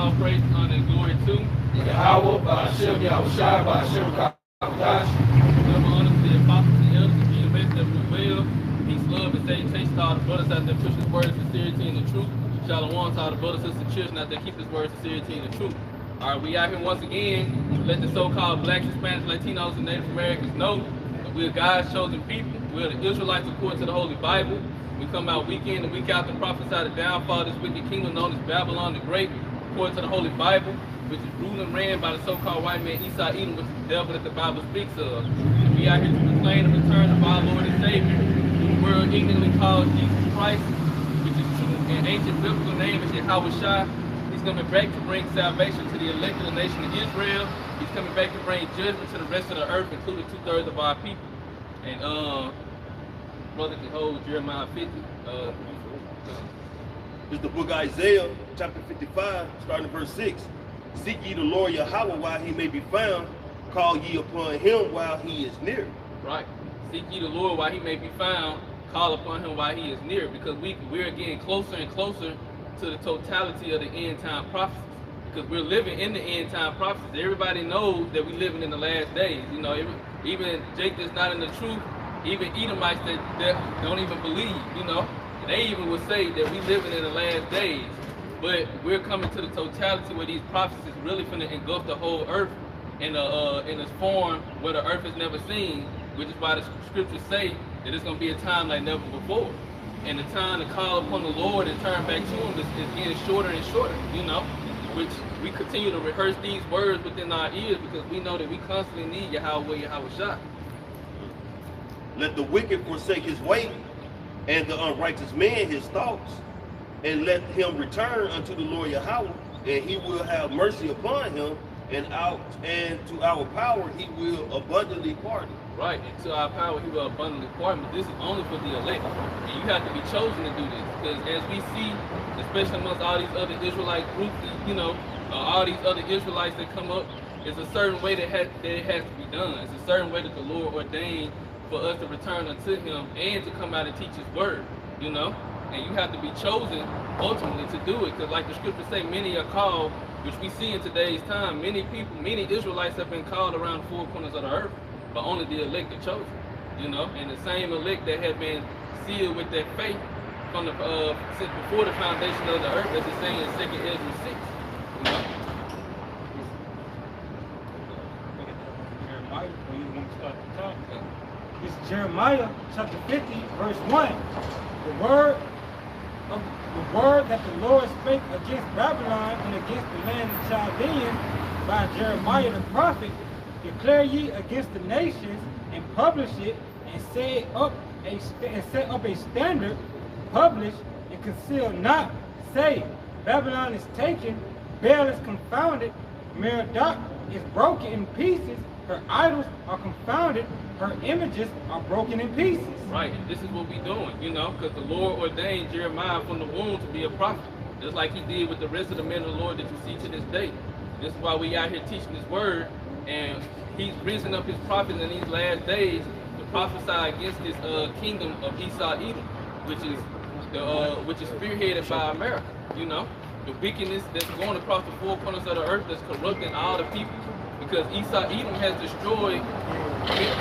all praise, honor, and glory to Yahweh, Ba'ashem, Yahushua, Ba'ashem, Kadash. Double honor to the apostles and elders of GMS that rule well. Peace, love, and salutation to all the brothers out there pushing his word, sincerity, and the truth. Shalom to all the brothers and sisters, children out there keep his word, sincerity, and the truth. All right, we out here once again to let the so-called blacks, Hispanics, Latinos, and Native Americans know that we're God's chosen people. We're the Israelites according to the Holy Bible. We come out week in and week out to prophesy the downfall of this wicked kingdom known as Babylon the Great, according to the Holy Bible, which is ruled and ran by the so-called white man Esau Edom, which is the devil that the Bible speaks of. And we out here to proclaim the return of our Lord and Savior, who the world ignorantly calls Jesus Christ, which is true and ancient biblical name is Yahweh. He's coming back to bring salvation to the elect of the nation of Israel. He's coming back to bring judgment to the rest of the earth, including 2/3 of our people. And brother can hold Jeremiah 50. It's the book of Isaiah, chapter 55, starting at verse 6. Seek ye the Lord Yahweh while he may be found. Call ye upon him while he is near. Right. Seek ye the Lord while he may be found. Call upon him while he is near. Because we're getting closer and closer to the totality of the end time prophecies. Because we're living in the end time prophecies. Everybody knows that we're living in the last days. You know, even Jake that's not in the truth, even Edomites that don't even believe, you know, they even would say that we living in the last days. But we're coming to the totality where these prophecies really finna engulf the whole earth in a form where the earth has never seen, which is why the scriptures say that it's gonna be a time like never before. And the time to call upon the Lord and turn back to him is getting shorter and shorter, you know, which we continue to rehearse these words within our ears because we know that we constantly need Yahweh, Yahushua. Let the wicked forsake his way, and the unrighteous man his thoughts, and let him return unto the Lord Yahweh, and he will have mercy upon him, and to our power he will abundantly pardon. Right, and to our power he will abundantly pardon, but this is only for the elect. And you have to be chosen to do this, because as we see, especially amongst all these other Israelite groups, you know, all these other Israelites that come up, it's a certain way that it has to be done. It's a certain way that the Lord ordained for us to return unto him and to come out and teach his word, you know? And you have to be chosen ultimately to do it, because like the scriptures say, many are called, which we see in today's time. Many people, many Israelites have been called around the four corners of the earth, but only the elect are chosen, you know? And the same elect that have been sealed with that faith from the since before the foundation of the earth, as it's saying in 2 Ezra 6, you know? It's Jeremiah chapter 50, verse 1. The word that the Lord spake against Babylon and against the land of Chaldeans by Jeremiah the prophet, declare ye against the nations and publish it, and set up a standard, publish and conceal not. Say, Babylon is taken, Baal is confounded, Merodach is broken in pieces, her idols are confounded, her images are broken in pieces. Right, and this is what we're doing, you know, because the Lord ordained Jeremiah from the womb to be a prophet, just like he did with the rest of the men of the Lord that you see to this day. This is why we out here teaching his word, and he's raising up his prophets in these last days to prophesy against this kingdom of Esau Edom, which is spearheaded by America, you know, the wickedness that's going across the four corners of the earth that's corrupting all the people. Because Esau Edom has destroyed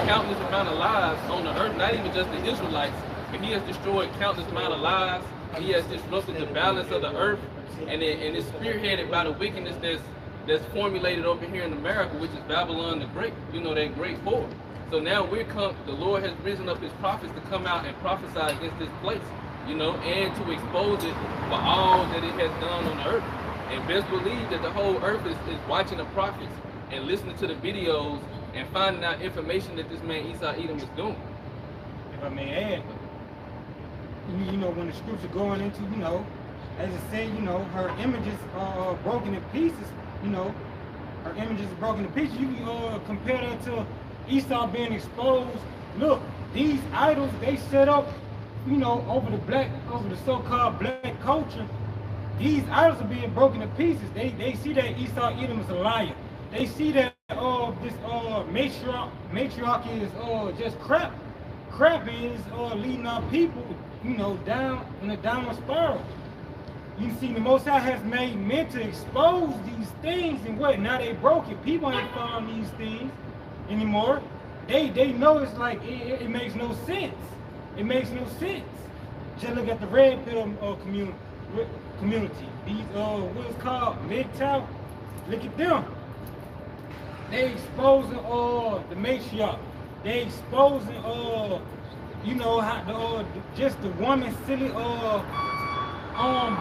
countless amount of lives on the earth, not even just the Israelites, but he has destroyed countless amount of lives. He has disrupted the balance of the earth, and it's spearheaded by the wickedness that's formulated over here in America, which is Babylon the Great, you know, that great whore. So now the Lord has risen up his prophets to come out and prophesy against this place, you know, and to expose it for all that it has done on the earth. And best believe that the whole earth is watching the prophets and listening to the videos and finding out information that this man Esau Edom is doing. If I may add, you know, when the scripture going into, you know, as it said, you know, her images are broken in pieces, you know, her images are broken in pieces. You can compare that to Esau being exposed. Look, these idols they set up, you know, over the so-called black culture. These idols are being broken to pieces. They see that Esau Edom is a liar. They see that this matriarchy is just crap is leading our people, you know, down in a downward spiral. You see, the Most High has made men to expose these things, and what? Now they broke it. People ain't found these things anymore. They know it's like it makes no sense. It makes no sense. Just look at the red pill community. These what is called MGTOW. Look at them. They exposing the matriarch. They exposing you know how just the woman's silly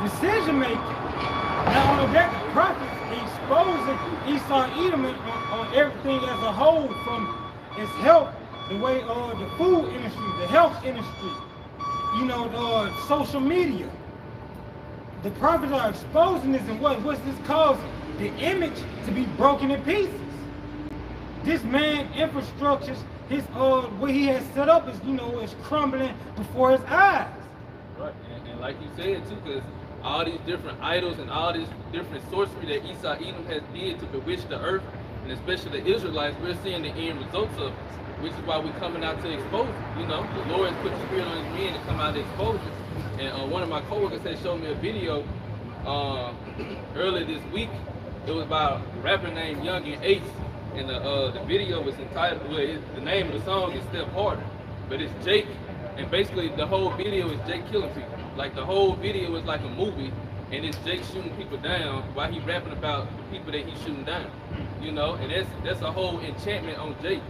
decision making. Not only that, the prophets exposing Esau Edom on everything as a whole, from its health, the way the food industry, the health industry, you know, the social media. The prophets are exposing this, and what's this causing? The image to be broken in pieces. This man infrastructures, his what he has set up is, you know, is crumbling before his eyes. Right, and like you said too, because all these different idols and all this different sorcery that Esau Edom has did to bewitch the earth, and especially the Israelites, we're seeing the end results of it, which is why we're coming out to expose it. You know, the Lord has put the spirit on his men to come out to expose it. And one of my coworkers had showed me a video earlier this week. It was about a rapper named Young and Ace, and the video was entitled, well, the name of the song is Step Harder, but it's Jake, and basically the whole video is Jake killing people. Like the whole video is like a movie, and it's Jake shooting people down while he rapping about the people that he's shooting down. You know, and that's a whole enchantment on Jake.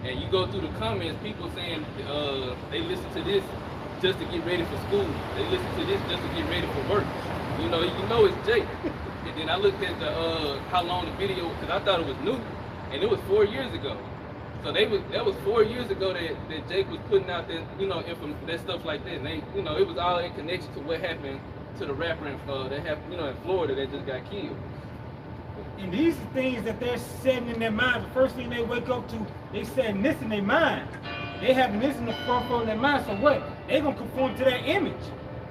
And you go through the comments, people saying they listen to this just to get ready for school. They listen to this just to get ready for work. You know it's Jake. And then I looked at the how long the video, because I thought it was new, and it was 4 years ago. So that was 4 years ago that Jake was putting out that, you know, that stuff like that. And they, you know, it was all in connection to what happened to the rapper that happened, you know, in Florida that just got killed. And these are things that they're setting in their mind. The first thing they wake up to, they setting this in their mind. They having this in the forefront of their mind. So what? They gonna conform to that image.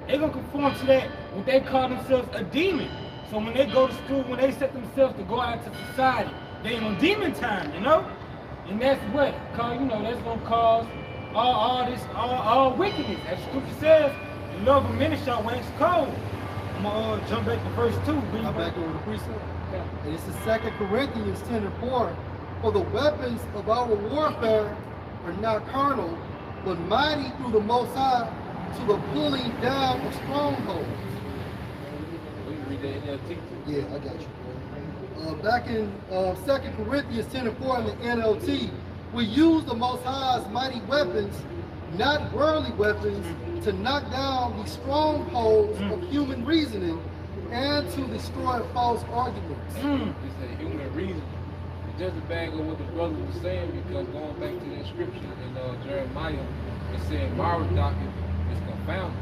They gonna conform to that, what they call themselves a demon. So when they go to school, when they set themselves to go out to society, they on demon time, you know? And that's what, cause, you know, that's gonna cause all wickedness. As Scripture says, the love of many shall wax cold. I'm gonna jump back to verse 2. I'm back over the precept. And this is 2 Corinthians 10:4. For the weapons of our warfare are not carnal, but mighty through the Most High to the pulling down of strongholds. We can read that in NLT. Yeah, I got you. Back in 2 Corinthians 10:4 in the NLT, we use the Most High's mighty weapons, not worldly weapons, to knock down the strongholds of human reasoning and to destroy false arguments. It's a human reason. It's just a bag of what the brother was saying, because going back to that scripture in Jeremiah, it said Marduk is confounded.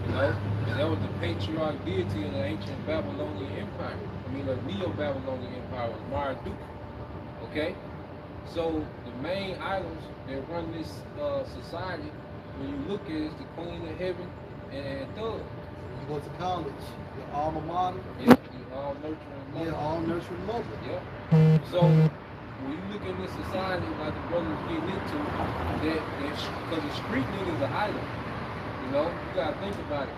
You know, and that was the patriarch deity in the ancient Babylonian Empire. I mean, the Neo-Babylonian Empire was Marduk. Okay, so the main idols that run this society, when you look at it, is the Queen of Heaven and Thug. You go to college, your alma mater. Yeah, all nurturing mother. Yeah, all nurturing mother. Yeah. So when you look at this society, like the brother was getting into, because the street niggas are idol. You know, you gotta think about it.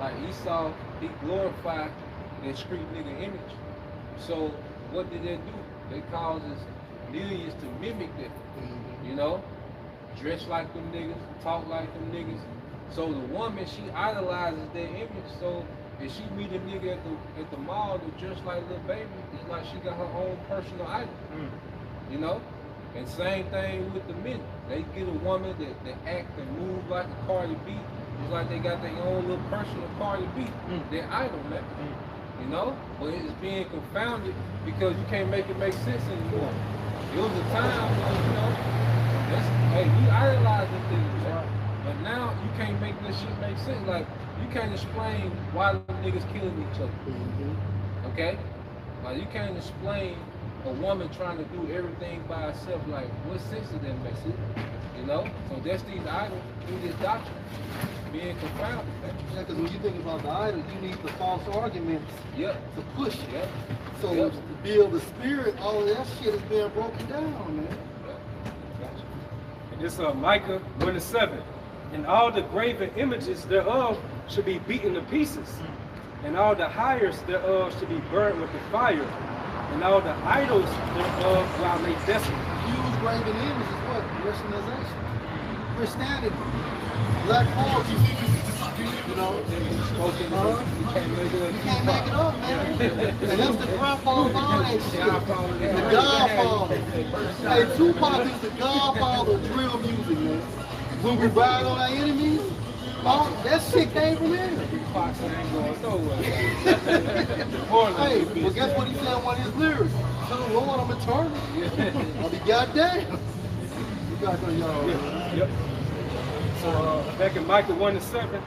Like Esau, he glorified that street nigga image. So what did they do? They causes millions to mimic that. You know, dress like them niggas, talk like them niggas. So the woman, she idolizes their image. So if she meet a nigga at the mall that dressed like a little baby, it's like she got her own personal idol. You know? And same thing with the men. They get a woman that act and move like a Cardi B. It's like they got their own little personal Cardi B. Their idol, man. You know? But it's being confounded because you can't make it make sense anymore. It was a time when, you know, hey, we idolize them things, man. But now you can't make this shit make sense. Like, you can't explain why the niggas killing each other. Okay? Like, you can't explain a woman trying to do everything by herself. Like, what sense does that make? You know? So that's these idols through this doctrine being confounded, man. Yeah, because when you think about the idol, you need the false arguments to push it. So to build the spirit, all of that shit is being broken down, man. Gotcha. And this Micah 1:7. And all the graven images thereof should be beaten to pieces. and all the hires thereof should be burned with the fire, and all the idols thereof while they desolate. Use graven image is what? Christianization. Christianity. Black culture. You know? You can't make it up. You can't make it up, man. And that's the grandfather of all that shit. The godfather. Hey, Tupac is the godfather of drill music, man. When we ride on our enemies, that shit came from him. Fox ain't going nowhere. Hey, well, guess what he said in one of his lyrics? Tell the Lord I'm eternal. I'll be goddamn. You got to y'all. Yep. So back in Micah 1:7,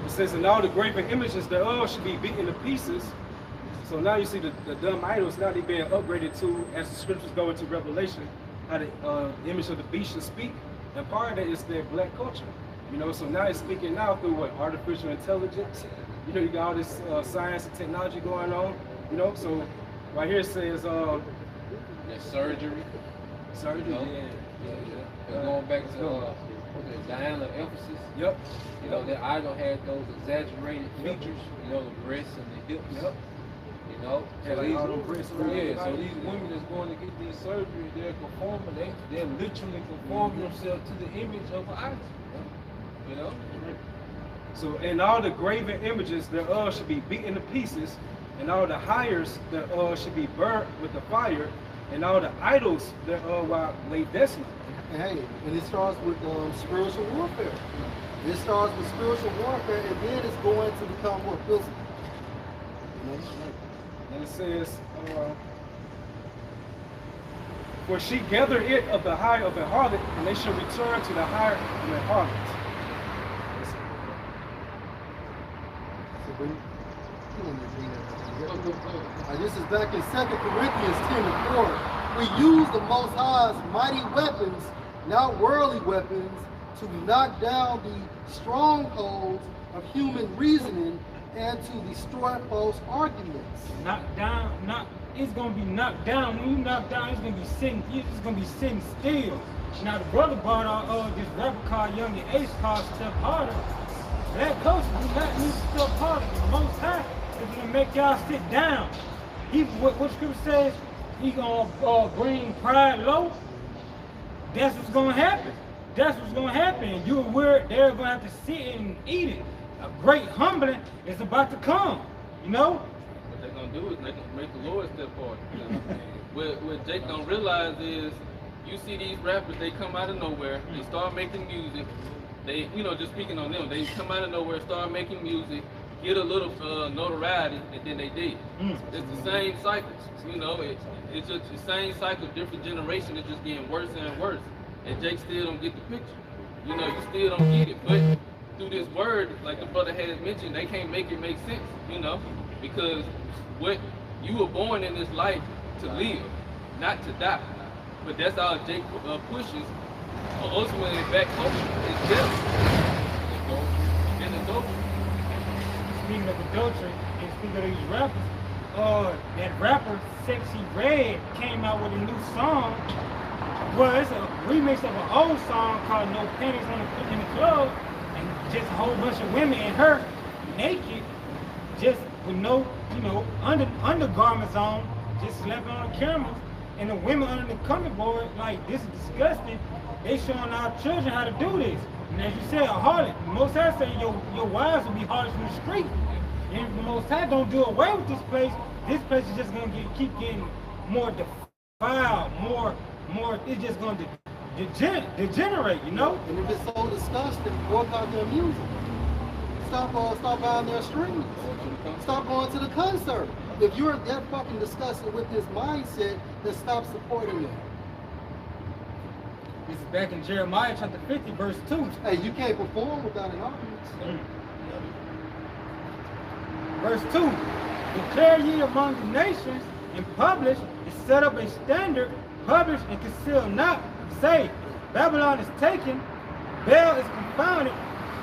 it says, and all the graven images thereof should be beaten to pieces. So now you see the dumb idols, now they being upgraded to, as the scriptures go into Revelation, how the image of the beast should speak. And part of that is their black culture. You know, so now it's speaking now through what? Artificial intelligence. You know, you got all this science and technology going on. You know, so right here it says That surgery. surgery. No. And going back to Diana Ephesus. Yep. You know, that idol had those exaggerated features. You know, the breasts and the hips. Yep. You know, Had like all them breasts around yeah. the So body. these women that's going to get these surgeries, they're conforming. They're literally conforming themselves to the image of an idol. You know. So, and all the graven images thereof should be beaten to pieces, and all the hires thereof should be burnt with the fire, and all the idols thereof while laid desolate. And hey, and it starts with spiritual warfare. It starts with spiritual warfare, and then it's going to become more physical. You know? And it says, for she gathered it of the hire of a harlot, and they shall return to the hire of a harlot. This is back in 2 Corinthians 10:4. We use the Most High's mighty weapons, not worldly weapons, to knock down the strongholds of human reasoning and to destroy false arguments. Knocked down, it's gonna be knocked down. When you knock down, it's gonna be sitting still. Now the brother brought out this rapper called Young and Ace called Step Harder. That coach do not need to step harder. The Most High is gonna make y'all sit down. What scripture says, he gonna bring pride low. That's what's gonna happen. That's what's gonna happen. You're aware they're gonna have to sit and eat it. A great humbling is about to come. You know? What they're gonna do is make the Lord step forward. You know? What Jake don't realize is, you see these rappers, they come out of nowhere, they start making music. They, you know, just speaking on them, they come out of nowhere, start making music, get a little notoriety, and then they did. It's the same cycle. You know, it's just the same cycle, different generation. It's just getting worse and worse. And Jake still don't get the picture. You know, you still don't get it. But through this word, like the brother had mentioned, they can't make it make sense. You know, because what you were born in this life to live, not to die. But that's how Jake pushes. Ultimately, back home is death. And it's over. Speaking of adultery and speaking of these rappers, that rapper Sexy Red came out with a new song. Well, it's a remix of an old song called No Panties in the Club, and just a whole bunch of women and her naked, just with no, you know, undergarments on, just slapping on the cameras, and the women under the comment board like, this is disgusting. They showing our children how to do this. And as you said, a harlot. The Most High say your wives will be harlots in the street. And if the Most High don't do away with this place is just gonna keep getting more defiled, more. It's just gonna degenerate, you know. And if it's so disgusting, boycott their music. Stop buying their streams. Stop going to the concert. If you're that fucking disgusted with this mindset, then stop supporting them. This is back in Jeremiah chapter 50, verse 2. Hey, you can't perform without an audience. Verse 2. Declare ye among the nations and publish and set up a standard, publish and conceal not. Say, Babylon is taken, Baal is confounded,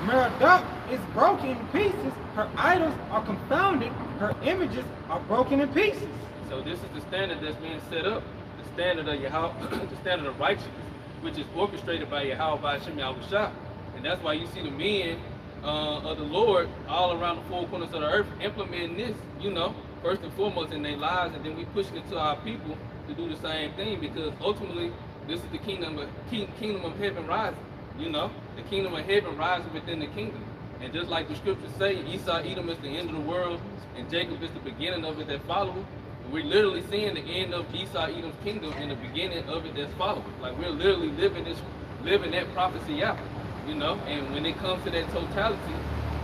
Merodach is broken in pieces, her idols are confounded, her images are broken in pieces. So this is the standard that's being set up, the standard of Yahweh, the standard of righteousness, which is orchestrated by Yahweh by Hashem Yahushua. And that's why you see the men of the Lord all around the four corners of the earth, implementing this, you know, first and foremost in their lives, and then we pushing it to our people to do the same thing, because ultimately this is the kingdom of heaven rising. You know, the kingdom of heaven rises within the kingdom, and just like the scriptures say, Esau, Edom is the end of the world, and Jacob is the beginning of it that follows. We're literally seeing the end of Esau, Edom's kingdom, and the beginning of it that's following. Like, we're literally living that prophecy out. You know, and when it comes to that totality,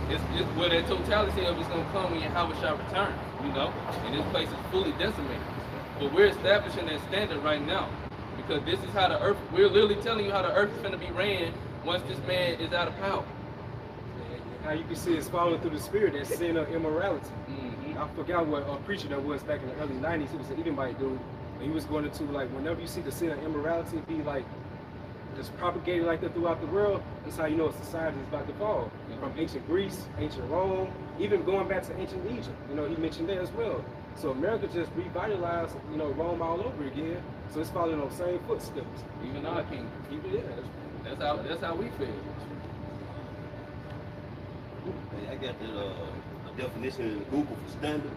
it's where that totality of it's gonna come when Yahweh shall return. You know, and this place is fully decimated. But we're establishing that standard right now, because this is how the earth. We're literally telling you how the earth is going to be ran once this man is out of power. How you can see it's falling through the spirit, that sin of immorality. Mm-hmm. I forgot what a preacher that was back in the early 90s. He was an Edomite dude. And he was going into, like, whenever you see the sin of immorality be like just propagated like that throughout the world, that's how you know a society is about to fall. From ancient Greece, ancient Rome, even going back to ancient Egypt. You know, he mentioned that as well. So America just revitalized, you know, Rome all over again. So it's following those same footsteps. Even our kingdom. Yeah. That's how we feel. Hey, I got the definition in Google for standard.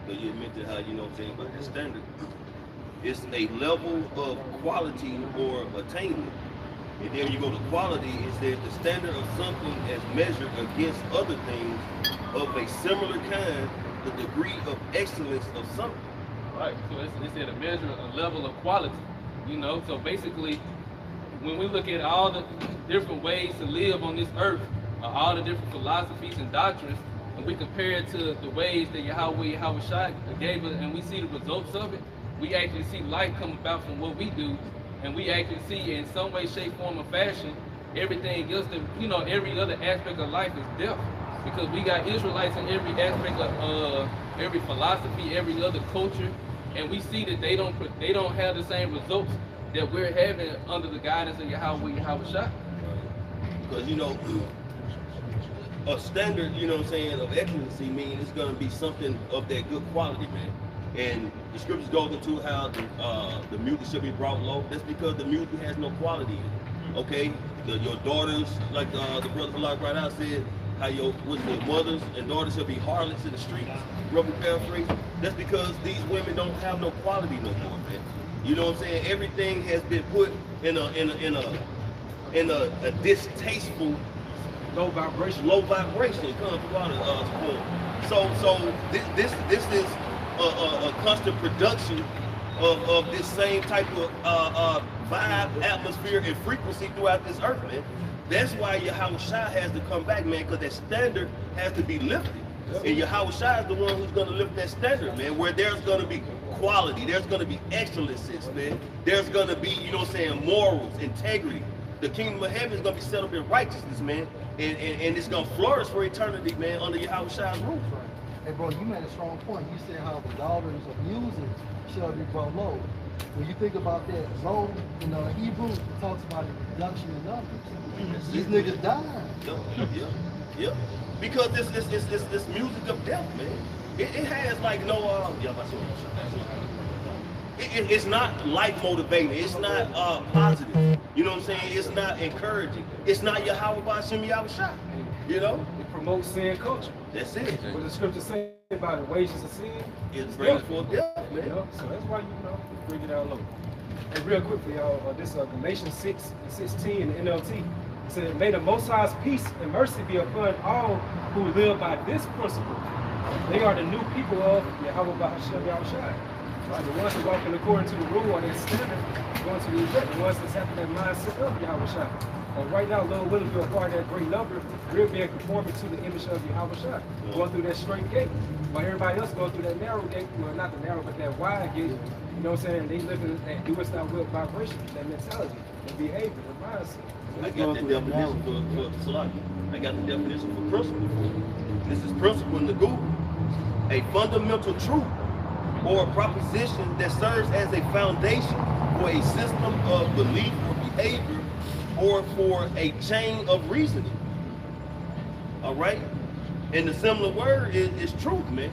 Because you mentioned how, you know what I'm saying, about the standard. It's a level of quality or attainment. And then when you go to quality, it says the standard of something as measured against other things of a similar kind, the degree of excellence of something. Right. So it's at a measure, a level of quality. You know. So basically, when we look at all the different ways to live on this earth, all the different philosophies and doctrines, and we compare it to the ways that Yahweh Shai gave us, and we see the results of it, we actually see life come about from what we do, and we actually see in some way, shape, form, or fashion, everything else that, you know, every other aspect of life is death. Because we got Israelites in every aspect of every philosophy, every other culture, and we see that they don't have the same results that we're having under the guidance of Yahweh Shai. Because, you know, a standard, you know what I'm saying, of excellency means it's going to be something of that good quality, man. And the scriptures goes into how the mutant should be brought low. That's because the mutant has no quality in it. Okay? Your daughters, like the brother Halak right out said, how your mothers and daughters shall be harlots in the streets, roughly paraphrase. That's because these women don't have no quality no more, man. You know what I'm saying? Everything has been put in a distasteful Low vibration. Comes throughout the spoon. So this is a constant production of this same type of vibe, atmosphere, and frequency throughout this earth, man. That's why Yahweh Shai has to come back, man, because that standard has to be lifted. And Yahweh Shai is the one who's going to lift that standard, man, where there's going to be quality, there's going to be excellences, man. There's going to be, you know what I'm saying, morals, integrity. The kingdom of heaven is going to be set up in righteousness, man. And it's going to flourish for eternity, man, under Yahweh Shai's rule. Hey, bro, you made a strong point. You said how the daughters of music shall be brought low. When you think about that low, in Hebrew, it talks about the reduction in numbers. These niggas dying. Yeah. Because this music of death, man. It has like no it's not life motivating. It's not positive. You know what I'm saying? It's not encouraging. It's not Yahweh Ba'Shem Yahweh Shai. You know? It promotes sin culture. That's it. What the scripture say about the wages of sin? It's brings forth death, man. You know? So that's why we bring it out low. And real quickly, y'all, this Galatians 6:16 in the NLT. It said, may the Most High's peace and mercy be upon all who live by this principle. They are the new people of Yahweh Ba'Shem Yahweh Shai. The ones that walk in according to the rule or that standard, going to the effect, the ones that's having that mindset of Yahweh Shai. And right now, Lord willing to acquire that great number, we're being conforming to the image of Yahweh Shai. Going through that straight gate. While everybody else going through that narrow gate, well, not the narrow, but that wide gate, you know what I'm saying? They live in that do not will vibration, that mentality, that behavior, the mindset. I got the definition for Salaki. I got the definition for principle. This is principle in the Google. A fundamental truth or a proposition that serves as a foundation for a system of belief or behavior or for a chain of reasoning. All right? And the similar word is truth, man.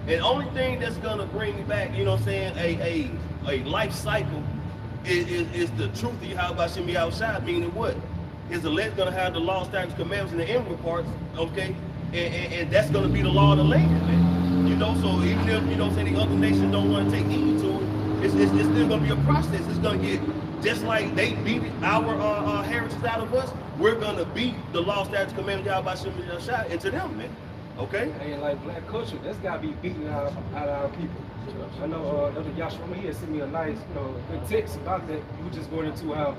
And only thing that's gonna bring me back, you know what I'm saying, a life cycle is the truth of Yahweh Ba'Shem Yahweh Shai, meaning what? His elect gonna have the law, statutes, commandments, and the inward parts, okay? And that's gonna be the law of the land, man. You know, so even if, you know, any other nations don't want to take heed to it, it's still gonna be a process. It's gonna get, just like they beat our heritage out of us, we're gonna beat the law, statutes, commandments, Yahweh Shem Yahshua into them, man. Okay? And like black culture, that's gotta be beaten out of our people. I know Elder Yashua, he had sent me a nice, you know, good text about that. You were just going into how,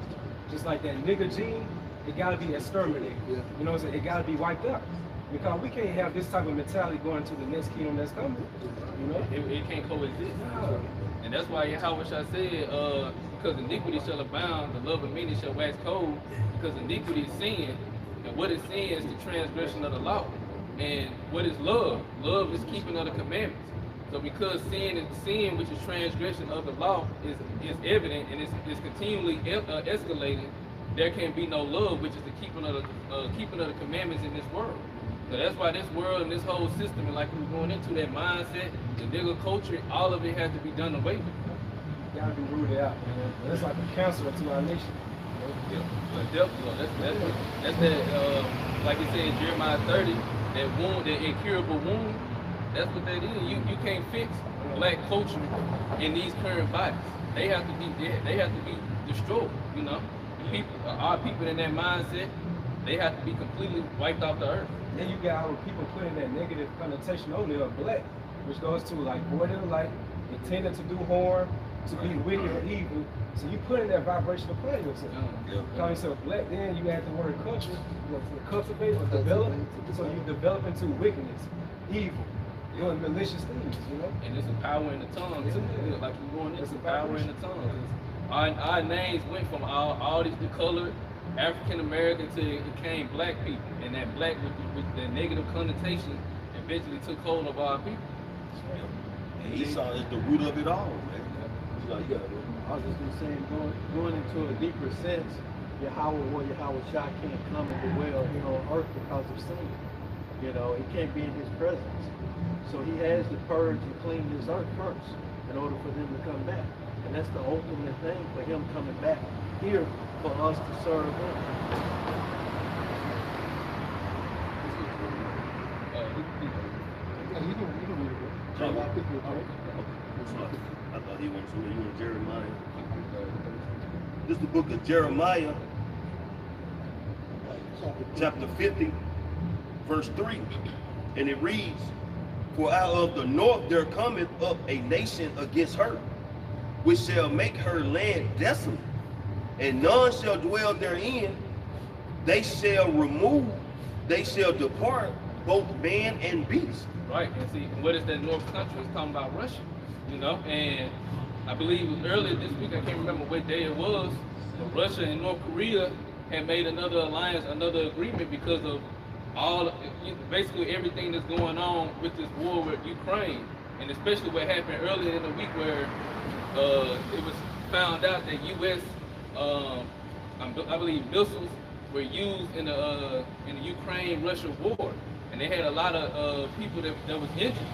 just like that nigga gene, it gotta be exterminated. Yeah. You know what I'm saying? It gotta be wiped out. Because we can't have this type of mentality going to the next kingdom that's coming. You know? It can't coexist. No. And that's why Yahweh Shah said, because iniquity shall abound, the love of many shall wax cold, because iniquity is sin, and what is sin is the transgression of the law. And what is love? Love is keeping of the commandments. So because sin is sin, which is transgression of the law, is evident and is continually escalating, there can be no love, which is the keeping of the commandments in this world. So that's why this world and this whole system, and like we were going into that mindset, the nigger culture, all of it has to be done away with. Gotta be rooted out, man. That's like a cancer to our nation. Yeah, but definitely, that's that, like it said in Jeremiah 30, that wound, that incurable wound, that's what that is. You can't fix black culture in these current bodies. They have to be dead. They have to be destroyed, you know. People, our people in that mindset, they have to be completely wiped off the earth. Then you got our people putting that negative connotation on there of black, which goes to like void of light, intended to do harm, to be wicked or evil. So you put in that vibration upon yourself. Call yourself black, then you add the word culture, you know, to cultivate or develop. So you develop into wickedness, evil, doing malicious things, you know? And it's a power in the tongue, too. Like we're going into power in the tongue. Our names went from all these colored African American to it became black people, and that black with the negative connotation eventually took hold of our people. And Esau is the root of it all, man. So you gotta I was just gonna say, going into a deeper sense, Yahweh or Yahweh Shah can't come and dwell here on earth because of sin. You know, he can't be in his presence. So he has to purge and clean his earth first in order for them to come back. And that's the ultimate thing for him coming back here for us to serve him. I thought he wanted somebody. You want Jeremiah? This is the book of Jeremiah, chapter 50, verse 3. And it reads, "For out of the north there cometh up a nation against her, which shall make her land desolate, and none shall dwell therein. They shall remove, they shall depart, both man and beast." Right, and see, what is that North country? It's talking about Russia, you know, and I believe it was earlier this week, I can't remember what day it was, but Russia and North Korea had made another alliance, another agreement because of basically everything that's going on with this war with Ukraine, and especially what happened earlier in the week where it was found out that U.S. I believe missiles were used in the Ukraine-Russia war, and they had a lot of people that was injured,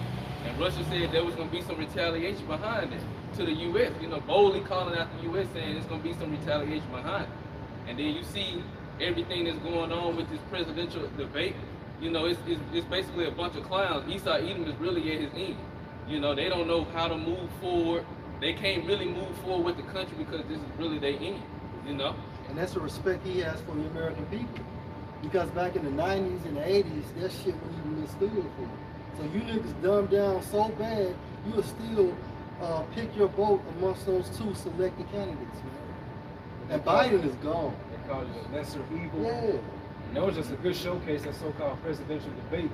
and Russia said there was going to be some retaliation behind it to the U.S. You know, boldly calling out the U.S. saying there's going to be some retaliation behind it, and then you see everything that's going on with this presidential debate. You know, it's basically a bunch of clowns. Esau Edom is really at his end. You know, they don't know how to move forward. They can't really move forward with the country because this is really their end, you know? And that's the respect he has for the American people. Because back in the 90s and the 80s, that shit wasn't even stood for. So you niggas dumbed down so bad, you will still pick your vote amongst those two selected candidates, man. And Biden is gone. They call it a lesser evil. Yeah. And that was just a good showcase of so-called presidential debate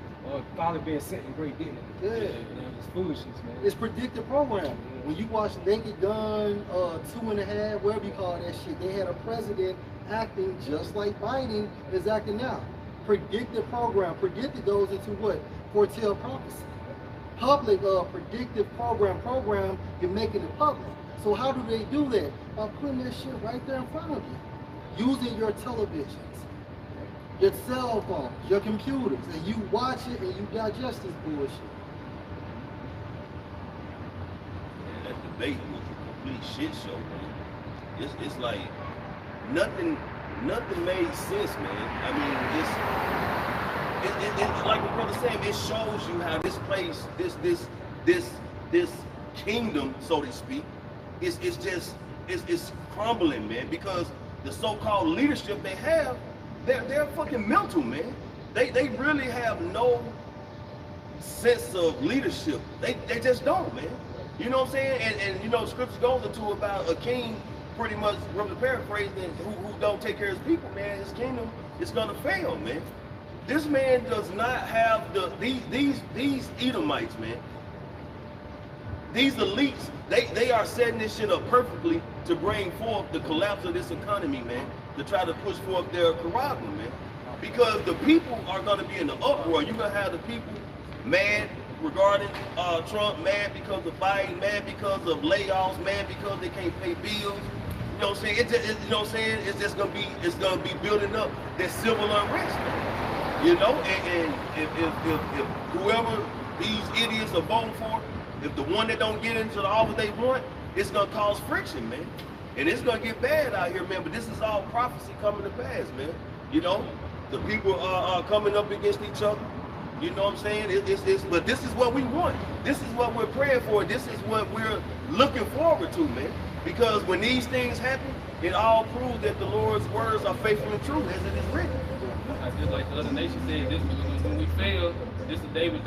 finally being set in great dignity. Yeah. You know, it's foolishness, man. It's predictive programming. When you watch Naked Gun, 2.5, whatever you call that shit, they had a president acting just like Biden is acting now. Predictive program. Predicted goes into what? Foretell prophecy. Public predictive program, you're making it public. So how do they do that? By putting that shit right there in front of you. Using your televisions, your cell phones, your computers, and you watch it and you digest this bullshit. And that debate was a complete shit show, man. It's like nothing nothing made sense, man. I mean, it's like the brother said, it shows you how this place, this kingdom, so to speak, it's crumbling, man. Because the so-called leadership they have, they're fucking mental, man. They really have no sense of leadership. They just don't, man. You know what I'm saying? And you know, scripture goes into about a king, pretty much, from the paraphrasing, who don't take care of his people, man. His kingdom is gonna fail, man. This man does not have these Edomites, man. These elites, they are setting this shit up perfectly to bring forth the collapse of this economy, man. To try to push forth their corruption, man. Because the people are gonna be in the uproar. You're gonna have the people mad regarding Trump, mad because of Biden, mad because of layoffs, mad because they can't pay bills. You know what I'm saying? You know what I'm saying? It's gonna be building up that civil unrest. You know, and if whoever these idiots are voting for, if the one that don't get into the office they want, it's gonna cause friction, man. And it's gonna get bad out here, man. But this is all prophecy coming to pass, man. You know, the people are coming up against each other. You know what I'm saying? But this is what we want. This is what we're praying for. This is what we're looking forward to, man. Because when these things happen, it all proves that the Lord's words are faithful and true, as it is written. Just like the other nation said, this when we fail, this is the day that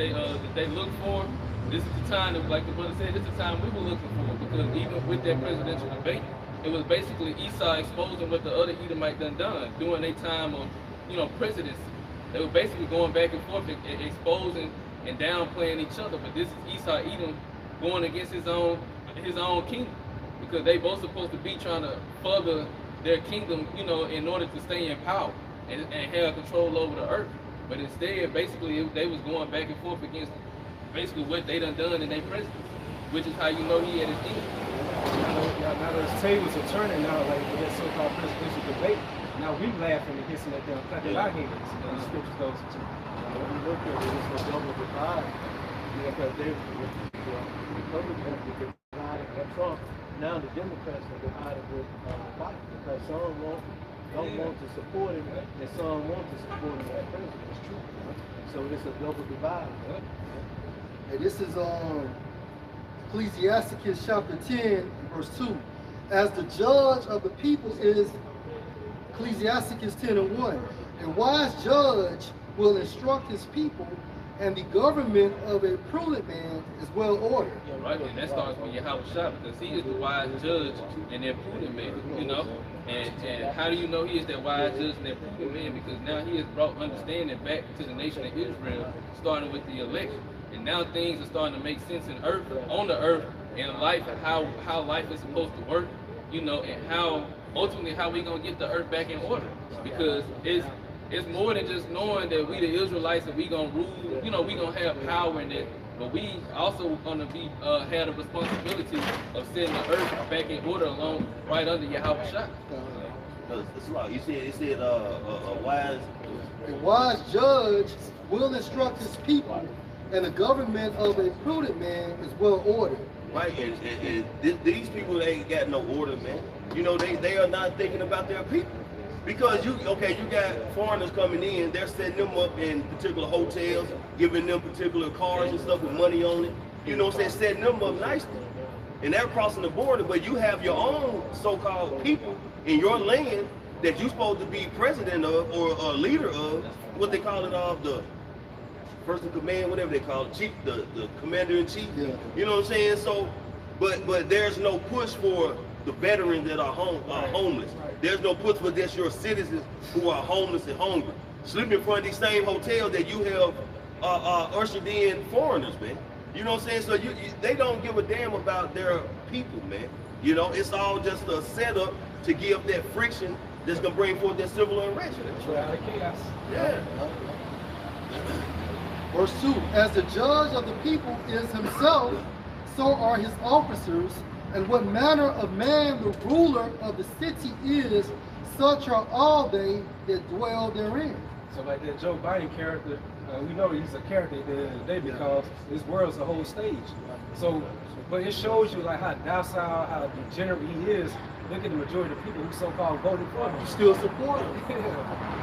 they look for. This is the time that, like the brother said, this is the time we were looking for. Because even with that presidential debate, it was basically Esau exposing what the other Edomite done during their time of, you know, presidency. They were basically going back and forth, exposing and downplaying each other. But this is Esau Edom going against his own kingdom, because they both supposed to be trying to further their kingdom, you know, in order to stay in power and have control over the earth. But instead, basically, they was going back and forth against basically what they done in their presidency, which is how you know he had his kingdom. Now those tables are turning now, like with that so-called presidential debate. Now we laughing and hissing at them, clapping our hands. The scriptures goes to. When you look at it, it's a double divide. Because they Republicans are divided with Trump. Now the Democrats are divided with Biden, because some don't want to support him, and some want to support him as president. It's true. So it's a double divide. And this is Ecclesiasticus chapter 10, verse 2. As the judge of the people is Ecclesiasticus 10:1. A wise judge will instruct his people, and the government of a prudent man is well ordered. Yeah, right, and that starts with Yahweh Shah, because he is the wise judge and that prudent man, you know. And how do you know he is that wise judge and that prudent man? Because now he has brought understanding back to the nation of Israel, starting with the election. And now things are starting to make sense on the earth, in life, and how life is supposed to work, you know, and how ultimately how we gonna get the earth back in order. Because it's more than just knowing that we the Israelites and we gonna rule, you know, we gonna have power in it, but we also gonna be have the responsibility of setting the earth back in order along right under Yahweh Shah. It's like you said. It said a wise judge will instruct his people, and the government of a prudent man is well ordered. Right, and these people, they ain't got no order, man. You know, they are not thinking about their people. Because you got foreigners coming in, they're setting them up in particular hotels, giving them particular cars and stuff with money on it. You know what I'm saying, setting them up nicely. And they're crossing the border, but you have your own so-called people in your land that you're supposed to be president of or a leader of, what they call it, the first in command, whatever they call it, chief, the commander-in-chief. Yeah. You know what I'm saying? So, but there's no push for the veterans that are homeless. There's no push for just your citizens who are homeless and hungry, sleeping in front of these same hotels that you have ushered in foreigners, man. You know what I'm saying? So they don't give a damn about their people, man. You know, it's all just a setup to give that friction that's gonna bring forth that civil unrest. Chaos. Yeah. Verse 2, as the judge of the people is himself, so are his officers, and what manner of man the ruler of the city is, such are all they that dwell therein. So like that Joe Biden character, we know he's a character at the end of the day because this world's a whole stage. So, but it shows you like how docile, how degenerate he is Look at the majority of people who so-called voted for him. You still support him.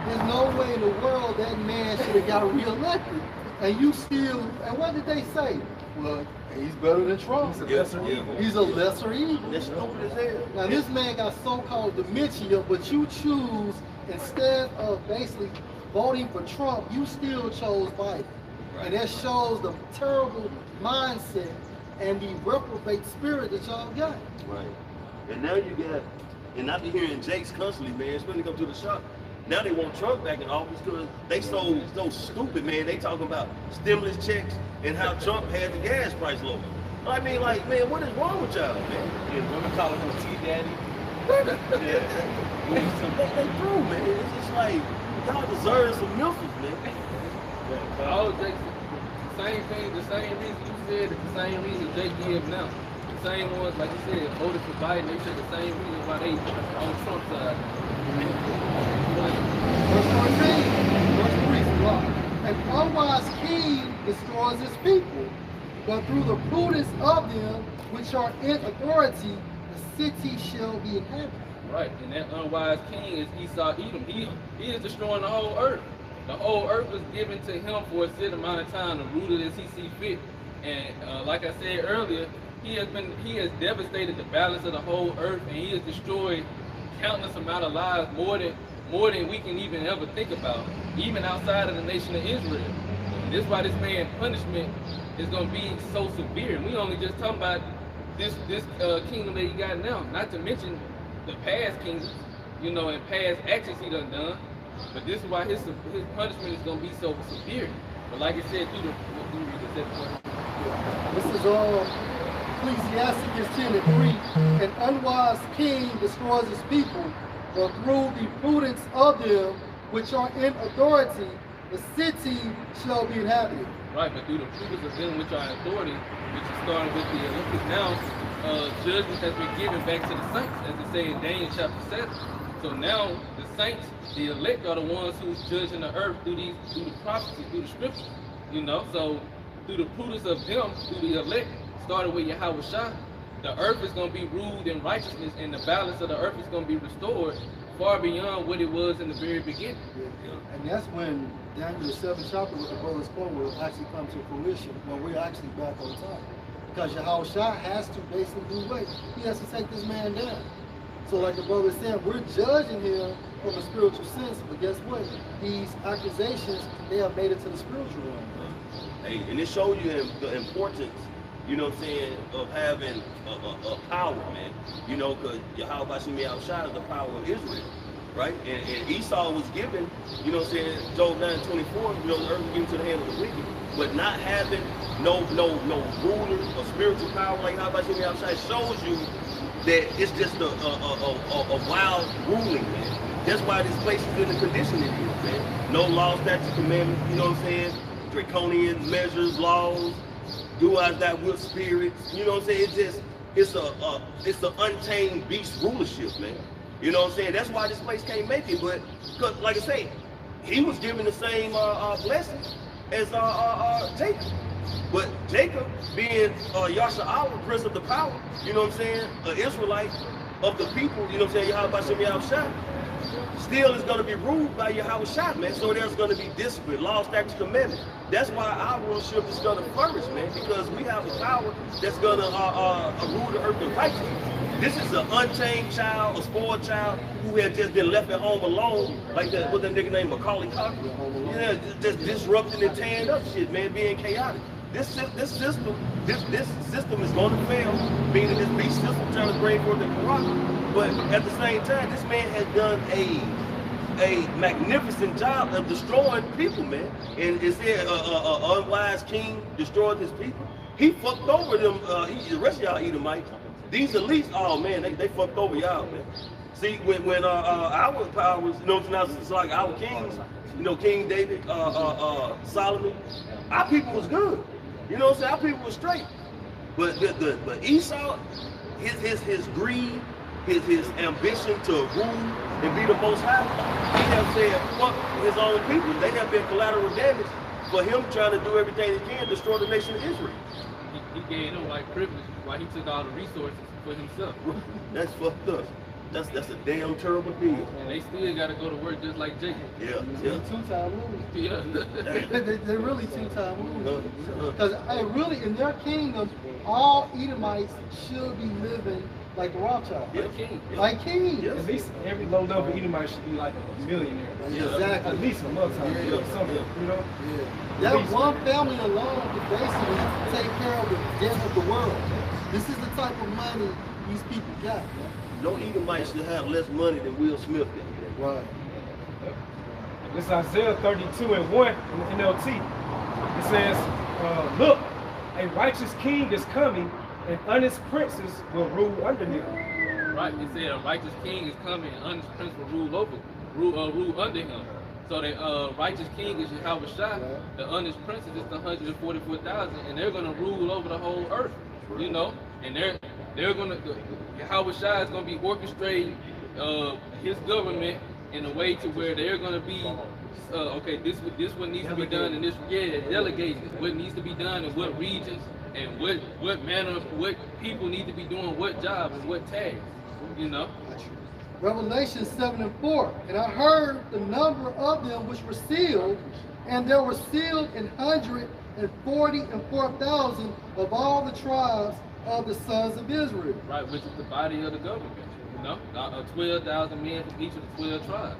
There's no way in the world that man should have got reelected. And you still, and what did they say? Well, he's better than Trump. He's a lesser evil. He's a lesser evil. That's stupid as hell. Now this man got so-called dementia, but you choose, instead of basically voting for Trump, you still chose Biden. Right. And that shows the terrible mindset and the reprobate spirit that y'all got. Right. And now you got, and I be hearing Jakes constantly, man, especially come to the shop. Now they want Trump back in office because they so stupid, man. They talking about stimulus checks and how Trump had the gas price low. I mean, like, man, what is wrong with y'all, man? Yeah, women calling him T-Daddy. They through, man. It's just like, y'all deserve some milkers, man. But all Jake, the same thing, the same reason you said, the same reason Jake gives now. The same ones, like you said, voted for Biden, they said the same reason why they on Trump's side. Verse 14, verse 3, an unwise king destroys his people, but through the prudence of them which are in authority, the city shall be inhabited. Right, and that unwise king is Esau Edom. He is destroying the whole earth. The whole earth was given to him for a set amount of time to rule it as he see fit. And like I said earlier, he has devastated the balance of the whole earth, and he has destroyed countless amount of lives, more than we can even ever think about, even outside of the nation of Israel. And this is why this man's punishment is going to be so severe. And we only just talking about this kingdom that he got now, not to mention the past kingdoms, you know, and past actions he done. But this is why his punishment is going to be so severe. But like I said, This is Ecclesiastes 10:3. An unwise king destroys his people, but through the prudence of them which are in authority, the city shall be inhabited. Right, but through the prudence of them which are in authority, which is starting with the Olympics now, judgment has been given back to the saints, as it says in Daniel chapter 7. So now the saints, the elect, are the ones who's judging the earth through the prophecies, through the scriptures. You know, so through the prudence of them, through the elect, started with Yahweh Shah, the earth is going to be ruled in righteousness, and the balance of the earth is going to be restored far beyond what it was in the very beginning. And that's when Daniel the 7th chapter with the brother's quote will actually come to fruition, when we're actually back on top. Because Yahweh Shah has to basically do what? He has to take this man down. So like the brother said, we're judging him from a spiritual sense, but guess what? These accusations, they have made it to the spiritual realm. Hey, and it shows you the importance, you know what I'm saying, of having a power, man. You know, because Yahweh Bashim Yahushua is the power of Israel, right? And Esau was given, you know what I'm saying, Job 9:24, you know, the earth was given to the hand of the wicked. But not having no ruler or spiritual power like Yahweh Bashim Yahushua shows you that it's just a wild ruling, man. That's why this place is in the condition it is, man. No law, statutes, commandments, you know what I'm saying? Draconian measures, laws, do as that will spirits, you know what I'm saying? It's an untamed beast rulership, man. You know what I'm saying? That's why this place can't make it. But cause, like I say, he was given the same blessing as Jacob. But Jacob, being Yasha'Allah, prince of the power, you know what I'm saying, an Israelite of the people, you know what I'm saying, Yahweh Shem Yahushua, still is going to be ruled by Yahweh Shah, man. So there's going to be discipline, law, statutes, commandments. That's why our rulership is going to flourish, man, because we have a power that's going to rule the earth in righteousness. This is an untamed child, a spoiled child who had just been left at home alone, like that, what's that nigga named Macaulay Culkin? Yeah, just disrupting and tearing up shit, man, being chaotic. This system is going to fail, meaning this beast system trying to bring forth the Quran. But at the same time, this man has done a magnificent job of destroying people, man. And it said an unwise king destroyed his people. He fucked over them. The rest of y'all Edomites. These elites, oh man, they fucked over y'all, man. See, when our powers, you know, it's like our kings, you know, King David, Solomon, our people was good. You know what I'm saying? Our people was straight. But Esau, his greed, his ambition to rule and be the most high, he have said fuck his own people. They have been collateral damage for him trying to do everything he can to destroy the nation of Israel. He gave them like privilege while he took all the resources for himself. That's fucked up. That's a damn terrible deal. And they still got to go to work just like Jacob. Yeah, They're yeah. two-time losers. Yeah. They're really two-time losers. Because really, in their kingdom, all Edomites should be living like the Rothschilds. Yeah. King. Like kings. Yeah. At least every low level Edomite should be like a millionaire. Exactly. At least a multi-millionaire or something, you know? Yeah. That one family alone could basically take care of the debt of the world. This is the type of money these people got. No Edomite should have less money than Will Smith did. Right. This is Isaiah 32 and 1 in the NLT. It says, look, a righteous king is coming, and honest princes will rule under him. Right. He said a righteous king is coming, and honest prince will rule under him. So the righteous king is Yahweh Shai. The honest princes is the 144,000, and they're gonna rule over the whole earth. You know, and they're gonna Yahweh Shai is gonna be orchestrating his government in a way to where they're gonna be okay, this what needs to be done, and this delegating what needs to be done in what regions, and what manner, what people need to be doing what jobs and what tasks. You know. Revelation 7 and 4. And I heard the number of them which were sealed, and there were sealed 144,000 of all the tribes of the sons of Israel. Right, which is the body of the government. You know, 12,000 men from each of the 12 tribes.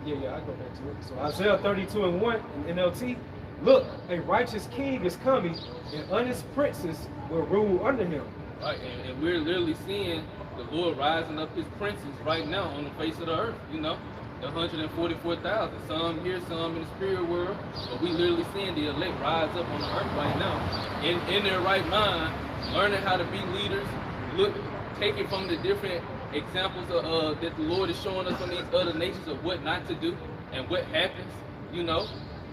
Yeah, I go back to it. So Isaiah 32 and 1 in NLT. Look, a righteous king is coming, and honest princes will rule under him. Right, and we're literally seeing the Lord rising up his princes right now on the face of the earth, you know, the 144,000, some here, some in the spirit world, but we literally seeing the elect rise up on the earth right now, in their right mind, learning how to be leaders, taking from the different examples that the Lord is showing us from these other nations of what not to do and what happens, you know,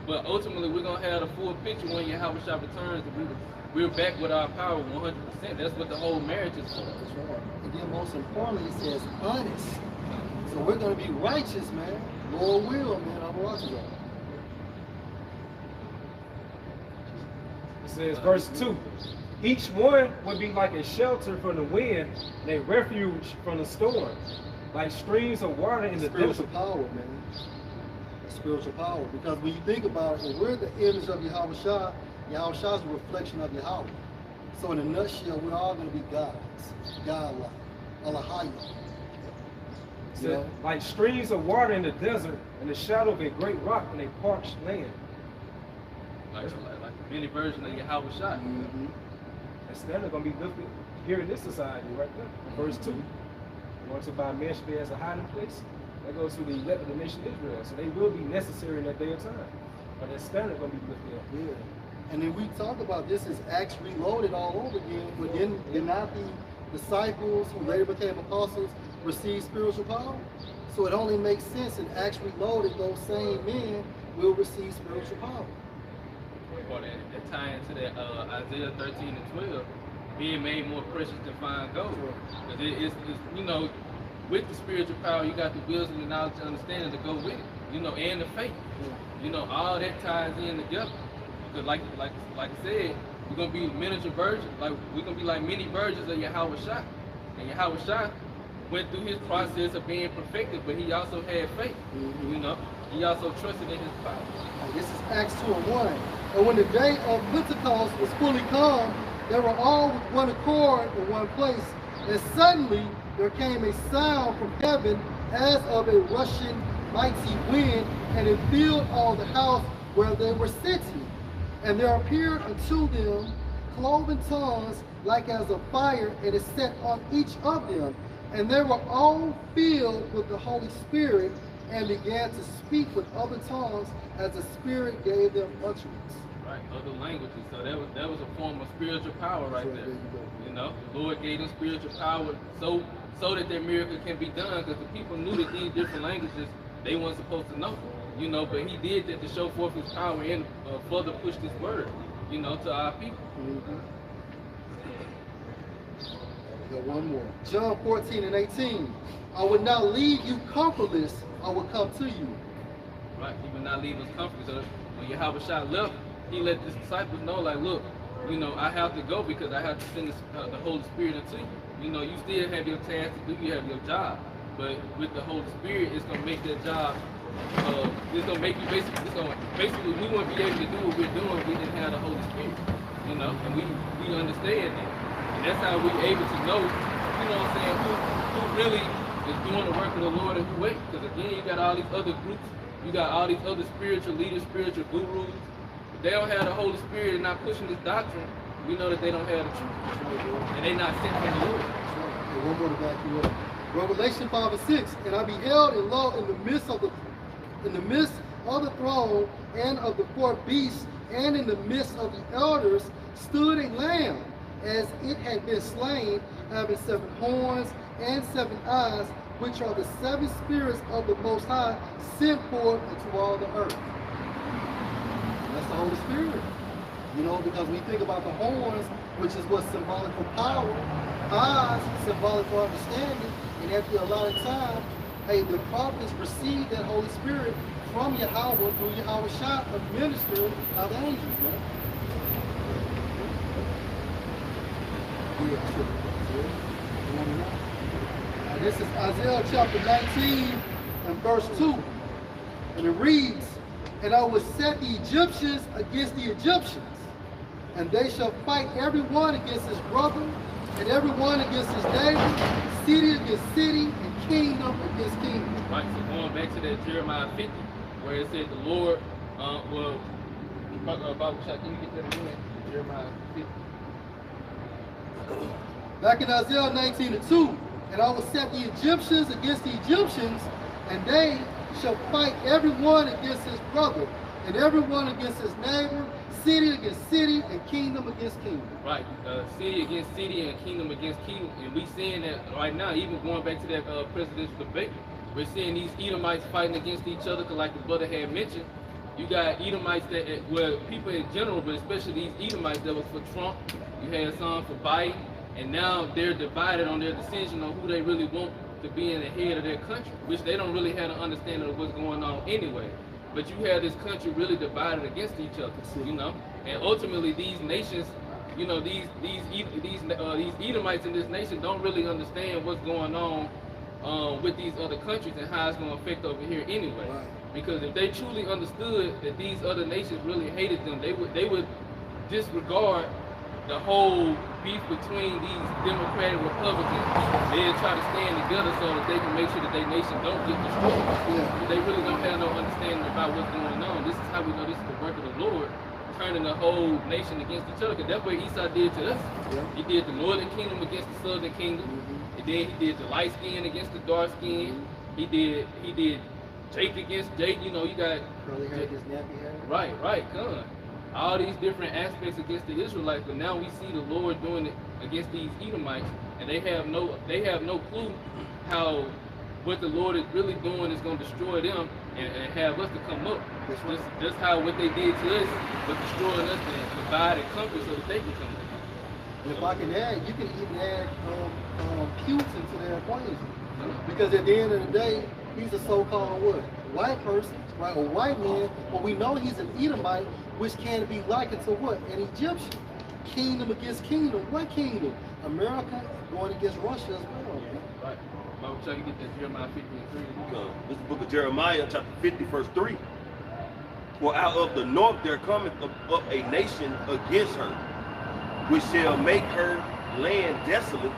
but ultimately we're going to have the full picture when Yahweh Shah returns, and we're back with our power 100%. That's what the whole marriage is for. That's right. And then most importantly, it says honest. So we're going to be righteous, man. Lord will, man. I'm watching that. It says, verse 2, each one would be like a shelter from the wind and a refuge from the storm, like streams of water in the Spiritual desert. power, man. Spiritual power. Because when you think about it, we're the image of Yahweh Shah. Yahweh Shah is a reflection of Yahweh. So in a nutshell, we're all going to be gods. God-like. Allahayah. Said, like streams of water in the desert and the shadow of a great rock in a parched land. Like a mini version of Yahweh Shah. Mm-hmm. And standard going to be lifted here in this society right there. Verse 2. Want to buy men should be as a hiding place. That goes to the elect of the nation Israel. So they will be necessary in that day of time. But that standard going to be lifted up. Yeah. And then we talk about this as Acts Reloaded all over again, but then did not the disciples who later became apostles receive spiritual power? So it only makes sense in Acts Reloaded, those same men will receive spiritual power. Or that tie into that Isaiah 13 and 12, being made more precious than fine gold. Because it's, you know, with the spiritual power, you got the wisdom and knowledge and understanding to go with it, you know, and the faith. You know, all that ties in together. Because like I said, we're gonna be miniature versions, like we're gonna be like mini versions of Yahweh Shah. And Yahweh Shah went through his process of being perfected, but he also had faith. You know, he also trusted in his power. This is Acts 2 and 1. And when the day of Pentecost was fully come, they were all with one accord in one place. And suddenly there came a sound from heaven as of a rushing mighty wind, and it filled all the house where they were sitting. And there appeared unto them cloven tongues like as of fire, and it set on each of them. And they were all filled with the Holy Spirit, and began to speak with other tongues as the Spirit gave them utterance. Right, other languages. So that was a form of spiritual power right there. You know, the Lord gave them spiritual power so that their miracle can be done, because the people knew that these different languages they weren't supposed to know. You know, but he did that to show forth his power and further push this word, you know, to our people. Got one more. John 14 and 18. I will not leave you comfortless, I will come to you. Right, he will not leave us comfortless. So when Yahweh Shah left, he let his disciples know, like, look, I have to go because I have to send the Holy Spirit into you. You still have your task to do, you have your job. But with the Holy Spirit, it's gonna make that job. It's gonna make you basically we wouldn't be able to do what we're doing if we didn't have the Holy Spirit. And we understand that, and that's how we're able to know. What I'm saying? Who really is doing the work of the Lord and who ain't? Because again, you got all these other groups, you got all these other spiritual leaders, spiritual gurus. If they don't have the Holy Spirit and not pushing this doctrine, we know that they don't have the truth, and they not sent from the Lord. And one more to back you up. Revelation 5 and 6. And I beheld, and lo, in the midst of the throne and of the four beasts, and in the midst of the elders, stood a lamb, as it had been slain, having 7 horns and 7 eyes, which are the 7 spirits of the Most High, sent forth into all the earth. And that's the Holy Spirit. Because we think about the horns, which is what's symbolic for power, eyes, symbolic for understanding, and after a lot of time, the prophets received that Holy Spirit from Yahweh through Yahweh Shah, administered by the angels, man. This is Isaiah chapter 19 and verse 2. And it reads, and I will set the Egyptians against the Egyptians, and they shall fight every one against his brother, and every one against his neighbor, city against city, and kingdom against kingdom. Right, so going back to that Jeremiah 50, where it said the Lord, Bible shot, can you get that again? Jeremiah 50. Back in Isaiah 19 and 2, and I will set the Egyptians against the Egyptians, and they shall fight every one against his brother, and every one against his neighbor, city against city, and kingdom against kingdom. Right, city against city and kingdom against kingdom. And we seeing that right now, even going back to that presidential debate, we're seeing these Edomites fighting against each other, because like the brother had mentioned, you got Edomites people in general, but especially these Edomites that was for Trump. You had some for Biden, and now they're divided on their decision on who they really want to be in the head of their country, which they don't really have an understanding of what's going on anyway. But you have this country really divided against each other, and ultimately these nations, these Edomites in this nation don't really understand what's going on with these other countries and how it's going to affect over here anyway. Right. Because if they truly understood that these other nations really hated them, they would disregard the whole beef between these Democratic Republicans. They'll try to stand together so that they can make sure that their nation don't get destroyed. Yeah. They really don't have no understanding about what's going on. This is how we know this is the work of the Lord, turning the whole nation against each other. Because that's what Esau did to us. Yeah. He did the northern kingdom against the southern kingdom. And then he did the light skin against the dark skin. He did Jake against Jake. You got curly hair against nappy hair. Right, come. All these different aspects against the Israelites, but now we see the Lord doing it against these Edomites, and they have no clue how what the Lord is really doing is going to destroy them and have us to come up. Just how what they did to us was destroying us and divide and conquer so that they can come up. And if I can add, you can even add Putin into their equation, because at the end of the day, he's a so-called what? White person, right? A white man, but we know he's an Edomite, which can be likened to what? An Egyptian. Kingdom against kingdom. What kingdom? America going against Russia as well, man. Right. Bible tell you get that Jeremiah 50 and 3. This is the book of Jeremiah, chapter 50, verse 3. For out of the north there cometh up a nation against her, which shall make her land desolate,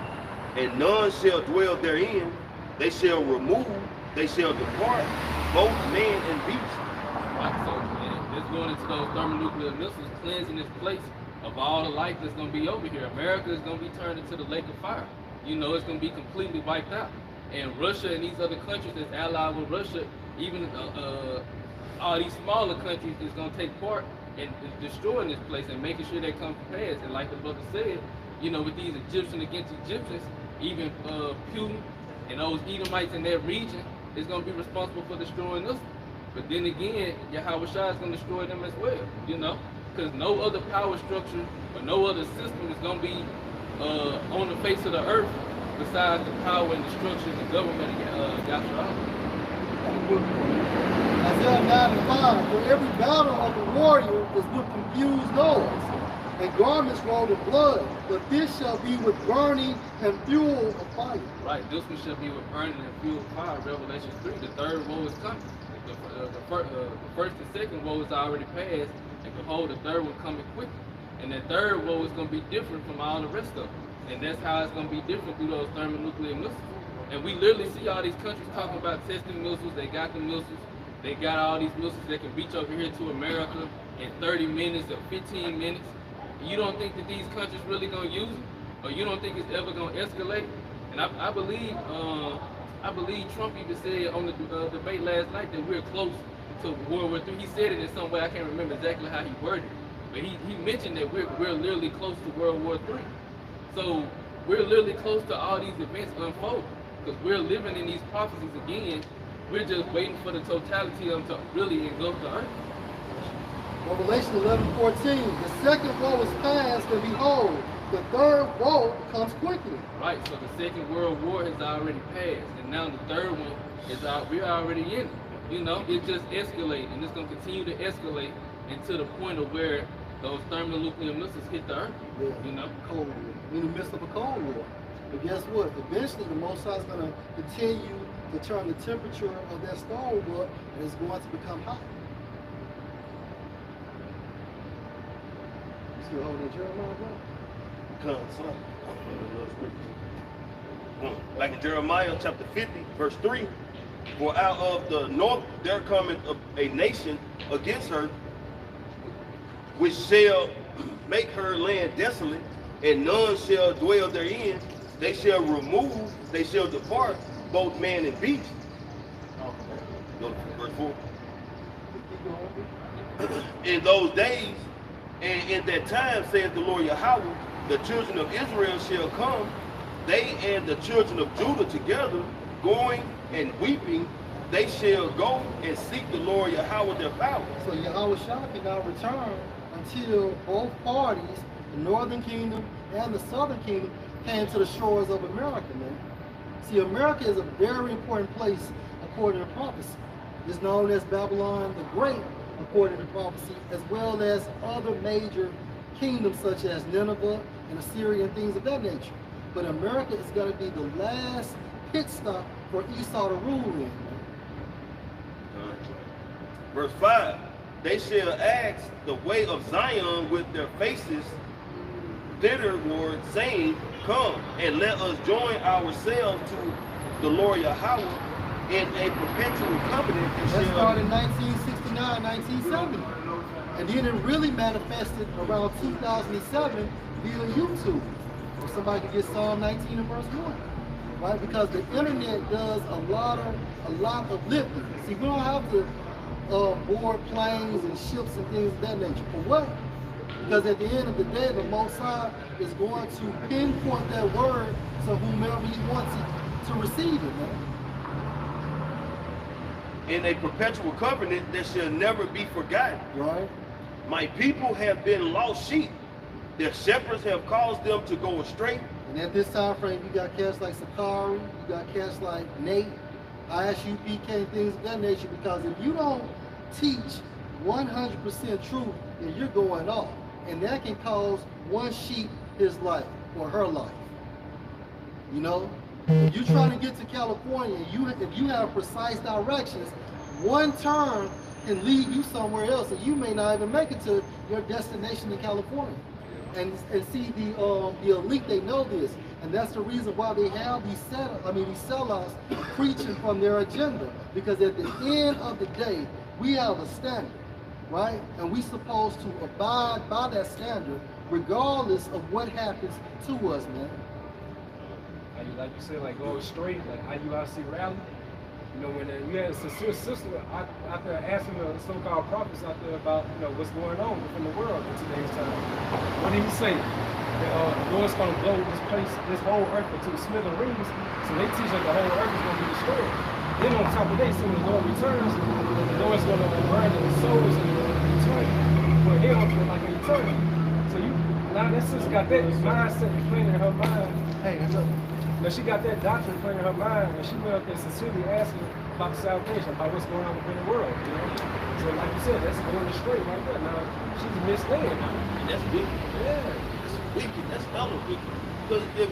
and none shall dwell therein. They shall remove, they shall depart, both man and beast. Right, so it's going into those thermonuclear missiles, cleansing this place of all the life that's going to be over here. America is going to be turned into the lake of fire. It's going to be completely wiped out. And Russia and these other countries that's allied with Russia, even all these smaller countries is going to take part in destroying this place and making sure they come to pass. And like the brother said, with these Egyptians against Egyptians, even Putin and those Edomites in that region is going to be responsible for destroying us. But then again, Yahweh Shah is going to destroy them as well, because no other power structure or no other system is going to be on the face of the earth besides the power and the structure and the government of Yahweh. Isaiah 9 and 5, for every battle of the warrior is with confused noise, and garments rolled in blood, but this shall be with burning and fuel of fire. Right, this one shall be with burning and fuel of fire. Revelation 3, the third woe is coming. The first and second woe is already passed, and behold, the third one coming quickly. And that third woe is going to be different from all the rest of them. And that's how it's going to be different through those thermonuclear missiles. And we literally see all these countries talking about testing missiles. They got the missiles. They got all these missiles that can reach over here to America in 30 minutes or 15 minutes. You don't think that these countries really going to use it? Or you don't think it's ever going to escalate? And I believe Trump even said on the debate last night that we're close to World War III. He said it in some way. I can't remember exactly how he worded it. But he mentioned that we're literally close to World War III. So we're literally close to all these events unfolding. Because we're living in these prophecies again. We're just waiting for the totality of them to really engulf the earth. Revelation 11:14. The second woe is past, and behold, the third woe comes quickly. Right, so the Second World War has already passed, and now the third one is out. We're already in it. You know, it's just escalating, and it's going to continue to escalate until the point of where those thermonuclear missiles hit the earth. Yeah. You know, Cold War. We're in the midst of a Cold War. But guess what? Eventually, the Most High is going to continue to turn the temperature of that stone wood, and it's going to become hot. You still holding that Jeremiah, bro? Like in Jeremiah chapter 50, verse 3, for out of the north there cometh a nation against her, which shall make her land desolate, and none shall dwell therein. They shall remove, they shall depart, both man and beast. Go to verse 4. In those days, and in that time, saith the Lord Yahweh, the children of Israel shall come, they and the children of Judah together, going and weeping, they shall go and seek the Lord Yahweh their power. So Yahweh shall not return until both parties, the northern kingdom and the southern kingdom, came to the shores of America, man. See, America is a very important place according to prophecy. It's known as Babylon the Great according to prophecy, as well as other major kingdoms such as Nineveh and Assyria and things of that nature. But America is going to be the last pit stop for Esau to rule in. Verse 5, they shall ask the way of Zion with their faces thitherward, saying, come and let us join ourselves to the Lord Yahweh in a perpetual covenant. That started in 1969, 1970. And then it really manifested around 2007 via YouTube. Or somebody could get Psalm 19 and verse 1. Right? Because the internet does a lot of lifting. See, we don't have to board planes and ships and things of that nature. For what? Because at the end of the day, the Most High is going to pinpoint that word to whomever he wants it to receive it, man. In a perpetual covenant that shall never be forgotten. Right. My people have been lost sheep. Their shepherds have caused them to go astray. And at this time frame, you got cats like Sakari, you got cats like Nate, ISUPK, things of that nature, because if you don't teach 100% truth, then you're going off. And that can cause one sheep his life or her life. You know? If you're trying to get to California, if you have precise directions, one turn can lead you somewhere else, and you may not even make it to your destination in California. And see, the elite, they know this, and that's the reason why they have these sellouts preaching from their agenda. Because at the end of the day, we have a standard, right? And we're supposed to abide by that standard, regardless of what happens to us, man. Like you said, like going straight, like IUIC rally. You know, when you had a sincere sister out there asking the so-called prophets out there about, you know, what's going on in the world in today's time. What did he say? That the Lord's going to blow this place, this whole earth into smithereens. So they teach that the whole earth is going to be destroyed. Then on top of that, so when the Lord returns, the Lord's going to burn the souls and return for him for like an eternity. So now that sister got that mindset playing in her mind. Hey, look. Now she got that doctrine playing in her mind, and she went up there sincerely asking about salvation, about what's going on within the world, you know? So like you said, that's going straight right there. Now, she's this day. And that's wicked. Yeah. That's wicked. That's hella wicked. Because if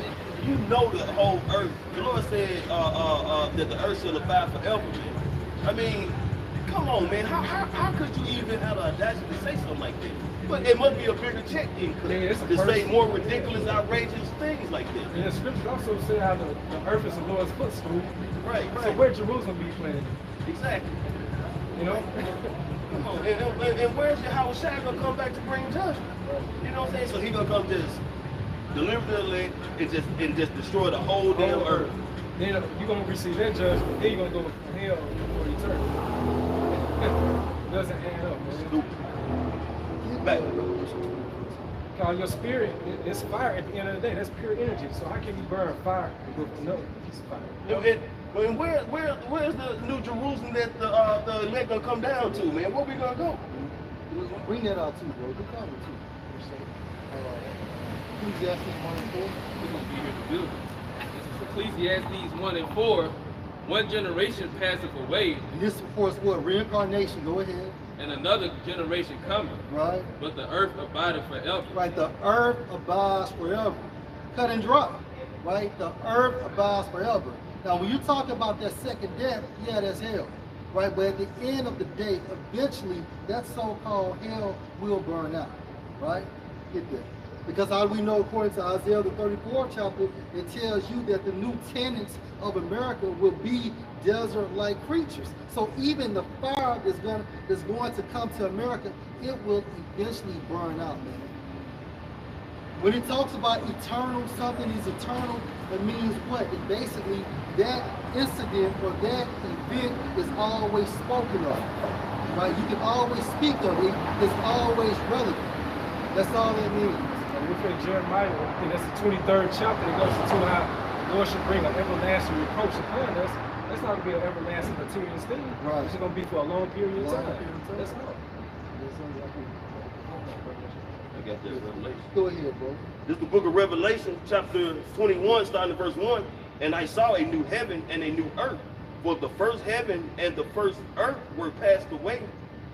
you know the whole earth, the Lord said that the earth shall abide forever, man. I mean, come on, man. How could you even have the audacity to say something like that? But it must be a bigger check in to say more ridiculous, outrageous things like that. And the scriptures also say how the earth is the Lord's footstool. Right. So where Jerusalem be planted? Exactly. You know? Come on. And where's your Howard Shai gonna come back to bring judgment? You know what I'm saying? So he gonna come just deliver the elect and just destroy the whole damn earth. Then you're gonna receive that judgment. Then you're gonna go to hell for eternity. Doesn't add up, man. Stupid. Back. Cause your spirit is fire at the end of the day. That's pure energy. So how can you burn fire with another piece of fire? And where's the New Jerusalem that the elect gonna come down to, man? Where we gonna go? Bring that out too, bro. Good comment too. Ecclesiastes 1 and 4. We're gonna be here to build it. This is Ecclesiastes 1 and 4. One generation passeth away, And this, of course, what? Reincarnation. Go ahead. and another generation cometh. Right? But the earth abideth forever. Right. The earth abides forever. Cut and dry. Right? The earth abides forever. Now, when you talk about that second death, yeah, that's hell. Right? But at the end of the day, eventually, that so-called hell will burn out. Right? Get that. Because how do we know, according to Isaiah the 34th chapter, it tells you that the new tenants of America will be desert-like creatures. So even the fire that's going to come to America, it will eventually burn out, man. When it talks about eternal, something is eternal, it means what? It basically, that incident or that event is always spoken of. Right? You can always speak of it. It's always relevant. That's all that means. Look at Jeremiah, I think that's the 23rd chapter that goes into how the Lord should bring an everlasting reproach upon us. That's not going to be an everlasting continuous thing. Right. It's going to be for a long period of Long time. period of time. That's all. I got that revelation. Go ahead, bro. This is the book of Revelation, chapter 21, starting at verse 1. And I saw a new heaven and a new earth. For the first heaven and the first earth were passed away,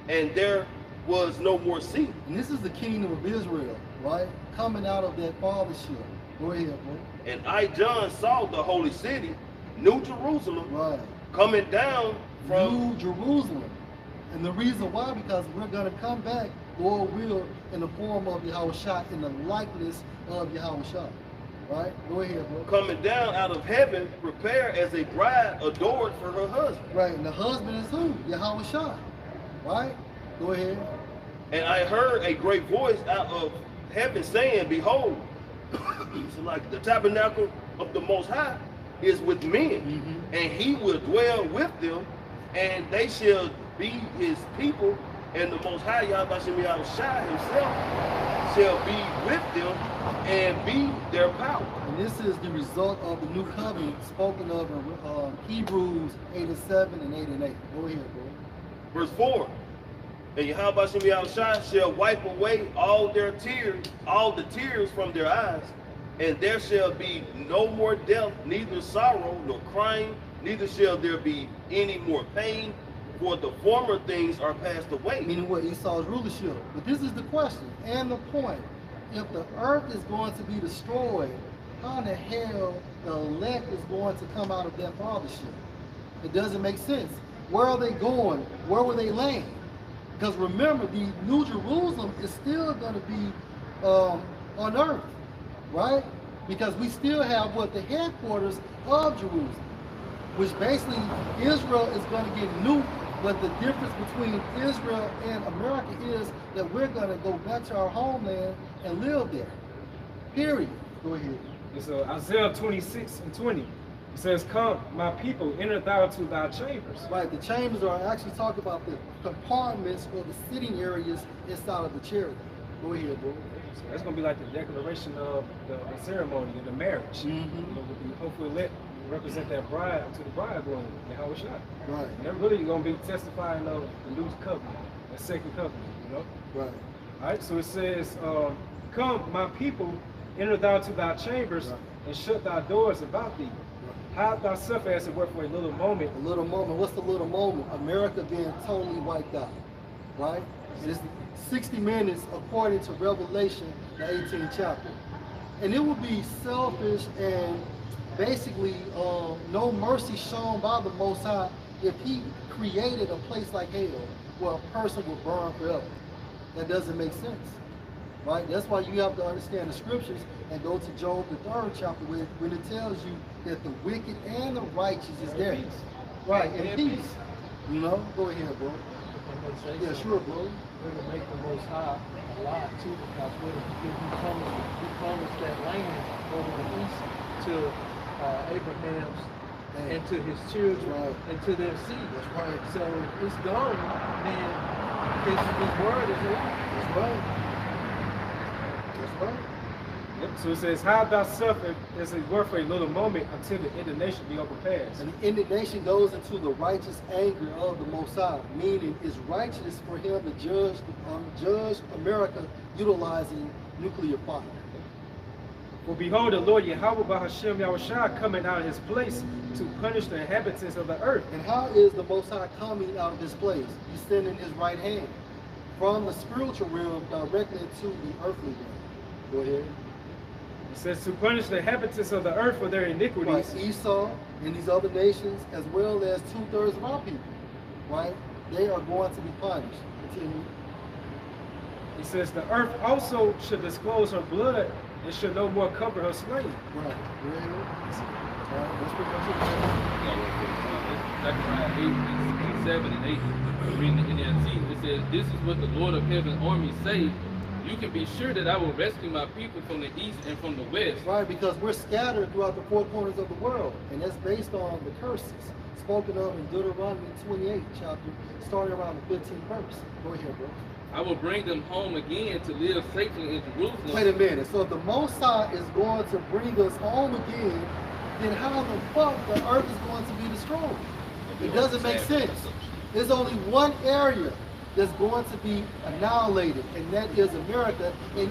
and there was no more sea. And this is the kingdom of Israel, right? Coming out of that fathership. Go ahead, bro. And I, John, saw the holy city, New Jerusalem, Right. coming down from... New Jerusalem. And the reason why, because we're going to come back, Lord will, in the form of Yahushua, in the likeness of Yahushua. Right? Go ahead, bro. coming down out of heaven, prepared as a bride adored for her husband. Right. And the husband is who? Yahushua. Right? Go ahead. And I heard a great voice out of heaven saying, Behold, so like the tabernacle of the Most High is with men, and he will dwell with them, and they shall be his people, and the Most High, Yahushua himself, shall be with them and be their power. And this is the result of the new covenant spoken of in Hebrews 8:7 and 8:8. Go ahead, bro. Verse 4. And Yahushua shall wipe away all their tears, all the tears from their eyes, and there shall be no more death, neither sorrow nor crying, neither shall there be any more pain, for the former things are passed away. Meaning what? Esau's rulership. But this is the question and the point. If the earth is going to be destroyed, how in the hell the elect is going to come out of that fathership? It doesn't make sense. Where are they going? Where will they land? Because remember, the New Jerusalem is still going to be on earth, right? Because we still have what? The headquarters of Jerusalem, which basically Israel is going to get nuked. But the difference between Israel and America is that we're going to go back to our homeland and live there. Period. Go ahead. It's Isaiah 26 and 20. It says, Come, my people, enter thou to thy chambers. Right. The chambers are actually talking about the compartments or the sitting areas inside of the chariot. Go ahead, bro. So that's going to be like the declaration of the ceremony of the marriage. You know, we'll be hopefully let represent that bride to the bridegroom, Yahushua. Right. And they're really going to be testifying of the new covenant, the second covenant, you know? Right. All right, so it says, Come, my people, enter thou to thy chambers, and shut thy doors about thee. Hide thyself as it were for a little moment. A little moment. What's the little moment? America being totally wiped out. Right? And it's 60 minutes according to Revelation, the 18th chapter. And it would be selfish and basically no mercy shown by the Most High if he created a place like hell where a person would burn forever. That doesn't make sense, right? That's why you have to understand the scriptures and go to Job, the 3rd chapter, when it tells you that the wicked and the righteous is there. Right, and peace. You know? Go ahead, bro. Yeah, sure, bro. We're going to make the Most High a lot too, because he promised that land over the east to Abraham's and to his children and to their seed. That's right. So it's gone, then his word is a lie. That's right. That's right. Yep. So it says, hide thyself as it were for a little moment until the indignation be overpassed. And the indignation goes into the righteous anger of the Most High, meaning it's righteous for him to judge America utilizing nuclear fire. For behold, the Lord Yahweh by Hashem Yahushua coming out of his place to punish the inhabitants of the earth. And how is the Most High coming out of this place? He's sending his right hand from the spiritual realm directly into the earthly realm. Go ahead. It says to punish the inhabitants of the earth for their iniquities. Right. Esau and these other nations, as well as 2/3 of our people, right? They are going to be punished. Continue. It says the earth also should disclose her blood and should no more cover her slain. Right. Go ahead. All right. Let's pick up Zechariah 8, 7 and 8. Reading the NLT, it says, "This is what the Lord of Heaven's army say. You can be sure that I will rescue my people from the east and from the west." Right, because we're scattered throughout the 4 corners of the world, and that's based on the curses spoken of in Deuteronomy 28 chapter, starting around the 15th verse. Go ahead, bro. "I will bring them home again to live safely in Jerusalem." Wait a minute. So if the Most High is going to bring us home again, then how the fuck the earth is going to be destroyed? It doesn't make sense. There's only one area that's going to be annihilated, and that is America. And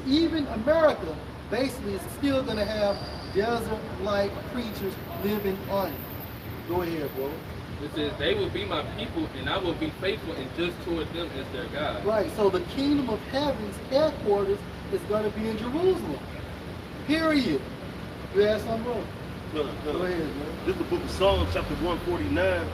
even America, basically, is still going to have desert-like creatures living on it. Go ahead, bro. It says, "They will be my people, and I will be faithful and just toward them as their God." Right. So the kingdom of heaven's headquarters is going to be in Jerusalem. Period. You have something, bro? No. Go ahead, man. This is the book of Psalms, chapter 149,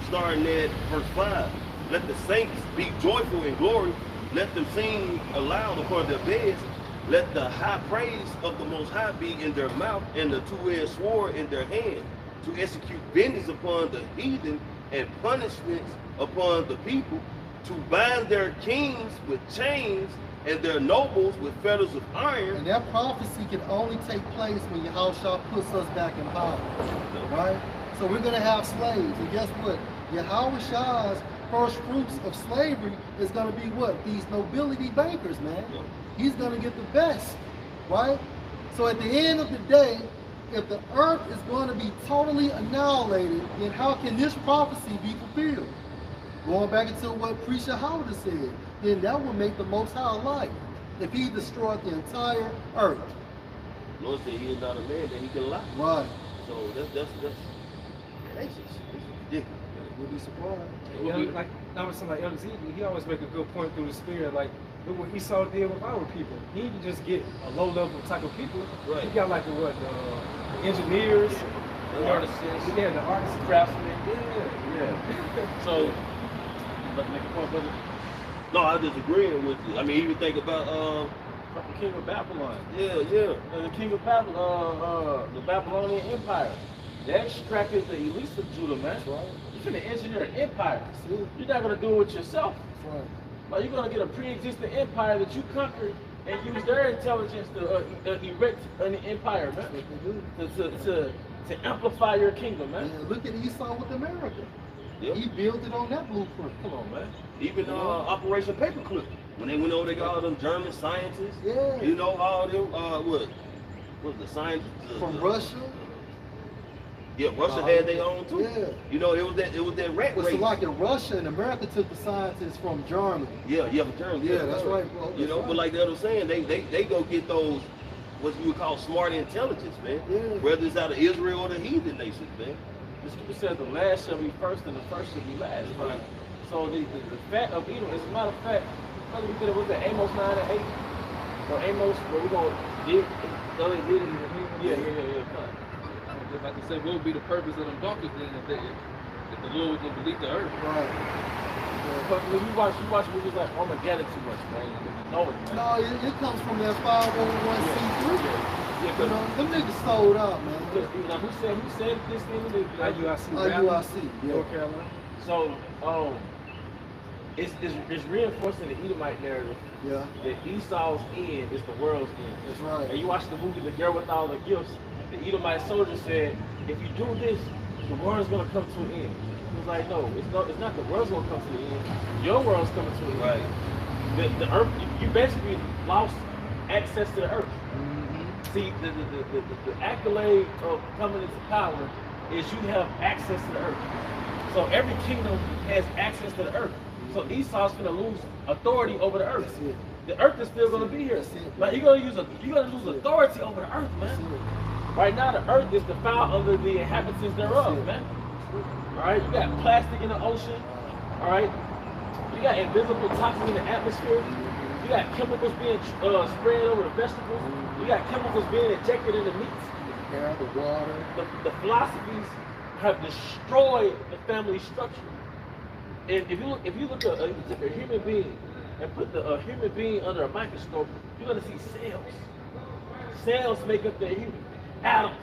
starting at verse 5. "Let the saints be joyful in glory. Let them sing aloud upon their beds. Let the high praise of the Most High be in their mouth and the two-edged sword in their hand, to execute vengeance upon the heathen and punishments upon the people, to bind their kings with chains and their nobles with fetters of iron." And that prophecy can only take place when Yahushua puts us back in power, right? So we're going to have slaves, and guess what? Yahushua's first fruits of slavery is going to be what? These nobility bankers, man. He's going to get the best, right? So at the end of the day, if the earth is going to be totally annihilated, then how can this prophecy be fulfilled? Going back into what Preacher Howard said, then that would make the Most High a liar if he destroyed the entire earth. Lord said he is not a man that he can lie. Right. So that's ridiculous. We'll be surprised. Yeah, like I was saying, like Elder Z, he always make a good point through the spirit. Like, look what Esau did with our people. He didn't just get a low level type of people. Right. He got like the engineers, The artists, yeah, the artists, craftsmen. yeah. So, But make a point, brother. No, I'm just agreeing with you. I mean, even think about The king of Babylon. yeah. The king of Babylon, the Babylonian Empire. They extracted the elites of Judah, man. That's right. You're finna engineer an empire. That's it. You're not gonna do it yourself. That's right. Like, you're gonna get a pre-existing empire that you conquered and use their intelligence to erect an empire, man. That's what they do. To amplify your kingdom, man. Yeah, look at Esau with America. Yep. He built it on that blueprint. Come on, man. Even Operation Paperclip. When they went over, they got all them German scientists. Yeah. You know, all them what was the scientists From Russia. Yeah, Russia had their own too. Yeah. You know, it was that rat But race. so like in Russia and America took the scientists from Germany. Yeah, from Germany. Yeah, that's right, bro. You know, That's but right. like the other saying, they go get those what you would call smart intelligence, man. Yeah. Whether it's out of Israel or the heathen nations, man. The scripture says the last shall be first and the first shall be last. Right. So the fat of Edom, as a matter of fact, how we did it, was that Amos 9 and 8? Or Amos, where we gonna dig, yeah. If I could say, what would be the purpose of them donkeys then if the Lord was going to delete the earth? Right. But when you watch movies like Armageddon too much, man. You know it, man. No, it comes from that 501c3. Yeah, You know, them niggas sold out, man. Now, who said this thing? IUIC. North Carolina. So, it's reinforcing the Edomite narrative. Yeah. That Esau's end is the world's end. That's right. And you watch the movie The Girl with All the Gifts. The Edomite soldier said, if you do this, the world's gonna come to an end. He was like, no, it's not the world's gonna come to the end. Your world's coming to an end. Right. The earth, you basically lost access to the earth. Mm-hmm. See, the accolade of coming into power is you have access to the earth. So every kingdom has access to the earth. So Esau's gonna lose authority over the earth. That's it. The earth is still gonna be here. That's it. Like you're gonna lose authority over the earth, man. Right now, the earth is defiled under the inhabitants thereof, man. All right, you got plastic in the ocean. All right, you got invisible toxins in the atmosphere. You got chemicals being spread over the vegetables. You got chemicals being injected in the meats. The air, the water. The philosophies have destroyed the family structure. And if you look at a human being and put a human being under a microscope, you're gonna see cells. Cells make up the human. Atoms.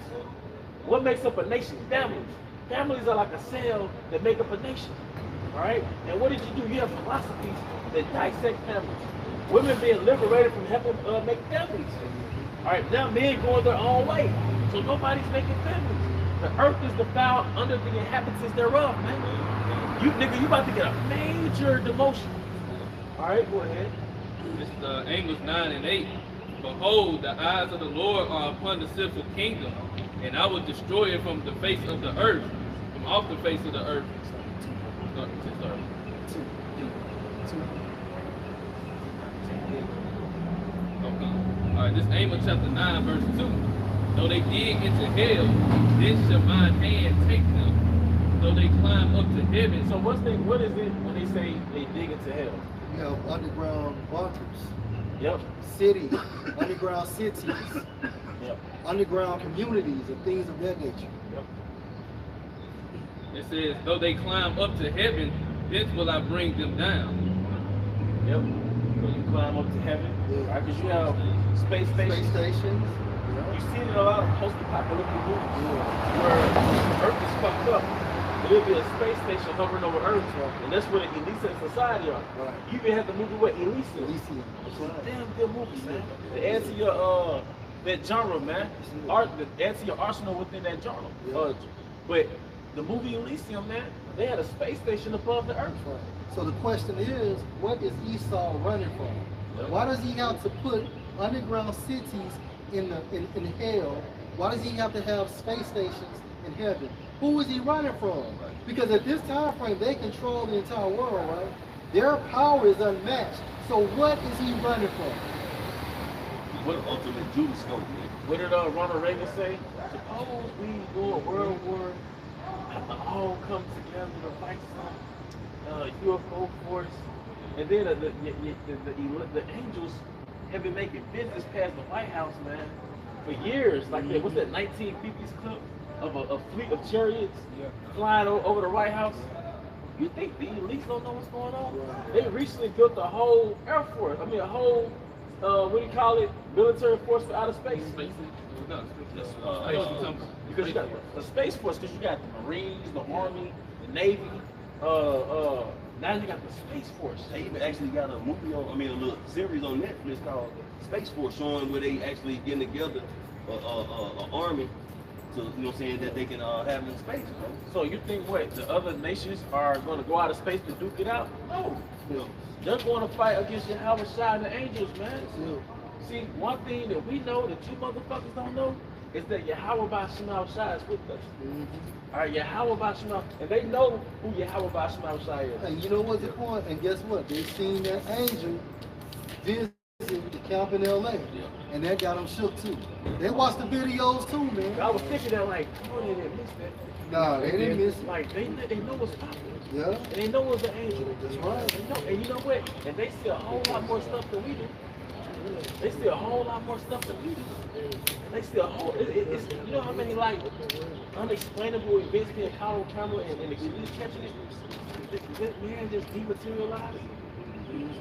What makes up a nation? Families. Families are like a cell that make up a nation. All right? And what did you do? You have philosophies that dissect families. Women being liberated from helping make families. All right, now men going their own way. So nobody's making families. The earth is defiled under the inhabitants thereof, man. You nigga, you about to get a major demotion. All right, go ahead. It's Amos 9 and 8. Behold, the eyes of the Lord are upon the sinful kingdom, and I will destroy it from the face of the earth, from off the face of the earth. Okay. All right, this Amos chapter 9, verse 2. Though they dig into hell, then shall mine hand take them. Though they climb up to heaven. So what is it when they say they dig into hell? You have underground bunkers. Yep. Cities, underground cities, Yep. underground communities, and things of that nature. Yep. It says, though they climb up to heaven, thence will I bring them down. Yep. So you climb up to heaven, Yeah. right? Because you have space Space stations. stations. You see it in a lot of post-apocalyptic movies where Earth is fucked up. There'll be a space station hovering over Earth, and that's where the elites in society are. Right. You even have the movie with Elysium. Elysium. It's a damn good movie, man. To add to your that genre, man. Add to your arsenal within that genre. Yeah. But the movie Elysium, man, they had a space station above the Earth. Right. So the question is, what is Esau running from? Yep. Why does he have to put underground cities in hell? Why does he have to have space stations in heaven? Who is he running from? Because at this time frame, they control the entire world, right? Their power is unmatched. So what is he running from? What an ultimate Judas scope, man. What did Ronald Reagan say? Suppose we go a world war, have to all come together to fight some UFO force, and then the angels have been making visits past the White House, man, for years. Like that, what's that 1950s clip of a fleet of chariots flying over the White House? You think the elites don't know what's going on? They recently built a whole Air Force. I mean, a whole what do you call it? Military force for outer space. Because you got the Space Force, because you got the Marines, the Army, the Navy. Now you got the Space Force. They even actually got a movie on, a little series on Netflix called Space Force, showing where they actually getting together an army to, you know what I'm saying, that they can have in space, bro. So you think what, the other nations are going to go out of space to duke it out? No. They're going to fight against Yahweh Shai and the angels, man. See, one thing that we know that you motherfuckers don't know is that Yahweh Ba'Shem Shai is with us. All right, Yahweh Ba'Shem, and they know who Yahweh Ba'Shem Shai is. And you know what's the point? And guess what? They seen that angel visit the camp in LA. Yeah. And that got them shook too. They watched the videos too, man. I was thinking that like, oh, they didn't miss that. Nah, they didn't miss it. Like they know what's popular. Yeah. And they know it's an angel. That's right. They know, and you know what? And they see a whole lot more stuff than we do. They see a whole lot more stuff than we do. They see a whole. It's you know how many like unexplainable events being caught on camera and the police catching it. This man just dematerialized.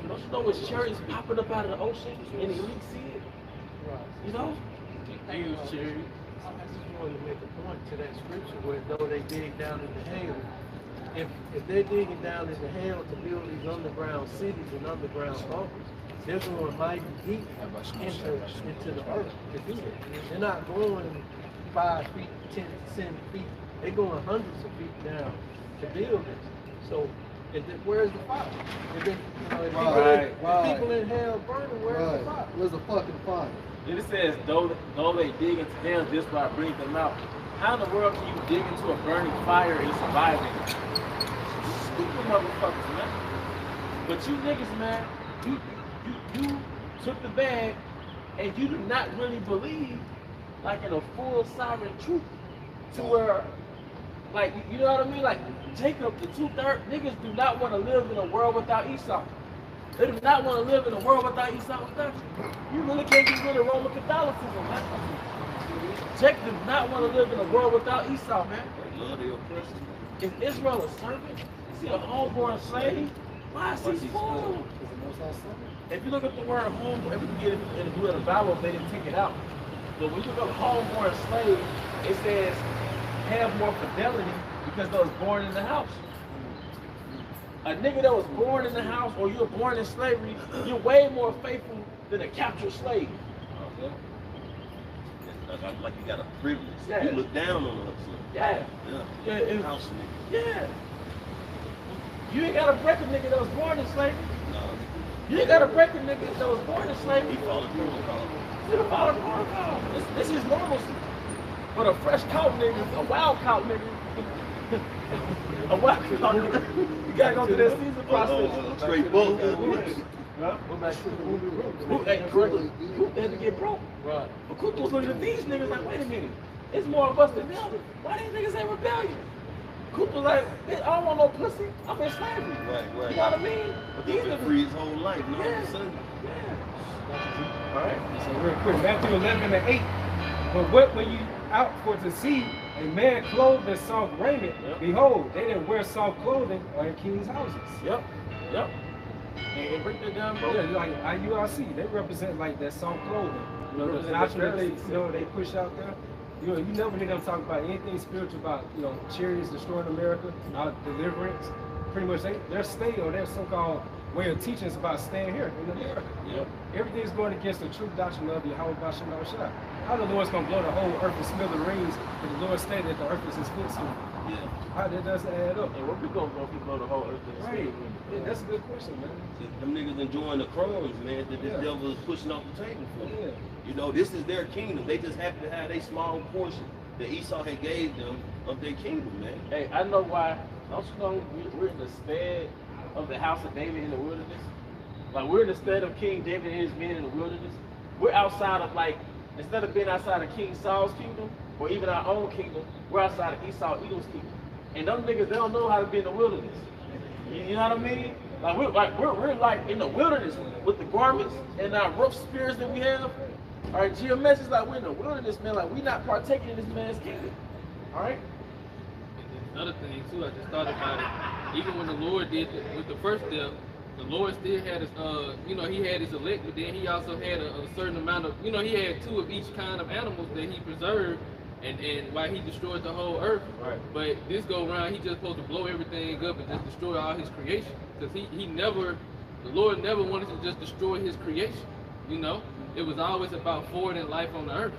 Don't you know it's chariots popping up out of the ocean and the elite see it? You know? Huge cherry. I just wanted to make a point to that scripture where though they dig down into hell, if they're digging down into hell to build these underground cities and underground bunkers, they're going mighty deep into the earth to do it. They're not going 5 feet, 10 feet. They're going hundreds of feet down to build this. So where's the fire? If people in hell burning, where's the fire? Where's the fucking fire? Then it says, though they dig into them, this why I bring them out. How in the world can you dig into a burning fire and survive it? Stupid motherfuckers, man. But you niggas, man, you took the bag and you do not really believe like in a full sovereign truth to where, like, you know what I mean? Like, Jacob, the 2/3, niggas do not want to live in a world without Esau. They do not want to live in a world without Esau's doctrine. You really can't get rid of Roman Catholicism, man. Jacob does not want to live in a world without Esau, man. They love their oppressors. Is Israel a servant? Is he a homeborn slave? Why is he spoiled? If you look at the word home, if you get it in the Blue of the Bible, they didn't take it out. But when you look up homeborn slave, it says have more fidelity because they was born in the house. A nigga that was born in the house or you're born in slavery, you're way more faithful than a captured slave. Like you got a privilege. Yeah. You look down on us. Yeah. Yeah. House nigga. Yeah. You ain't gotta break a nigga that was born in slavery. No. You ain't gotta break a nigga that was born in slavery. He followed protocol. You don't follow protocol. This is normalcy. But a fresh caught nigga, a wild caught nigga, a wild caught nigga, you gotta go through that season process. Straight bull. Go back to the movie Who had to get broke. Right. But Coop was looking at these niggas like, wait a minute, it's more of us than them. Why these niggas ain't rebellion? Coop was like, I don't want no pussy. I'm in slavery. Right. You know what I mean? But these He's been niggas free his whole life. No, Yeah. son. All right. So real quick, Matthew 11:8. But what were you out for to see? A man clothed in soft raiment. Yep. Behold, they didn't wear soft clothing or in kings' houses. Yep. And break that down, bro. Yeah, like IURC, they represent like that soft clothing. You know, the Represent doctrine the that they, Pharisees. they push out there. You never hear them talk about anything spiritual about, chariots destroying America, deliverance. Pretty much their state or their so-called way of teaching is about staying here in America. Yep. Everything's going against the true doctrine of Yahweh Bashem Shah. How the Lord's going to blow the whole earth and smithereens if the Lord stated that the earth is his footstool? Yeah. How that doesn't add up? And where we gonna go if we blow the whole earth in the Right. sky? Yeah, that's a good question, man. Them niggas enjoying the crumbs, man, that this Yeah. devil is pushing off the table for them. Yeah. You know, this is their kingdom. They just happen to have a small portion that Esau had gave them of their kingdom, man. Hey, I know why. Don't you know we're in the stead of the house of David in the wilderness? Like we're in the stead of King David and his men in the wilderness. We're outside of instead of being outside of King Saul's kingdom or even our own kingdom, we're outside of Esau Edom's kingdom. And them niggas, they don't know how to be in the wilderness. You know what I mean? We're like in the wilderness with the garments and our rough spirits that we have. All right, GMS is like we're in the wilderness, man. Like we're not partaking in this man's kingdom. All right. Another thing too, I just thought about it. Even when the Lord did with the first step, the Lord still had his, he had his elect, but then he also had a certain amount of, he had 2 of each kind of animals that he preserved, and why he destroyed the whole earth. Right. But this go around, he just supposed to blow everything up and just destroy all his creation, because the Lord never wanted to just destroy his creation. It was always about forwarding life on the earth.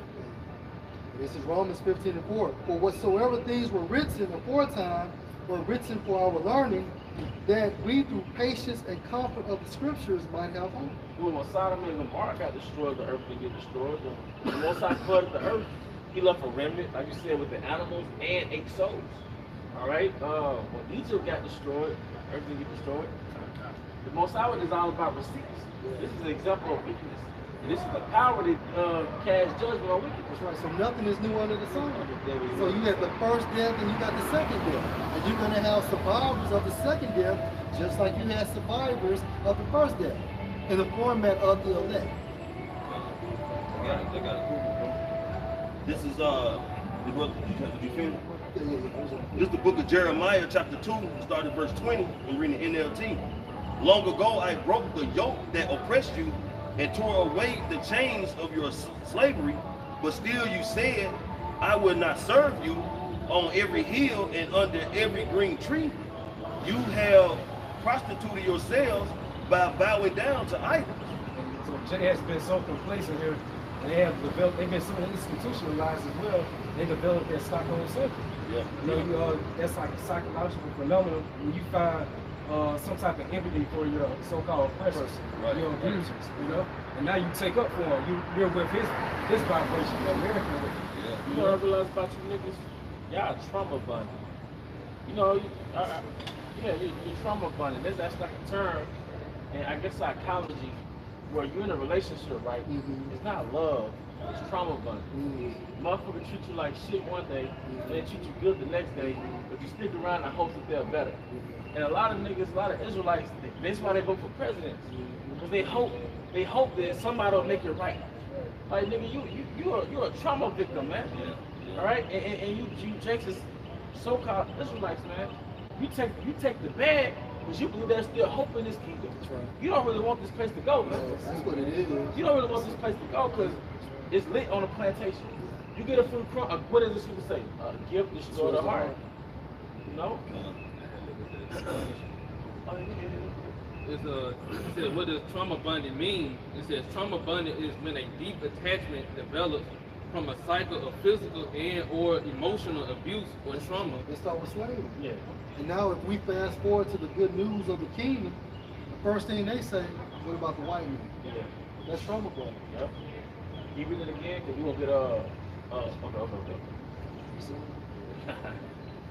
This is Romans 15:4. For whatsoever things were written aforetime were written for our learning, that we through patience and comfort of the scriptures might have hope. When Sodom and Gomorrah got destroyed, the earth didn't get destroyed. The Most High flooded the earth. He left a remnant, like you said, with the animals and 8 souls. All right. When Egypt got destroyed, the earth didn't get destroyed. The Most High is all about receipts. This is an example of weakness. And this is the power that cast judgment on wickedness. That's right. So nothing is new under the sun. So you got the first death and you got the second death. And you're going to have survivors of the second death, just like you had survivors of the first death, in the format of the elect. They got it. This is you finish? This is the book of Jeremiah, chapter 2, starting verse 20. I'm reading the NLT. Long ago I broke the yoke that oppressed you and tore away the chains of your slavery, but still you said, I will not serve you. On every hill and under every green tree, you have prostituted yourselves by bowing down to idols. So it has been so complacent here, and they have developed, they've been so institutionalized as well, they developed their Stockholm syndrome. Yeah. You know, that's like a psychological phenomenon when you find some type of empathy for your so-called oppressors, right, your abusers, you know, and now you take up for him. You're with his vibration, you're American with him. Yeah. You know what I realize about you niggas? Y'all trauma bonded. You know, you're trauma bonded. That's like a term, and I guess psychology, where you're in a relationship, right? It's not love, it's trauma bonding. Motherfucker treat you like shit one day, and they treat you good the next day, but you stick around in hopes that they're better. And a lot of niggas, a lot of Israelites, that's why they vote for presidents, because they hope that somebody will make it right. Like nigga, you're a trauma victim, man. All right, and you Jakes is so-called Israelites, man. You take the bad because you believe there's still hope in this kingdom. That's right. You don't really want this place to go, man. That's what it is. You don't really want this place to go because it's lit on a plantation. You get a fruit crumb. What does this people say? A gift destroy the heart. You know. It says, what does trauma bonding mean? It says trauma bonding is when a deep attachment develops from a cycle of physical and or emotional abuse or trauma. Let's start with slavery. Yeah. And now if we fast forward to the good news of the kingdom, the first thing they say, what about the white man? Yeah. That's trauma bonding. Yep. You read it again because we won't get okay.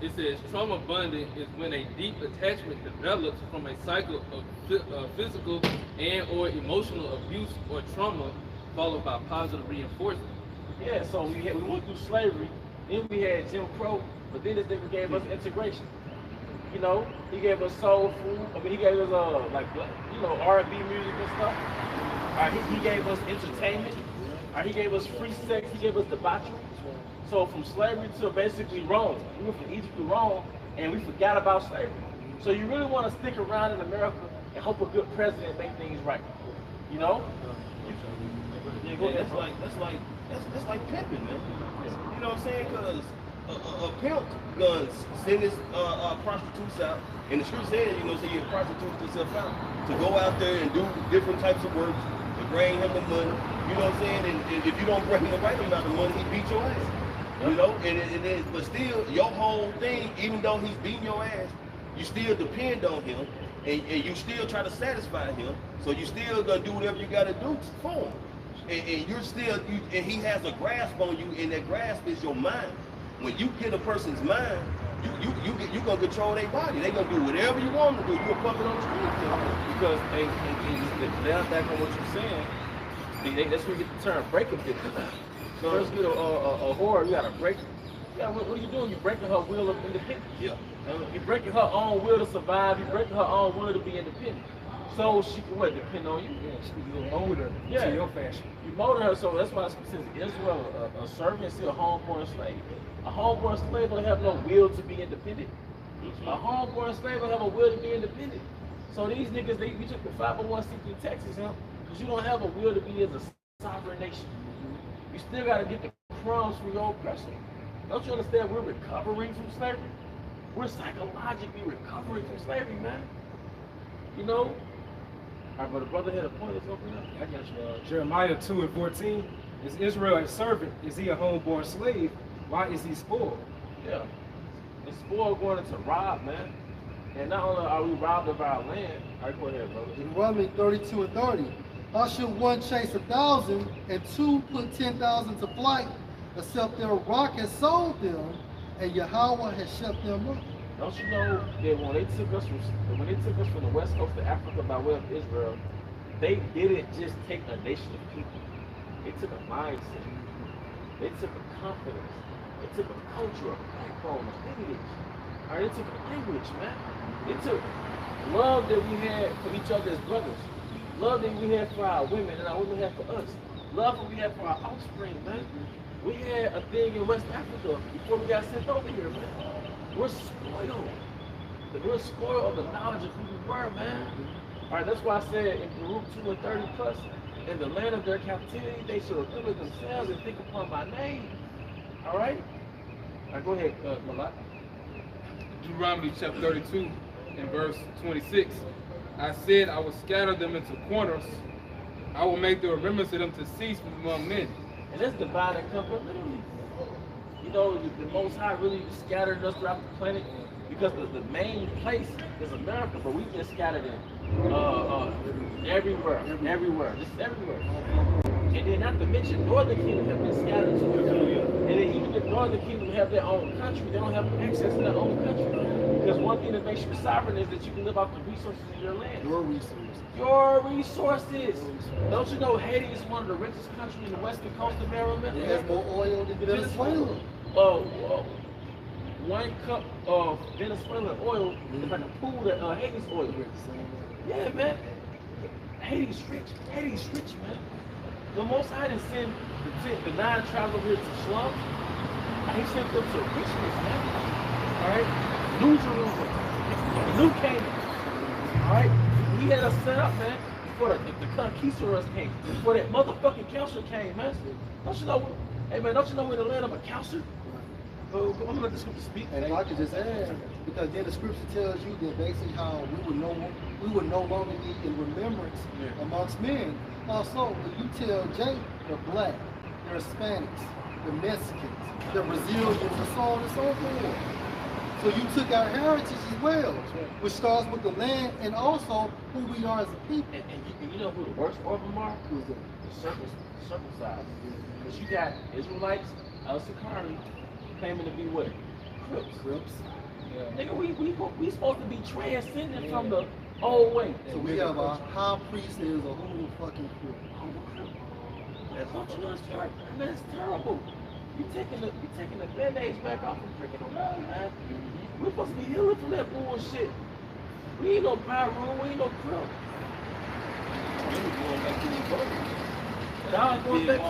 It says trauma bonding is when a deep attachment develops from a cycle of physical and or emotional abuse or trauma followed by positive reinforcement. Yeah, so we went through slavery, then we had Jim Crow, but then this nigga gave us integration. You know, he gave us soul food. I mean, he gave us R&B music and stuff. He gave us entertainment. He gave us free sex. He gave us debauchery. So from slavery to basically Rome, we went from Egypt to Rome, and we forgot about slavery. So you really want to stick around in America and hope a good president make things right. You know? That's like pimping, man. You know what I'm saying? Because a pimp gonna send his prostitutes out, and the scripture says, you know, so you prostitute yourself out to go out there and do different types of work to bring him the money. You know what I'm saying? And if you don't bring the right amount of money, he beat your ass. You know, but still, your whole thing, even though he's beating your ass, you still depend on him, and you still try to satisfy him. So you still gonna do whatever you gotta do for him. And you're still, and he has a grasp on you, and that grasp is your mind. When you get a person's mind, you gonna control their body. They gonna do whatever you want them to do. You're a puppet on the street. Because down back on what you're saying, that's where you get the term breaking victim. So first get a whore, you gotta break. Yeah, what are you doing? You're breaking her will of independence. Yeah. You're breaking her own will to survive. You're breaking her own will to be independent. So she can depend on you. Yeah, she can mold her to your fashion. You molded her, so that's why it says Israel, a servant is still a homeborn slave. A homeborn slave don't have no will to be independent. A homeborn slave don't have a will to be independent. So these niggas, we took the 501c in Texas, because you don't have a will to be as a sovereign nation. You still got to get the crumbs from your oppressor. Don't you understand? We're recovering from slavery. We're psychologically recovering from slavery, man. You know? All right, but the brother had a point. Let's open up. I got you. Jeremiah 2:14. Is Israel a servant? Is he a homeborn slave? Why is he spoiled? Yeah. It's spoiled going into rob, man. And not only are we robbed of our land. All right, go ahead, brother. Deuteronomy 32:30. How should one chase 1,000 and two put 10,000 to flight, except their rock has sold them and Yahweh has shut them up? Don't you know that when they took us from the west coast of Africa by way of Israel, they didn't just take a nation of people. They took a mindset. They took a confidence. They took a culture, a backbone, a lineage. All right, they took a language, man. They took love that we had for each other as brothers. Love that we had for our women and our women had for us. Love that we had for our offspring, man. We had a thing in West Africa before we got sent over here, man. We're spoiled. We're spoiled of the knowledge of who we were, man. All right, that's why I said in Baruch 2 and 30 plus, in the land of their captivity, they shall remember themselves and think upon my name. All right? All right, go ahead, Malak. Deuteronomy chapter 32 and verse 26. I said I will scatter them into corners. I will make the remembrance of them to cease from among men. And that's divine and comfort, literally. You know, the Most High really scattered us throughout the planet because the main place is America, but we've been scattered in everywhere, just everywhere. And then not to mention, Northern Kingdom have been scattered too. And then even the Northern Kingdom have their own country, they don't have access to their own country. Because one thing that makes you sovereign is that you can live off the resources of your land. Your resources. Your resources. Don't you know Haiti is one of the richest countries in the western coast of Maryland? It has more oil than Venezuela. 1 cup of Venezuelan oil is like a pool that Haiti's oil. Yeah, man. Haiti's rich. Haiti's rich, man. The Most High didn't send the 9 tribes over here to slums. He sent them to richness, man. All right? New Jerusalem. New Canaan. All right? He had us set up, man, before the conquistadors came. Before that motherfucking council came, man. Don't you know? Hey, man, don't you know we're in the land of a council? I'm gonna let the scripture speak. And if I could just add, because then the scripture tells you that basically how we would no longer be in remembrance amongst men. Also, when you tell Jake the black, the Hispanics, the Mexicans, the Brazilians, and so on and so forth. So you took our heritage as well, which starts with the land and also who we are as a people. And you know who the worst of them are? Who's it? The circumcised. Because you got Israelites, Al-Sakari, claiming to be what? Crips. Yeah. Nigga, we supposed to be transcended from the old way. So we have a high priest that is a whole fucking Crip. Don't you know it's terrible? Man, it's terrible. You taking the band-aids back off and freaking around, man. We're supposed to be healing from that bullshit. We ain't no Pyro, we ain't no Crip. Going back to the boat. Now going back to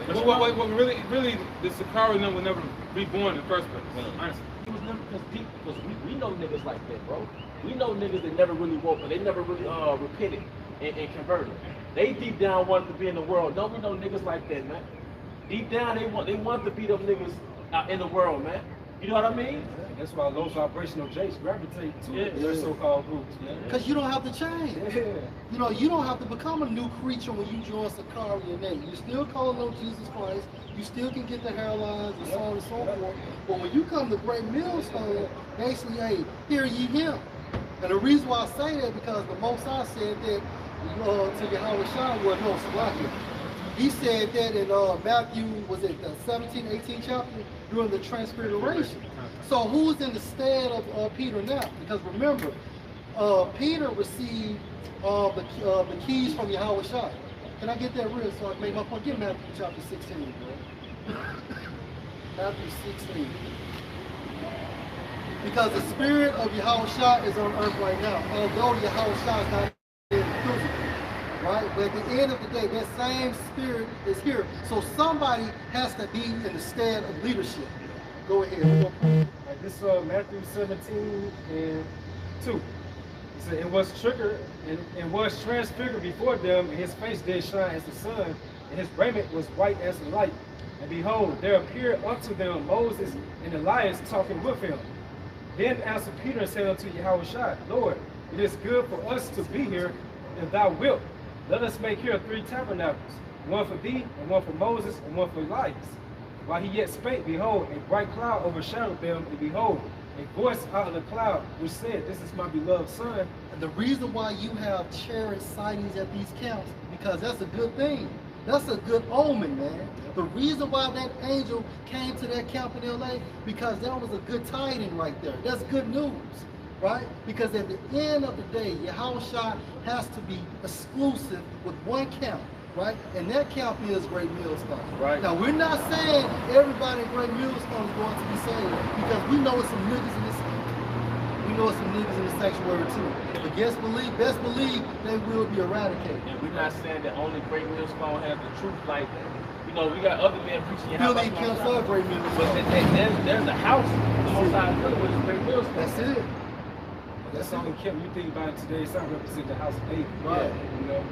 But what really, the Sakari number was never reborn in the first place. Honestly. It was never because we know niggas like that, bro. We know niggas that never really woke, but they never really repented and converted. They deep down wanted to be in the world. Don't we know niggas like that, man? Deep down they want to be them niggas out in the world, man. You know what I mean? That's why those vibrational Jakes gravitate to their so-called groups, man. Because you don't have to change. Yeah. You know, you don't have to become a new creature when you join Sakari and Nate. You still calling on Jesus Christ. You still can get the hairlines and so on and so forth. But when you come to Great Millstone, basically, hey, hear ye him. And the reason why I say that because the Most High said that to Yahweh Shai, well, no, Salakia. He said that in Matthew, was it the 17, 18 chapter, during the Transfiguration. So who's in the stead of Peter now? Because remember, Peter received the keys from Yahweh Shai. Can I get that real so I can make my point? Get Matthew chapter 16, bro. Matthew 16. Because the spirit of Yahweh Shai is on earth right now. Although Yahweh Shai is not in prison. Right? But at the end of the day, that same spirit is here. So somebody has to be in the stead of leadership. Go ahead. Like this Matthew 17 and 2. It said, it was triggered and was transfigured before them, and his face did shine as the sun, and his raiment was white as the light. And behold, there appeared unto them Moses and Elias talking with him. Then answered Peter and said unto Yahweh Shai, Lord, it is good for us to be here, if thou wilt. Let us make here 3 tabernacles, one for thee, and one for Moses, and one for Elias. While he yet spake, behold, a bright cloud overshadowed them, and behold, a voice out of the cloud, which said, This is my beloved son. And the reason why you have cherished sightings at these camps, because that's a good thing. That's a good omen, man. The reason why that angel came to that camp in LA, because that was a good tiding right there. That's good news. right? Because at the end of the day, Yahushua has to be exclusive with one camp, right? And that camp is Great Millstone. Right. Now, we're not saying everybody in Great Millstone is going to be saved, because we know it's some niggas in this. We know it's some niggas in the sanctuary too. But best believe they will be eradicated. And we're not saying that only Great Millstone have the truth. Like, you know, we got other men preaching. Philly camps are Great But Millstone. there's a house, the Most High Philly, which is Great Millstone. That's it. That's the only camp you think about it today. It's not represent the house of David. Right. You know.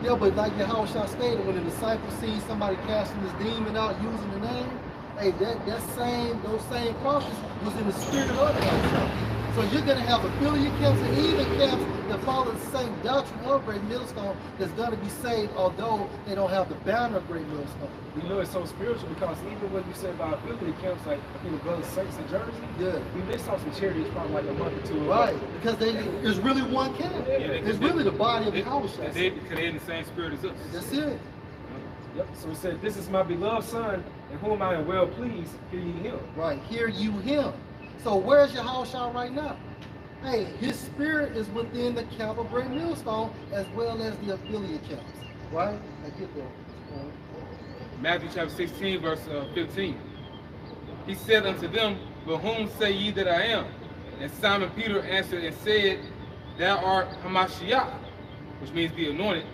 Yeah, but like Yahushua stated, when the disciples see somebody casting this demon out using the name, hey, those same prophets was in the spirit of Yahushua. So you're gonna have affiliate camps and even camps that follow the same doctrine of Great Millstone that's gonna be saved, although they don't have the banner of Great Millstone. We know it's so spiritual because even what you said about affiliate camps, like I think the Brothers Saints in Jersey, Yeah. they saw some charities probably like a month or two ago. Right, because it's really one camp. It's really the body of Yahushua. Because they're in the same spirit as us. That's it. Yep. So it said, "This is my beloved son, in whom I am well pleased. Hear ye him." Right, hear you him. So where's Yahushua right now? Hey, his spirit is within the camp of Great Millstone as well as the affiliate camps. Right? I get that. Matthew chapter 16, verse 15. He said unto them, "But whom say ye that I am?" And Simon Peter answered and said, "Thou art Hamashiach," which means the anointed,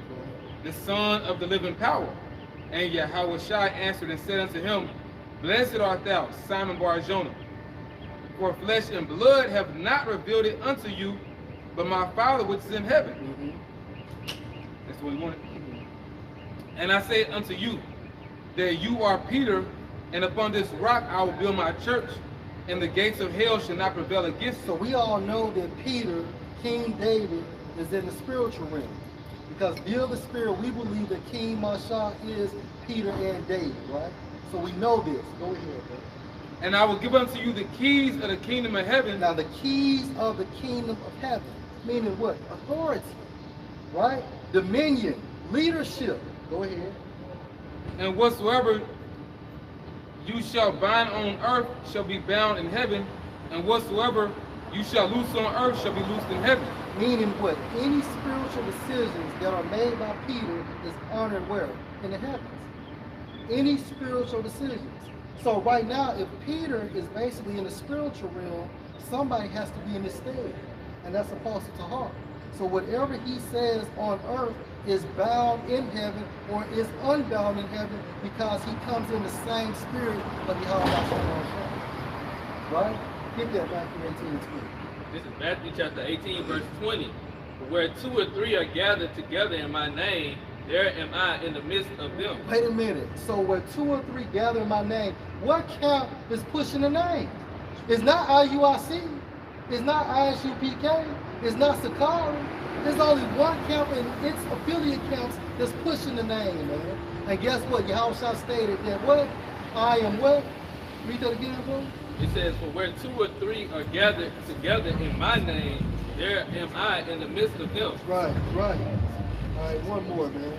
the Son of the living power. And Yahushua answered and said unto him, "Blessed art thou, Simon Bar-Jonah, for flesh and blood have not revealed it unto you, but my Father which is in heaven." That's what he wanted. "And I say unto you, that you are Peter, and upon this rock I will build my church, and the gates of hell shall not prevail against it." So we all know that Peter, King David, is in the spiritual realm. Because via the spirit, we believe that King Masha is Peter and David, right? So we know this. Go ahead, bro. "And I will give unto you the keys of the kingdom of heaven." Now the keys of the kingdom of heaven, meaning what? Authority, right? Dominion, leadership. Go ahead. "And whatsoever you shall bind on earth shall be bound in heaven, and whatsoever you shall loose on earth shall be loosed in heaven." Meaning what? Any spiritual decisions that are made by Peter is honored where? In the heavens. Any spiritual decisions. So right now, if Peter is basically in the spiritual realm, somebody has to be in his stead, and that's Apostle Tahar. So whatever he says on earth is bound in heaven or is unbound in heaven because he comes in the same spirit of the Yahweh. Right? Get that back in 18 and 20. This is Matthew chapter 18, verse 20. "Where 2 or 3 are gathered together in my name, there am I in the midst of them." Wait a minute. So where 2 or 3 gather in my name, what camp is pushing the name? It's not IUIC. It's not ISUPK. It's not Sakari. There's only one camp and its affiliate camps that's pushing the name, man. And guess what? Yahushua stated that what? I am what? Read that again, bro. It says, "For where 2 or 3 are gathered together in my name, there am I in the midst of them." Right, right. All right, one more, man.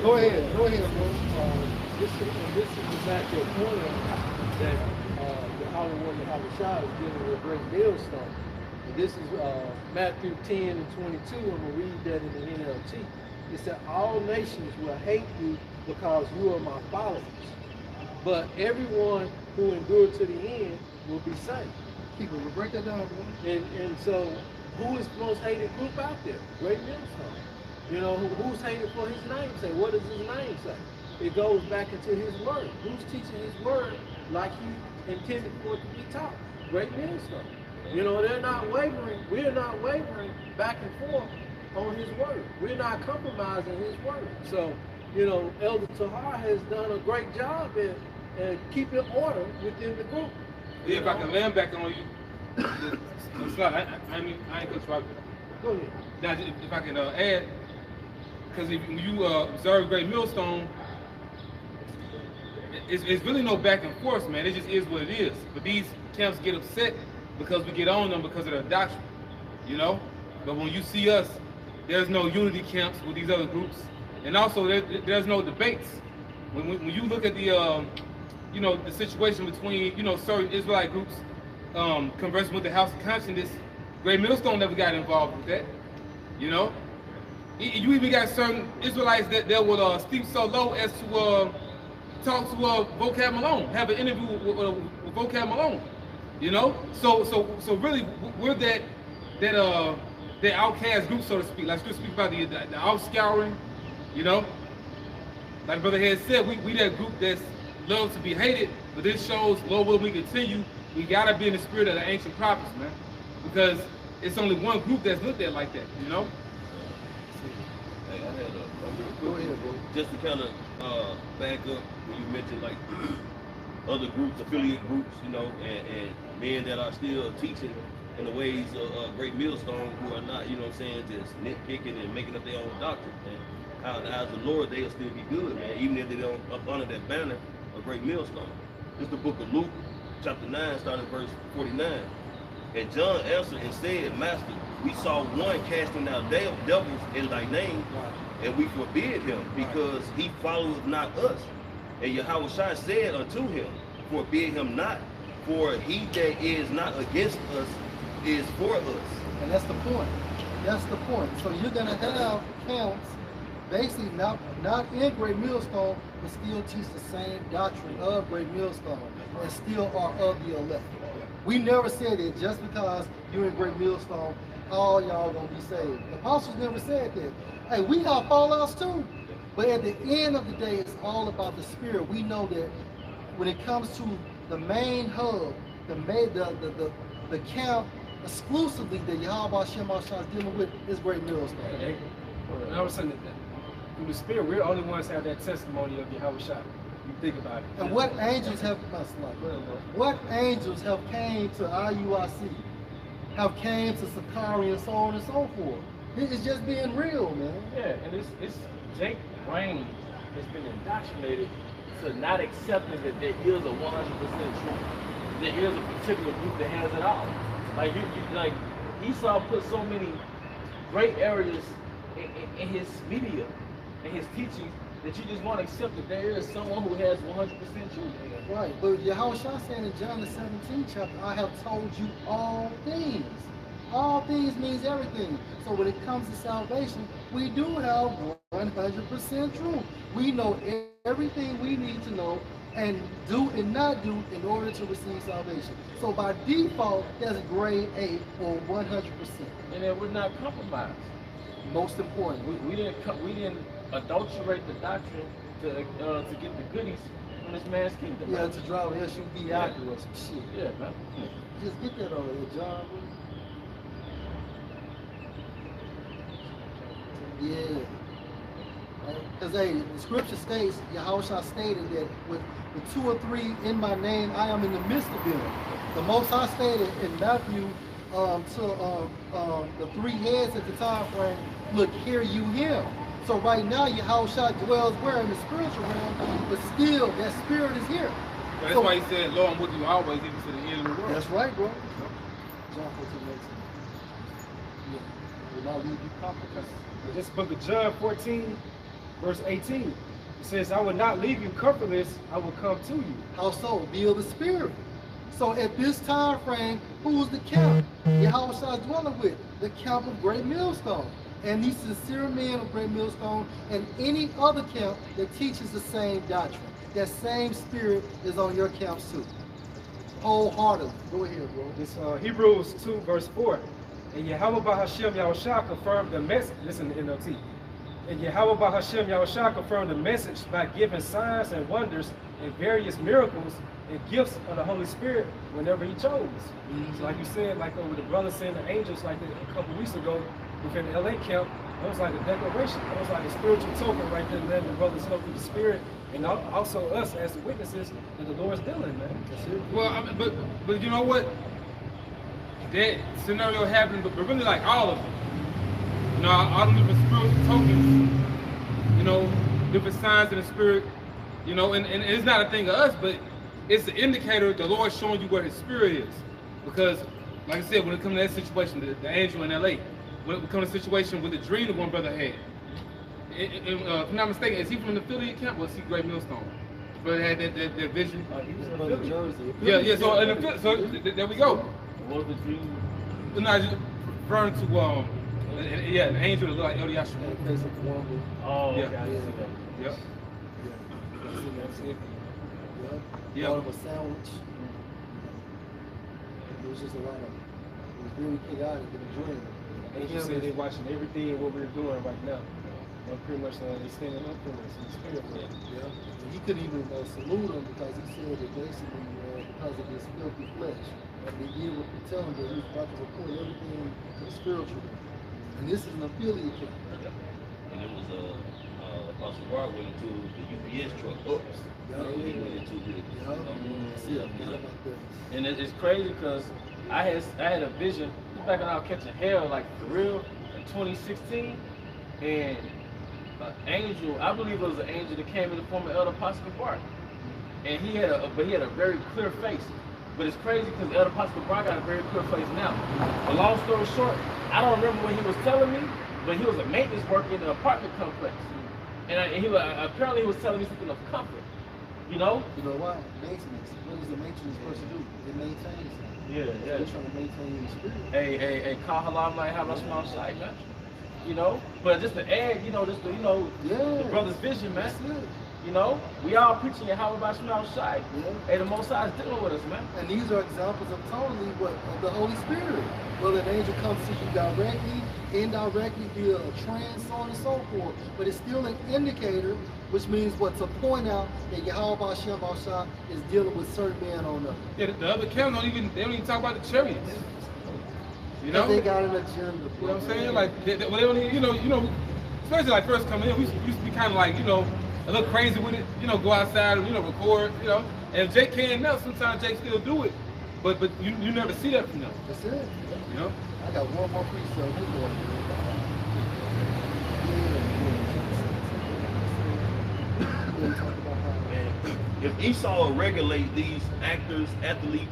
Go ahead, bro. This is exactly a point that Yahushua is dealing with Great Millstone. And this is Matthew 10 and 22. I'm going to read that in the NLT. It said, "All nations will hate you because you are my followers. But everyone who endured to the end will be saved." Keep it. We'll break that down, bro. And so, who is the most hated group out there? Great Millstone. You know, who's hated for his name's sake? What does his name say? It goes back into his word. Who's teaching his word like he intended for it to be taught? Great Millstone. You know, they're not wavering. We're not wavering back and forth on his word. We're not compromising his word. So, you know, Elder Tahar has done a great job in keeping order within the group. If I can land back on you, I'm sorry, I ain't gonna try. Go ahead. Now, if I can add, because if you observe Great Millstone, it's really no back and forth, man. It just is what it is. But these camps get upset because we get on them because of their doctrine, you know? But when you see us, there's no unity camps with these other groups. And also, there's no debates. When you look at the, you know, the situation between, you know, certain Israelite groups conversing with the House of Conscience, Great Millstone never got involved with that. You know, you even got certain Israelites that will stoop so low as to talk to Vocab Malone, have an interview with Vocab Malone. You know, so really we're that outcast group, so to speak. Like to speak about the outscouring. You know, like Brother Head said, we that group that's loves to be hated, but this shows, Lord will we continue, we gotta be in the spirit of the ancient prophets, man. Because it's only one group that's looked at like that, you know? Hey, I had a real quick, just to kind of back up when you mentioned like other groups, affiliate groups, you know, and men that are still teaching in the ways of Great Millstone, who are not, you know what I'm saying, just nitpicking and making up their own doctrine. And how in the eyes of the Lord, they'll still be good, man, even if they don't up under that banner of Great Millstone. This is the book of Luke, chapter 9, starting verse 49. And John answered and said, Master, we saw one casting out devils in thy name, and we forbid him, because he followeth not us. And Yahushua said unto him, forbid him not, for he that is not against us is for us. And that's the point. That's the point. So you're going to have camps, basically not in Great Millstone, but still teach the same doctrine of Great Millstone, and still are of the elect. We never said it just because you're in Great Millstone, all y'all gonna be saved. The apostles never said that. Hey, we have fallouts too, but at the end of the day, it's all about the spirit. We know that when it comes to the main hub, the camp exclusively that Yahweh Shem Ashah is dealing with is Great Millstone. And I was saying that through the spirit, we're the only ones that have that testimony of Yahushua. You think about it. And what angels have came to IUIC, have came to Sakari, and so on and so forth. It's just being real, man. Yeah, and it's Jake Brain has been indoctrinated to not accepting that there is a 100% truth. There is a particular group that has it all. Like like Esau put so many great areas in his media, in his teachings, that you just want to accept that there is someone who has 100% truth. Right, but Yahushua said in John the 17th chapter, I have told you all things. All things means everything. So when it comes to salvation, we do have 100% truth. We know everything we need to know and do and not do in order to receive salvation. So by default, that's grade A or 100%. And then we're not compromised. Most important. We didn't adulterate the doctrine to get the goodies from this man's kingdom. Yeah, man. to drive an SUV out or some shit. Yeah, man. Just get that over there, John. Yeah. Because hey, the scripture states, Yahushua stated that with 2 or 3 in my name, I am in the midst of them. The Most High stated in Matthew to the 3 heads at the time frame, look, hear you him. So right now, Yahushua dwells where? In the spiritual realm, but still, that spirit is here. So that's why he said, Lord, I'm with you always, even to the end of the world. That's right, bro. John 14:18. Yeah. Will not leave you comfortless. This book of John 14, verse 18, it says, I will not leave you comfortless, I will come to you. How so? Be of the spirit. So at this time frame, who's the camp Yahushua is dwelling with? The camp of Great Millstone. And these sincere men of Great Millstone and any other camp that teaches the same doctrine. That same spirit is on your camps too. Wholeheartedly. Go ahead, bro. It's Hebrews 2, verse 4. And Yahweh Hashem Yahushua confirmed the message. Listen to NLT. And Yahweh Hashem Yahushua confirmed the message by giving signs and wonders and various miracles and gifts of the Holy Spirit whenever he chose. So like you said, like with the brothers saying the angels, like a couple weeks ago within the LA camp, that was like a declaration. That was like a spiritual token right there, letting the brothers know through the Spirit, and also us as the witnesses that the Lord's dealing, man. That's it. Well, I mean, but you know what? That scenario happened, but really like all of them. You know, all the different spiritual tokens, you know, different signs in the spirit, you know, and it's not a thing of us, but it's an indicator the Lord's showing you where his spirit is. Because, like I said, when it comes to that situation, the angel in LA, when it comes to the situation with the dream that one brother had, if I'm not mistaken, is he from the affiliate camp or is he Great Millstone? Brother had that vision. He was from Jersey. Yeah. So there we go. What was the dream? No, referring to yeah, an angel that looked like El Yashua. Oh, Yeah. okay, I see that. Yep. Yeah. Brought him a sandwich. It was just a lot of, it was very chaotic in the dream. And he said they're watching everything what we're doing right now. And pretty much they standing up for us in the spirit. Yeah. And he couldn't even salute him because he said that basically because of his filthy flesh. And they did what they tell him that he was about to report everything to the spiritual. And this is an affiliate camp. And it was Apostle Bar went into the UPS truck. Oops. He went into the And it's crazy because I had a vision back when I was catching hell, like for real, in 2016, and an angel, I believe it was an angel that came in the form of Elder Pascal Bark, and he had a very clear face. But it's crazy because Elder Pascal Bark got a very clear face now. But long story short, I don't remember what he was telling me, but he was a maintenance worker in an apartment complex, and he was, apparently he was telling me something of comfort. You know? You know why? Maintenance. What does the maintenance person do? It maintains him. Yeah. They're trying to maintain the spirit. Hey, call halal might have a small side, man. You know? But just to add, the brother's vision, man. That's it. You know? We all preaching and how about small side. Yeah. Hey, the Most High is dealing with us, man. And these are examples of totally of the Holy Spirit. Whether an angel comes to you directly, indirectly, via a trance, so on and so forth. But it's still an indicator, which means what? To point out that Yahweh Shem Shah is dealing with certain men on earth. Yeah, the other camp don't even talk about the chariots. You know? They got an agenda. You know what I'm saying? Like they don't even, especially like first coming in, we used to be kind of like, a little crazy with it, go outside and, record, And if Jake can now, sometimes Jake still do it. But you never see that from them. That's it. You know? I got one more piece of Man, if Esau will regulate these actors, athletes,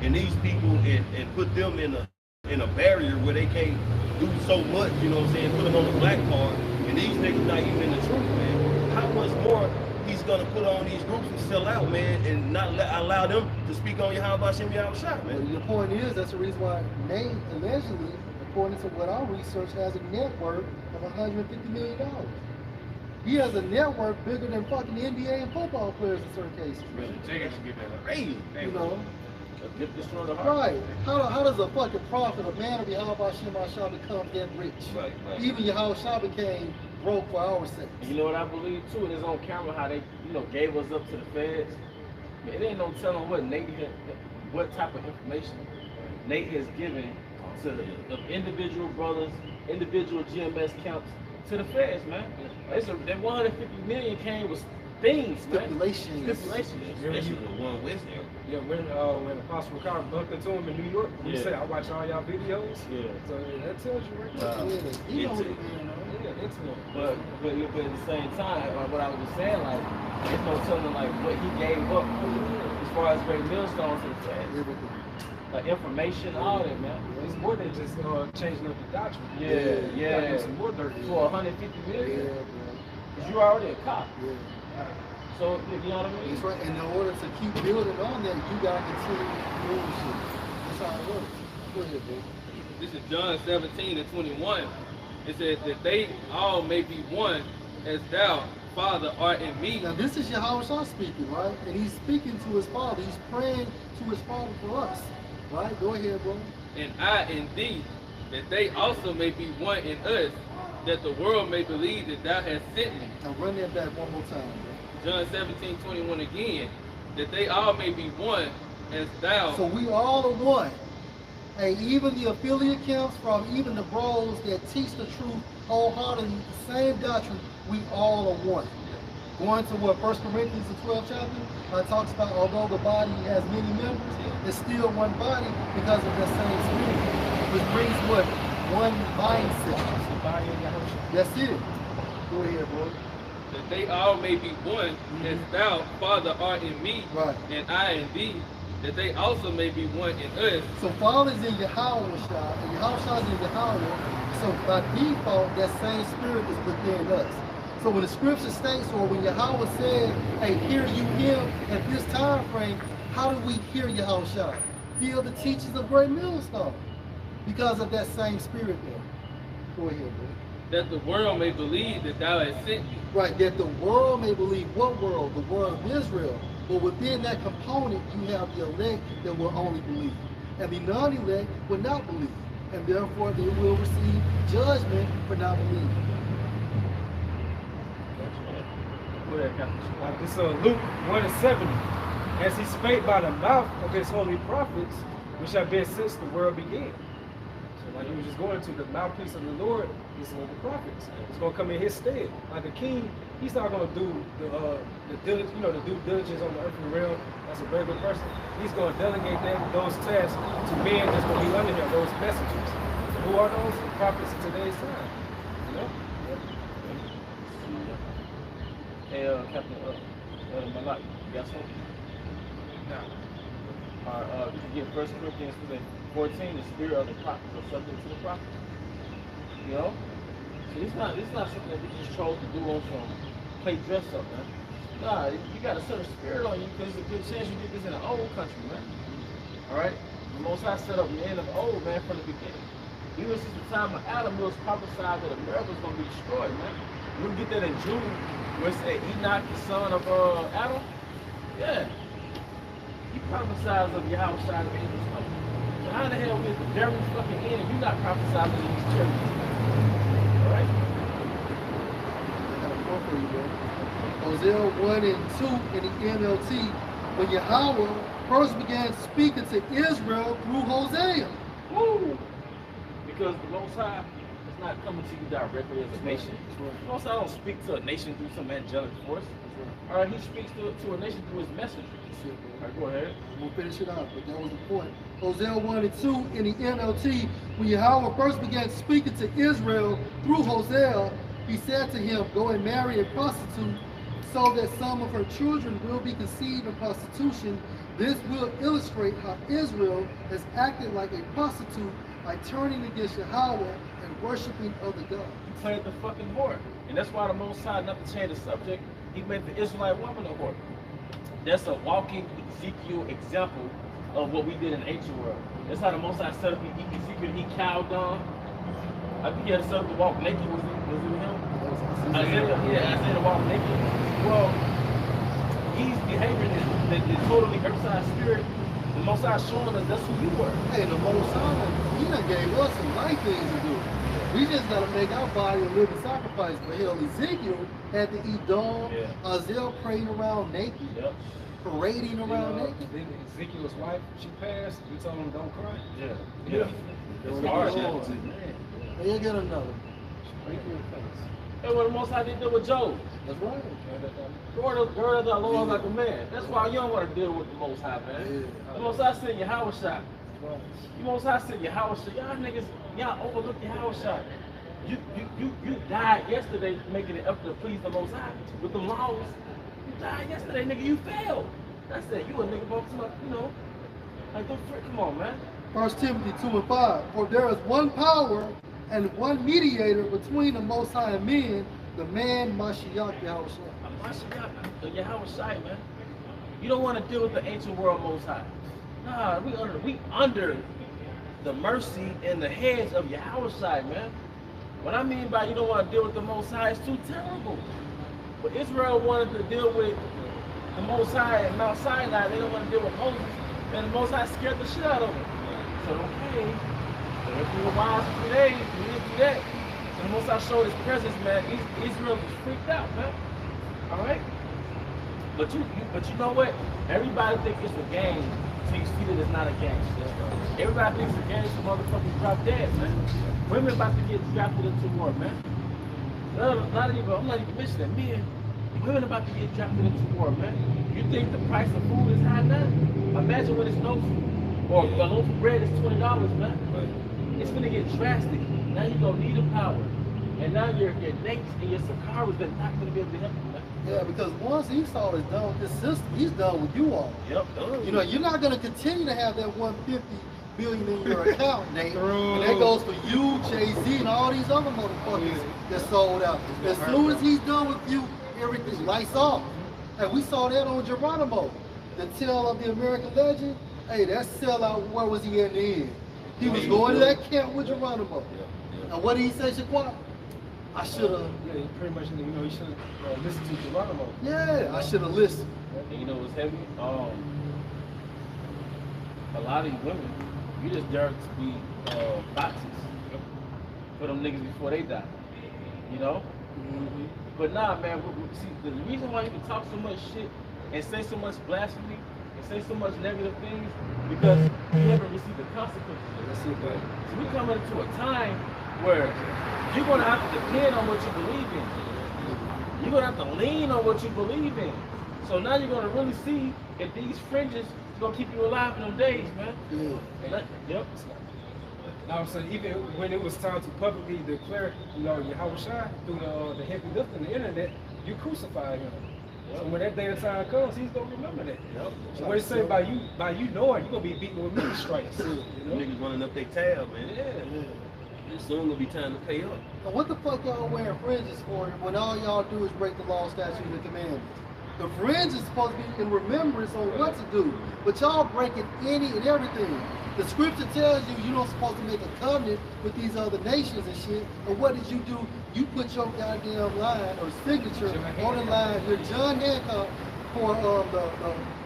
and these people and put them in a barrier where they can't do so much, you know what I'm saying, put them on the black card, and these niggas not even in the truth, man. How much more he's gonna put on these groups and sell out, man, and not allow them to speak on Yahweh Shem Shah, man? Well, your point is, that's the reason why Nate allegedly, according to what our research, has a net worth of $150 million. He has a network bigger than fucking NBA and football players in certain cases. Jake should get that Crazy. You know? Right. Right. How does a fucking prophet, a man of Yahweh Shem Shah, become that rich? Right. Even Yahweh Shah became broke for our sake. You know what I believe too? It is on camera how they, gave us up to the feds. Man, it ain't no telling what type of information Nate has given to the individual brothers, individual GMS counts to the feds, man. That 150 million came with things, man. Stipulations. Especially the one West there. Yeah, when Apostle Car bumped into him in New York, he said, I watch all y'all videos. Yeah. So that tells you right there. You know what Intimate. But at the same time, what I was just saying, like, it's no telling like what he gave up as far as great millstones and Everything. like information, all that, man. It's more than just changing up the doctrine. Yeah. Some more dirt. For 150 million, Yeah, bro. because you're already a cop. Yeah. So you know what I mean? That's right. And in order to keep building on that, you gotta continue doing shit. That's how it works. Go ahead, bro. This is John 17:21. It says that they all may be one as thou, Father, art in me. Now this is Yahweh Shah speaking, right? And he's speaking to his Father. He's praying to his Father for us. Right? Go ahead, bro. And I in thee, that they also may be one in us, that the world may believe that thou hast sent me. Now run that back one more time, bro. John 17:21 again, that they all may be one as thou. So we all are one. Hey, even the affiliate camps, from even the bros that teach the truth wholeheartedly, the same doctrine, we all are one. Going to what 1 Corinthians the 12th chapter talks about, although the body has many members, it's still one body because of the same spirit, which brings what? One mindset. That's it. Go ahead, bro. That they all may be one as thou, Father, art in me, Right. and I in thee, that they also may be one in us. So Father's in Yahweh Shah, and Yahweh Shah's in Yahweh. So by default, that same spirit is within us. So when the scripture states, or when Yahweh said, hey, hear you him at this time frame, how do we hear Yahweh Shah? Feel the teachings of great millstone. because of that same spirit there. Go ahead, bro. That the world may believe that thou hast sent me. Right, that the world may believe. What world? The world of Israel. But within that component, you have the elect that will only believe. And the non-elect will not believe. And therefore, they will receive judgment for not believing. Go ahead, Captain. Like this Luke 1:70. As he spake by the mouth of his holy prophets, which have been since the world began. So like he was just going to the mouthpiece of the Lord, is the prophets. It's gonna come in his stead. Like a king, he's not gonna do the diligence, you know, the due diligence on the earthly realm as a regular person. He's gonna delegate those tasks to men that's gonna be under him, those messengers. Who are those? The prophets of today's time. You know? Hey, Captain Malak, you got something? No. You can get 1 Corinthians 14, the spirit of the prophets or subject to the prophets. You know? So it's not something that we just chose to do on some play dress up, man. Nah, you got a certain spirit on you because there's a good chance you did this in an old country, man. Alright? The Most High set up men of old, man, from the beginning. Even since the time of Adam, it was prophesied that America was going to be destroyed, man. We'll get that in Jude, where it said Enoch, the son of Adam. Yeah. He prophesies of Yahweh side of angels coming. So how the hell we at the very fucking end if you're not prophesying in these churches? Alright? I got a quote for you, bro. Hosea 1 and 2 in the NLT, when Yahweh first began speaking to Israel through Hosea. Woo! Because the Most High is not coming to you directly as a nation. The Most High don't speak to a nation through some angelic force. Alright, he speaks to a nation through his messenger. Alright, go ahead. We'll finish it out, but that was the point. Hosea 1 and 2 in the NLT, when Yahweh first began speaking to Israel through Hosea, he said to him, go and marry a prostitute, so that some of her children will be conceived in prostitution. This will illustrate how Israel has acted like a prostitute by turning against Yahweh and worshiping other gods. He played the fucking whore. And that's why the Most High, not to change the subject, he made the Israelite woman a whore. That's a walking Ezekiel example of what we did in the ancient world. That's how the Most High set up Ezekiel. He cowed down. I think he had set up to walk naked. Was it him? Isaiah to walk naked. Well, he's behaving in totally outside spirit. The Most High showing us that's who you were. Hey, the Most High, he done gave us some right things to do. We just got to make our body a living sacrifice. But hell, Ezekiel had to eat dung. Yeah. Isaiah praying around naked. Yep. Parading around naked. Then Ezekiel's wife, she passed. You told him don't cry. Yeah. It's hard. And you get another. Break your face. And what the Most High did with Job. That's right. Gird the Lord like a man. That's why you don't want to deal with the Most High, man. The Most High sent Yahweh shot. The Most High sent Yahweh shot. Y'all niggas, y'all overlooked Yahweh shot. You died yesterday making it up to please the Most High with the laws. You died yesterday, nigga. You failed. That's it. You a nigga about to, you know, like don't frick. Come on, man. 1 Timothy 2 and 5. For there is one power and one mediator between the Most High and men, the man Mashiach Yahweh Shai. Yahweh Shai, man. You don't want to deal with the ancient world Most High. Nah, we under the mercy and the heads of Yahweh Shai, man. What I mean by you don't want to deal with the Most High is too terrible. But Israel wanted to deal with the Most High at Mount Sinai. They don't want to deal with Moses. And the Most High scared the shit out of them. So okay, so if you were wise for 3 days, you didn't do that. So the Most High showed his presence, man. Israel was freaked out, man. All right. But you know what? Everybody thinks it's a game, so you see that it's not a game. Everybody thinks it's a game, so motherfuckers drop dead, man. Women about to get drafted into war, man. I'm not even mentioning men. Women about to get drafted into war, man. You think the price of food is high now? Imagine when it's no food. Or a loaf of bread is $20, man. It's gonna get drastic. Now you're gonna need a power. And now your Nates and your Sakaras are not gonna be able to help you, man. Yeah, because once Esau is done with this system, he's done with you all. Yep, done. You know, you're not going to continue to have that 150 billion in your account, Nate. And that goes for you, Jay-Z, and all these other motherfuckers that sold out. As soon as he's done with you, everything lights off. And we saw that on Geronimo. The tale of the American legend. Hey, that sellout, where was he in the end? He was going to that camp with Geronimo. And what did he say, Shaquan? I should have. Yeah, he pretty much, you know, he should have listened to Geronimo. Yeah, I should have listened. And you know what's heavy? A lot of these women, you just there to be boxes for them niggas before they die. You know? Mm-hmm. But nah, man, see, the reason why you can talk so much shit and say so much blasphemy and say so much negative things because you haven't received the consequences. That's it, man. So we coming into a time where you're gonna have to depend on what you believe in. You're gonna have to lean on what you believe in. So now you're gonna really see if these fringes is gonna keep you alive in them days, man. Yeah. Yep. Now I'm saying, even when it was time to publicly declare, you know, Yahweh Shai through the heavy lift on the internet, you crucified him. So when that day of time comes, he's gonna remember that. Yep. So what it say by you knowing, you're gonna be beaten with many stripes. You know? Niggas running up their tab, man. Yeah. It's soon gonna be time to pay up. Now what the fuck y'all wearing fringes for when all y'all do is break the law, statutes, and commandments? The fringe is supposed to be in remembrance on what to do, but y'all breaking any and everything. The scripture tells you you're not supposed to make a covenant with these other nations and shit. And what did you do? You put your goddamn line or signature on the line here, John Hancock, for the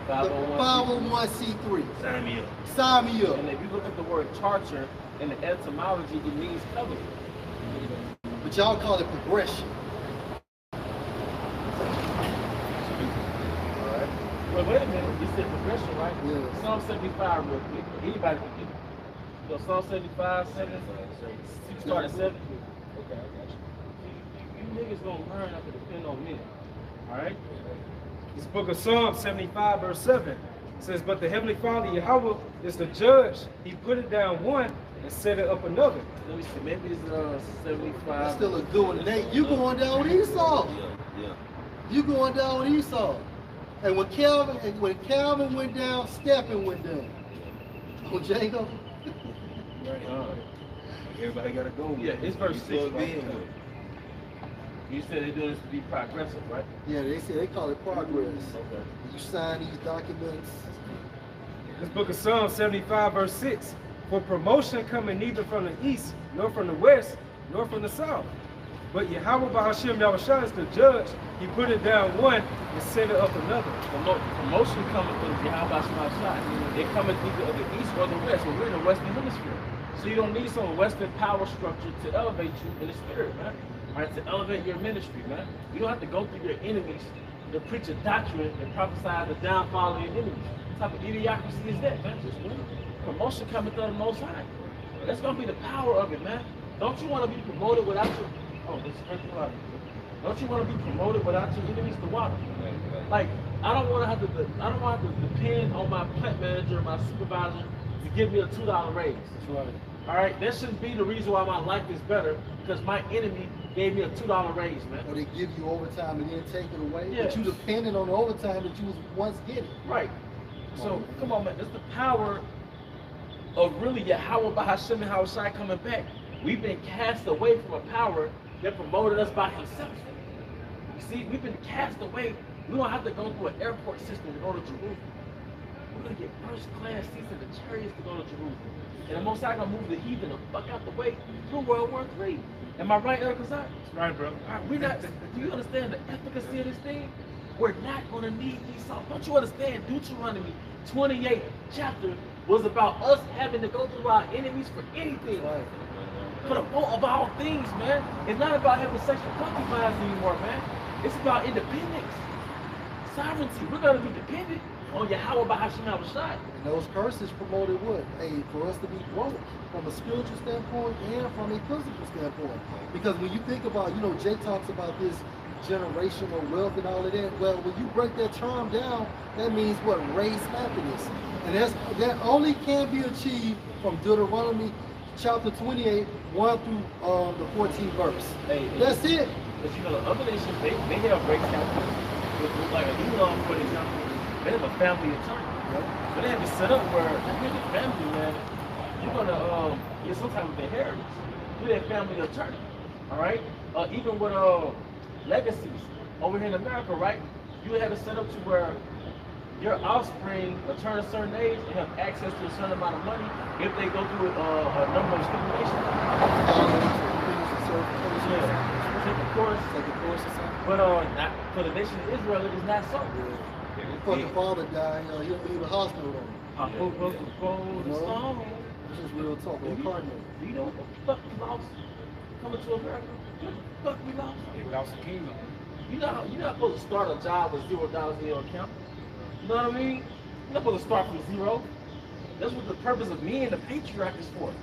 501c3. Sign me up. Sign me up. And if you look at the word charter in the etymology, it means covenant. But y'all call it progression. Well, wait a minute. You said progression, right? Yeah. Psalm 75 real quick. Anybody can get it. You know, Psalm 75, 7. You start at 7. Okay, I got you. You niggas gonna learn not to depend on men. Alright? This book of Psalms 75 verse 7 says, but the Heavenly Father, Yahweh, is the judge. He put it down one and set it up another. Let me see. Maybe it's 75. That's still a good one. Today, you going down with Esau. Yeah. You going down with Esau. And when Calvin went down, Stephen went down. Oh, Jacob. Everybody gotta go. Yeah, it's verse 6. Plug Right? in. You said they're doing this to be progressive, right? Yeah, they call it progress. Okay. You sign these documents. This book of Psalms 75 verse 6. For promotion coming neither from the east, nor from the west, nor from the south. But Yahweh Bahashim Yahushua is the judge. He put it down one and set it up another. Promotion coming from Yahweh Shai. It coming either the east or the west. Well, we're in the western hemisphere. So you don't need some western power structure to elevate you in the spirit, man. All right, to elevate your ministry, man. You don't have to go through your enemies to preach a doctrine and prophesy the downfall of your enemies. What type of idiocracy is that, man? Promotion coming through the Most High. That's gonna be the power of it, man. Don't you want to be promoted without your Don't you want to be promoted without your enemies to water? Like, I don't want to have to depend on my plant manager or my supervisor to give me a $2 raise. All right, that shouldn't be the reason why my life is better because my enemy gave me a $2 raise, man. Or they give you overtime and then take it away. Yeah. But you depending on the overtime that you was once getting. Right. So come on, man. That's the power of really Yahweh Bahashim and Yahushua coming back. We've been cast away from a power that promoted us by himself. You see, we've been cast away. We don't have to go through an airport system to go to Jerusalem. We're going to get first class seats in the chariots to go to Jerusalem. And the Most High going to move the heathen the fuck out the way through World War III. Am I right, El Kazai? That's right, bro. All right, we're not, do you understand the efficacy of this thing? We're not going to need Esau. Don't you understand? Deuteronomy 28 chapter was about us having to go through our enemies for anything. Right. For the fault of all things, man. It's not about having sexual concubines anymore, man. It's about independence. Sovereignty. We're going to be dependent on Yahweh Bahashim Yahushua. And those curses promoted what? Hey, for us to be broke from a spiritual standpoint and from a physical standpoint. Because when you think about, you know, Jay talks about this generational wealth and all of that. Well, when you break that term down, that means what? Race happiness. And that only can be achieved from Deuteronomy chapter 28, 1 through the 14th verse. Hey, that's it. But you know, the other nations, they have race happiness. Like Elon, for example, they have a family attorney. Yep. But they have it set up where if you're the family, man, you're gonna get some type of inheritance. You're that family attorney. Alright? Even with legacies over here in America, right? You have it set up to where your offspring will turn a certain age and have access to a certain amount of money if they go through a number of stimulations. Yeah, take a course. But not, for the nation of Israel, it is not so. Before the father died, he'll leave the hospital. This is real talk. Do you know what the fuck we lost coming to America? What the fuck we lost? They lost the kingdom. You're not supposed to start a job with $0 in your account. You know what I mean? You're not supposed to start from zero. That's what the purpose of me and the patriarch is for.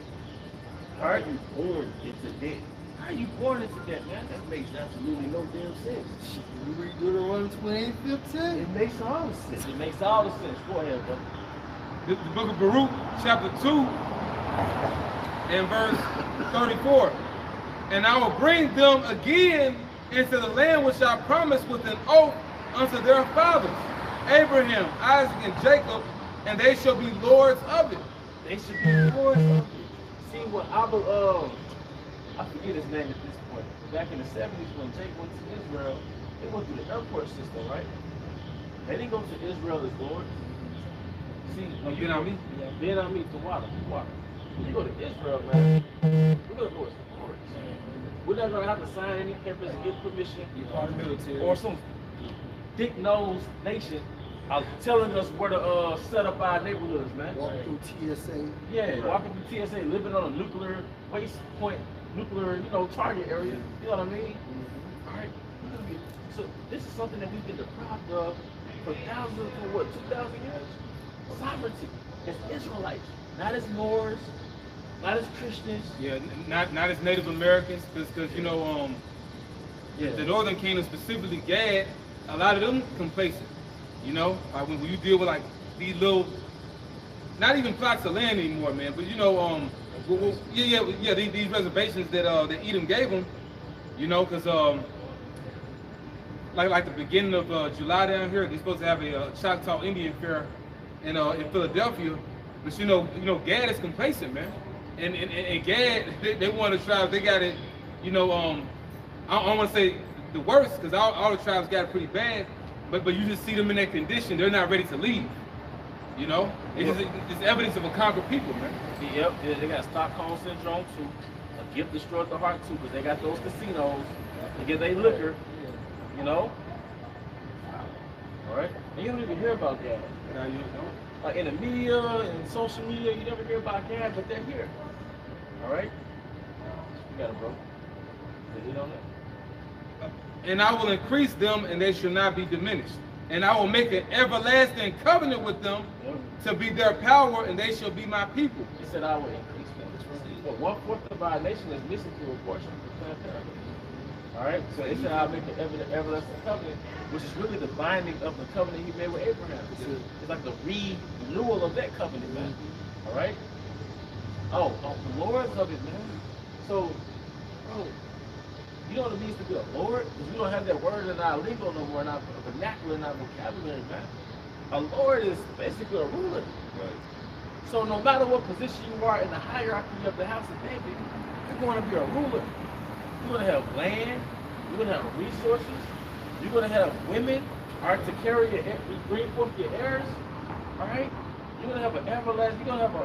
How are you born into debt? How are you born into that, man? That makes absolutely no damn sense. You read Deuteronomy 28:15. It makes all the sense. It makes all the sense. Go ahead, brother. The book of Baruch, chapter 2, and verse 34. And I will bring them again into the land which I promised with an oath unto their fathers, Abraham, Isaac, and Jacob, and they shall be lords of it. They should be lords of it. See what I forget his name at this point. Back in the 70s when Jake went to Israel, they went through the airport system, right? They didn't go to Israel as lords. See, Ben Ami? Ben Ami, to water. When you go to Israel, man, we're gonna go as lords. We're not gonna have to sign any papers and get permission. You're part of the military. Or some thick-nosed nation telling us where to set up our neighborhoods, man. Walking through TSA. Yeah, walking through TSA, living on a nuclear waste point, nuclear, target area. You know what I mean? All right. So this is something that we've been deprived of for 2,000 years? Sovereignty as Israelites, not as Moors, not as Christians. Yeah, not as Native Americans, because the Northern Kingdom, specifically Gad, a lot of them complacent. When you deal with like these little, not even plots of land anymore, man. But these reservations that Edom gave them, because like the beginning of July down here, they're supposed to have a Choctaw Indian fair in Philadelphia. But Gad is complacent, man. And Gad, they one of the tribes. They got it. I don't want to say the worst, because all the tribes got it pretty bad. But you just see them in that condition. They're not ready to leave. It's evidence of a conquered people, man. Yep, they got Stockholm syndrome too. A gift destroyed the heart too, because they got those casinos to get their liquor. All right, and you don't even hear about that. Now you don't. Like in the media and social media, you never hear about Gad, but they're here. All right, you got it, bro. Hit on that. And I will increase them, and they shall not be diminished. And I will make an everlasting covenant with them to be their power, and they shall be my people. He said, I will increase them. But 1/4 of our nation is missing through a portion of the Planned Parenthood. All right, so he said, I'll make an everlasting covenant, which is really the binding of the covenant he made with Abraham. It's like the renewal of that covenant, man. All right? Oh, the lords of it, man. So, bro, you know what it means to be a lord? Because we don't have that word in our lingo no more, in our vernacular, in our vocabulary, man. A lord is basically a ruler. Right. So no matter what position you are in the hierarchy of the house of David, you're going to be a ruler. You're going to have land. You're going to have resources. You're going to have women to carry your, bring forth your heirs. All right? You're going to have an everlasting, you're going to have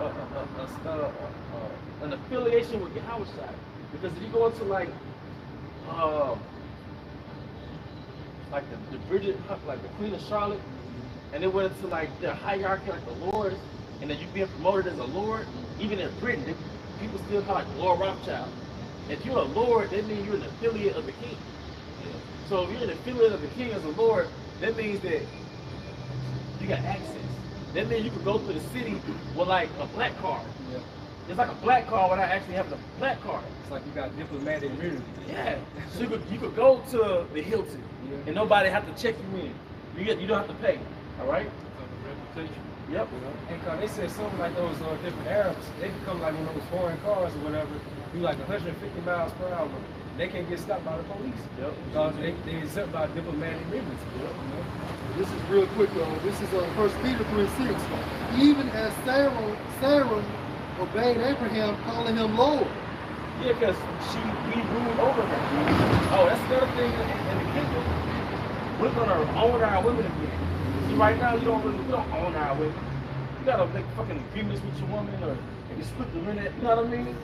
an affiliation with Yahweh side. Because if you go into like the Bridget, like the Queen of Charlotte, and they went into like their hierarchy, like the lords, and then you being promoted as a lord. Even in Britain, people still call it Lord Rothschild. If you're a lord, that means you're an affiliate of the king. So if you're an affiliate of the king as a lord, that means that you got access. That means you could go to the city with like a black card. Yeah. It's like a black card without actually having a black card. It's like you got diplomatic immunity. Yeah. So you could go to the Hilton and nobody have to check you in. You don't have to pay. All right? Yep. And cause they said something like those different Arabs, they could come like one of those foreign cars or whatever, do like 150 miles per hour. They can't get stopped by the police. Yep. Because they exempt by diplomatic immunity. Yep. This is real quick though. This is 1 Peter 3:6. Even as Sarah obeyed Abraham, calling him Lord. Yeah, because we ruled over her. Oh, that's another thing in the kingdom. We're gonna own our women again. See, right now you don't own our women. You gotta make fucking agreements with your woman, or you split the rent. You know what I mean?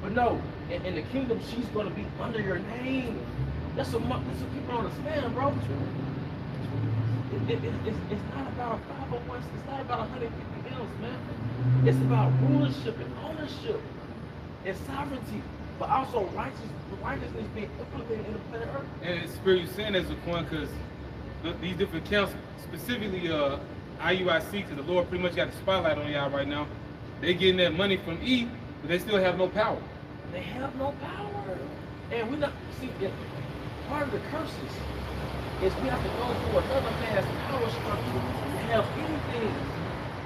But no, in the kingdom, she's gonna be under your name. That's what people don't understand, bro. It's not about 501s. It's not about 150 M's, man. It's about rulership and ownership and sovereignty, but also righteousness being implemented in the planet Earth. And it's Spirit, you saying that's a point, because these different camps, specifically IUIC, because the Lord pretty much got the spotlight on y'all right now. They getting that money from E, but they still have no power. They have no power. And we not see that part of the curses is we have to go through another man's power structure to have anything.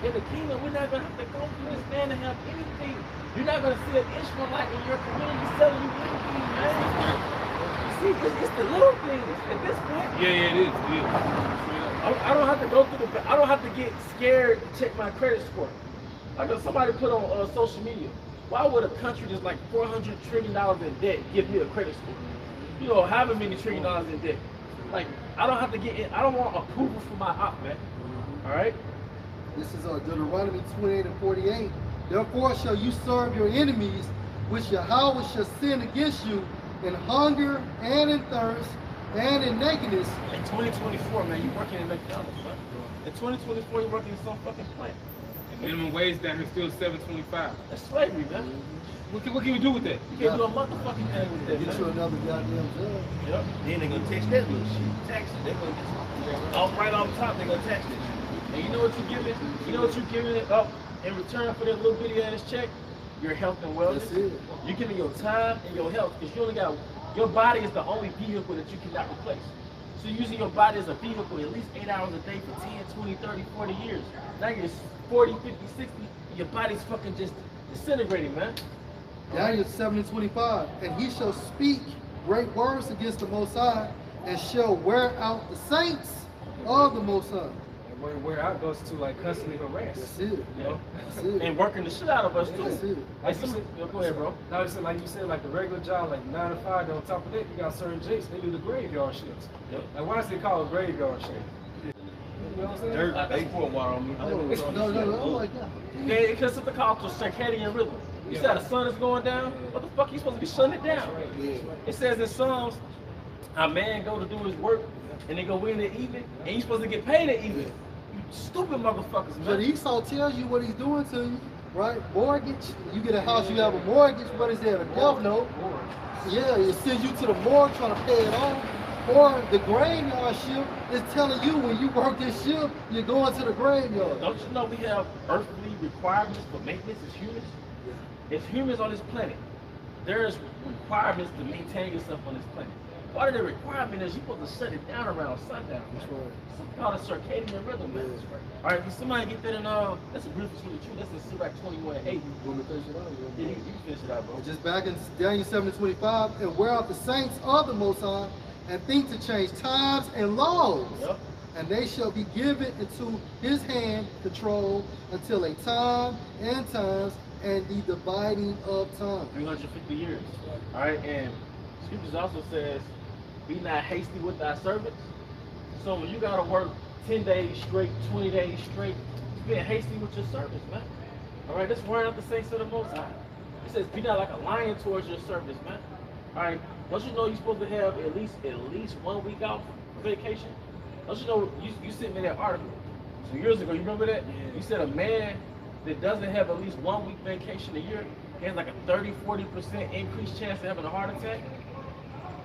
In the kingdom, we're not gonna have to go through this man to have anything. You're not gonna see an Ishmaelite in your community selling you anything, man. See, it's the little things at this point. Yeah, it is. I don't have to go through I don't have to get scared to check my credit score. Like if somebody put on social media, why would a country that's like $400 trillion in debt give me a credit score? You know, however many $1 trillion in debt. Like, I don't have to get in. I don't want approval from my op, man. All right? This is Deuteronomy 28 and 48. Therefore shall you serve your enemies, which Yahweh shall send against you in hunger and in thirst and in nakedness. In 2024, man, you working in McDonald's, man. In 2024, you're working in some fucking plant. And minimum wage down here still $7.25. That's slavery, man. What can we do with that? You can't do a motherfucking thing with that, Get man. you another goddamn job. Yep. Then they're gonna tax that little shit. Tax it. They're gonna just right off top. They're gonna tax that shit. And you know what you're giving? You know what you're giving it up in return for that little bitty ass check? Your health and wellness. That's it. You're giving your time and your health, because you only got, your body is the only vehicle that you cannot replace. So you're using your body as a vehicle at least 8 hours a day for 10, 20, 30, 40 years. Now you're 40, 50, 60, your body's fucking just disintegrating, man. Daniel 7 and 25. And he shall speak great words against the Most High, and shall wear out the saints of the Most High. And where out goes to like constantly harass. That's it. You know? That's it. And working the shit out of us That's too. it. Like go ahead, bro. Now it's like you said, like the regular job, like 9 to 5. On top of that, you got certain jakes, they do the graveyard shifts. Yep. Like why is it called graveyard shift? You know what I'm saying? Dirt. They pour water on me. No, I'm like that. Yeah, because it's the call to circadian rhythm. You said the sun is going down. What the fuck? You supposed to be shutting it down. It says in Psalms, a man go to do his work and they go in the evening, and you supposed to get paid at evening. You stupid motherfuckers, But man. Esau tells you what he's doing to you, right? Mortgage. You get a house, you have a mortgage. What is that? A death note. Yeah, it sends you to the morgue trying to pay it off. Or the graveyard shift is telling you when you work this shift, you're going to the graveyard. Don't you know we have earthly requirements for maintenance as humans? As humans on this planet, there's requirements to maintain yourself on this planet. Part of the requirement is you're supposed to shut it down around sundown. That's right. Something called a circadian rhythm, man. All right, can somebody get that in, that's a beautiful truth. That's in Sirach 21 and 8. Want me to finish it out? Yeah, you finish it out, bro. Just back in Daniel 7 and 25, and wear out the saints of the Most High, and think to change times and laws. Yep. And they shall be given into his hand control until a time and times and the dividing of time. 350 years. All right, and scriptures also says, be not hasty with thy servants. So when you gotta work 10 days straight, 20 days straight, you're being hasty with your servants, man. All right, that's wearing out the saints of the Most High. It says, be not like a lion towards your servants, man. All right, don't you know you're supposed to have at least 1 week off for vacation? Don't you know, you sent me that article some years ago, you remember that? You said a man that doesn't have at least 1 week vacation a year has like a 30-40% increased chance of having a heart attack.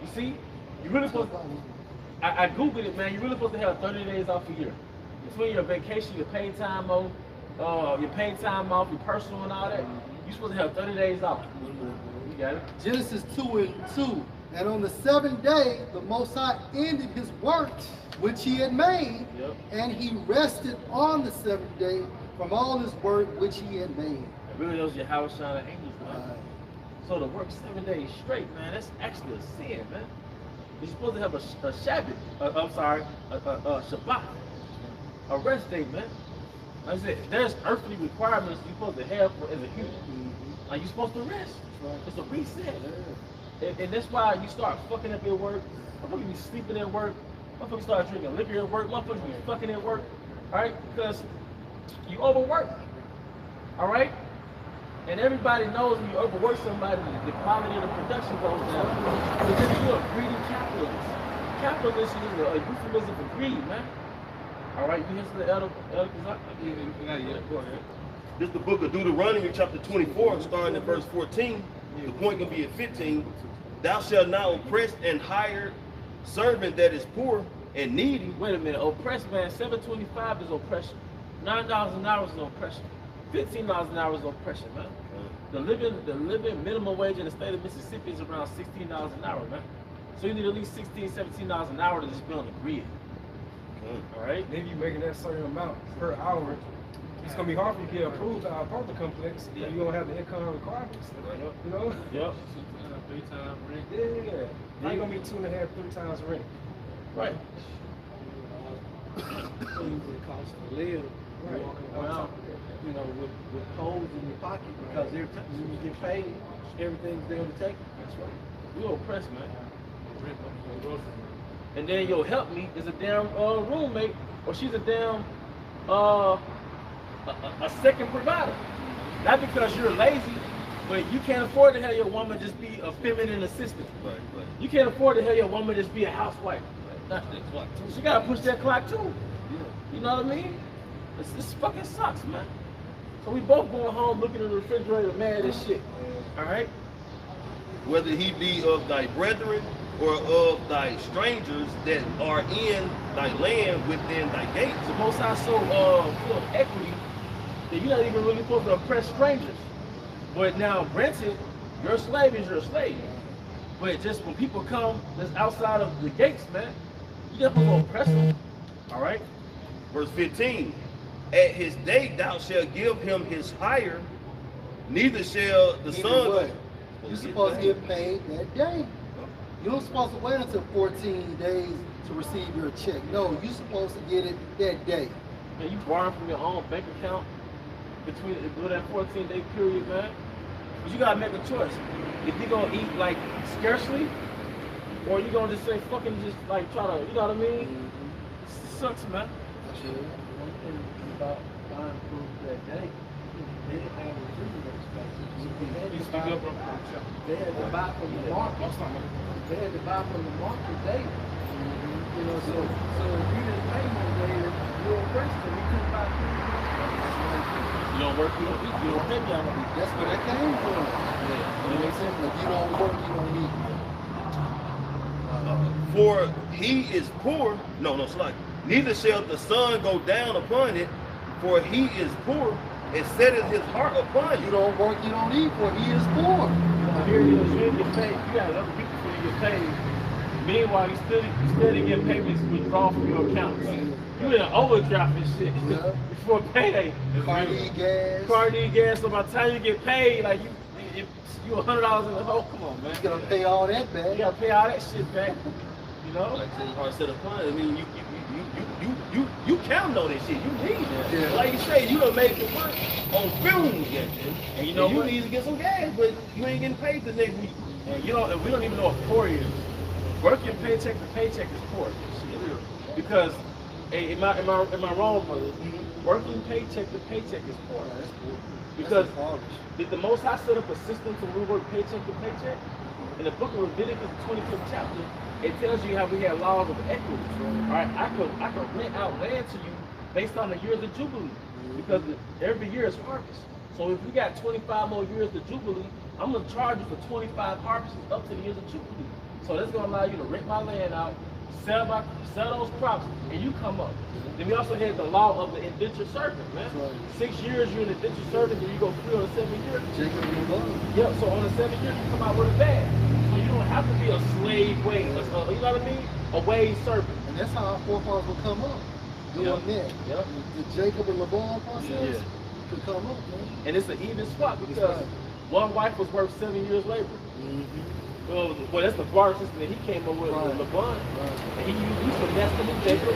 You see, you really supposed to, I Googled it, man, you're really supposed to have 30 days off a year. Between your vacation, your paid time off, your personal and all that, you're supposed to have 30 days off. You got it? Genesis 2 and 2. And on the seventh day, the Most High ended his work which he had made, Yep. and he rested on the seventh day from all his work which he had made. It really knows your house shining angels, man. So to work 7 days straight, man, that's actually a sin, man. You're supposed to have a Shabbat, a Shabbat, a rest day, man. Like I said, there's earthly requirements you're supposed to have as a human. Like you're supposed to rest. It's a reset. And that's why you start fucking up your work. I'm gonna be sleeping at work, Motherfuckers start drinking liquor at work. Motherfuckers be fucking at work. All right, because you overwork. All right, and everybody knows when you overwork somebody, the quality of the production goes down. Because you're a greedy capitalist. Capitalism is a euphemism for greed, man. All right, you listen to Elder Not yet. Go ahead. This is the book of Deuteronomy, chapter 24, starting at verse 14. The point gonna be at 15. Thou shalt not oppress and hire servant that is poor and needy. Wait a minute, oppressed, man. $7.25 is oppression. $9 an hour is oppression. $15 an hour is oppression, man. The living minimum wage in the state of Mississippi is around $16 an hour, man. So you need at least $16, $17 an hour to just be on the grid. All right. Then you making that certain amount per hour. It's gonna be hard for you to get approved by our apartment complex. Yeah. You don't have the income requirements. You know? Yep. 3 times rent. Yeah. Ain't gonna be 2.5, 3 times rent. Right. So the cost to live, Right. walking around, you know, with holes in your pocket because every time when you get paid, everything's there to take. That's right. We oppressed, man. Rent comes from groceries. And then your helpmeet is a damn roommate, or she's a damn a second provider. Not because you're lazy, but you can't afford to have your woman just be a feminine assistant. Right. You can't afford to have your woman just be a housewife. She gotta push that clock too. You know what I mean? This fucking sucks, man. So we both going home looking in the refrigerator mad as shit. All right? Whether he be of thy brethren or of thy strangers that are in thy land within thy gates. The Most High so full of equity that you're not even really supposed to oppress strangers. But now, granted, your slave is your slave. But just when people come that's outside of the gates, man, you never gonna oppress them. All right? Verse 15. At his date thou shalt give him his hire, neither shall the son. You're supposed to get paid that day. You don't supposed to wait until 14 days to receive your check. No, you're supposed to get it that day. Man, you borrowing from your own bank account during that 14-day period, man. But you gotta make a choice. If you're gonna eat like scarcely, or you gonna just say fucking just like try to, you know what I mean? It sucks, man. One thing about buying food that day, they didn't have refrigerator spaces. They had to buy from the market. They had to buy from the market daily. You know, so if you didn't pay one day, you were oppressed and you couldn't buy food. You don't work, you don't eat, you don't pay me, I don't eat. That's where that came from. You know what I'm saying? If you don't work, you don't eat. For he is poor. No, slack. Neither shall the sun go down upon it, for he is poor, and setteth his heart upon You you. don't work, you don't eat, for he is poor. Here it is, you didn't get paid. You got other people before you get paid. Meanwhile, you still didn't get payments withdrawn from your accounts. You in an overdraft and shit Yeah. before payday. Car need gas. Car need gas, so by the time you get paid, like you $100 in the hole. Come on, man. You gotta pay all that back. You gotta pay all that shit back. You know? Like his heart set upon it. I mean, you count on that shit. You need that. Yeah. Like you say, you done made the work on film yet, And you know you what? need to get some gas, but you ain't getting paid the next week. And we don't even know what poor is. Working paycheck to paycheck is poor. Because, hey, am I wrong, brother? Working paycheck to paycheck is poor. Because did the Most High set up a system to we work paycheck to paycheck? In the book of Leviticus, 25th chapter, it tells you how we have laws of equity. All right, I could rent out land to you based on the years of Jubilee, because every year is harvest. So if we got 25 more years of Jubilee, I'm gonna charge you for 25 harvests up to the years of Jubilee. So that's gonna allow you to rent my land out, sell those crops, and you come up. Then we also had the law of the indentured servant, man. Right. 6 years you're an indentured servant, then you go free on the 7th year. Jacob and Laban. Yep, so on the 7th year, you come out with a bag. So you don't have to be a slave wage, you know what I mean? A wage servant. And that's how our forefathers would come up. Doing that. Yep. The Jacob and Laban process Yeah. could come up, man. And it's an even swap because one wife was worth 7 years labor. Well, that's the bar system that he came up with, Right. LeBron. Right. And he finessed him with Jacob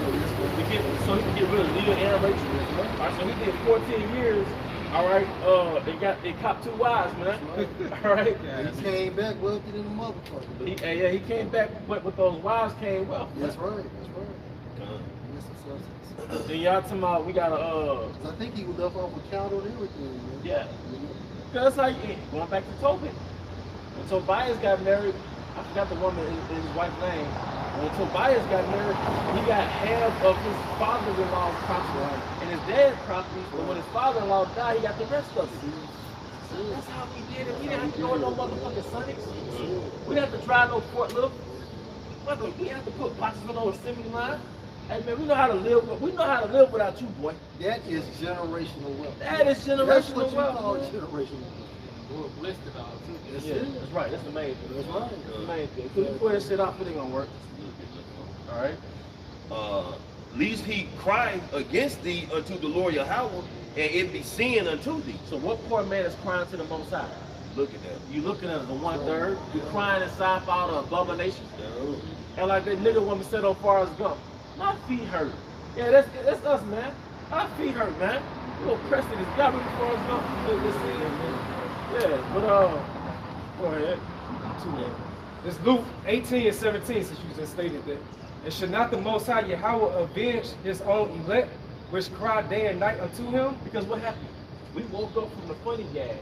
so he could get rid of Leah and Rachel. All right, so he did 14 years All right, they copped 2 wives, man. All right. He came back wealthy than a motherfucker. He came back with those wives came wealth. That's right. That's right. Yes, yes. Then y'all talking about we got a 'Cause I think he was left off with cattle and everything. Man. yeah. Cause that's how you going back to Tobit. When Tobias got married, I forgot the woman his wife's name. When Tobias got married, he got half of his father-in-law's property and his dad's property. But when his father-in-law died, he got the rest of it. That's how we did it. We didn't have to go to no motherfucking Sonics. We didn't have to drive no Fort Lift. We didn't have to put boxes on no assembly line. Hey man, we know how to live. We know how to live without you, boy. That is generational wealth. That is generational That's what you wealth. call generational wealth. We're blessed at all too. That's right. That's the main thing. That's right. That's the main thing. Cause you put that shit off, it ain't gonna work. All right. Least he cry against thee unto the Lord Yahweh, and it be sin unto thee. So what poor man is crying to the Most High? Look at that. You looking at the 1/3. You crying inside for all the abominations. And like that nigga woman said on Forrest Gump, my feet hurt. Yeah, that's us, man. Our feet hurt, man. You know, Preston is got me Forrest Gump. Let's see, man. Yeah, but go ahead. It's Luke 18:17, since you just stated that. And should not the Most High Yahweh avenge his own elect, which cry day and night unto him? Because what happened? We woke up from the funny gas.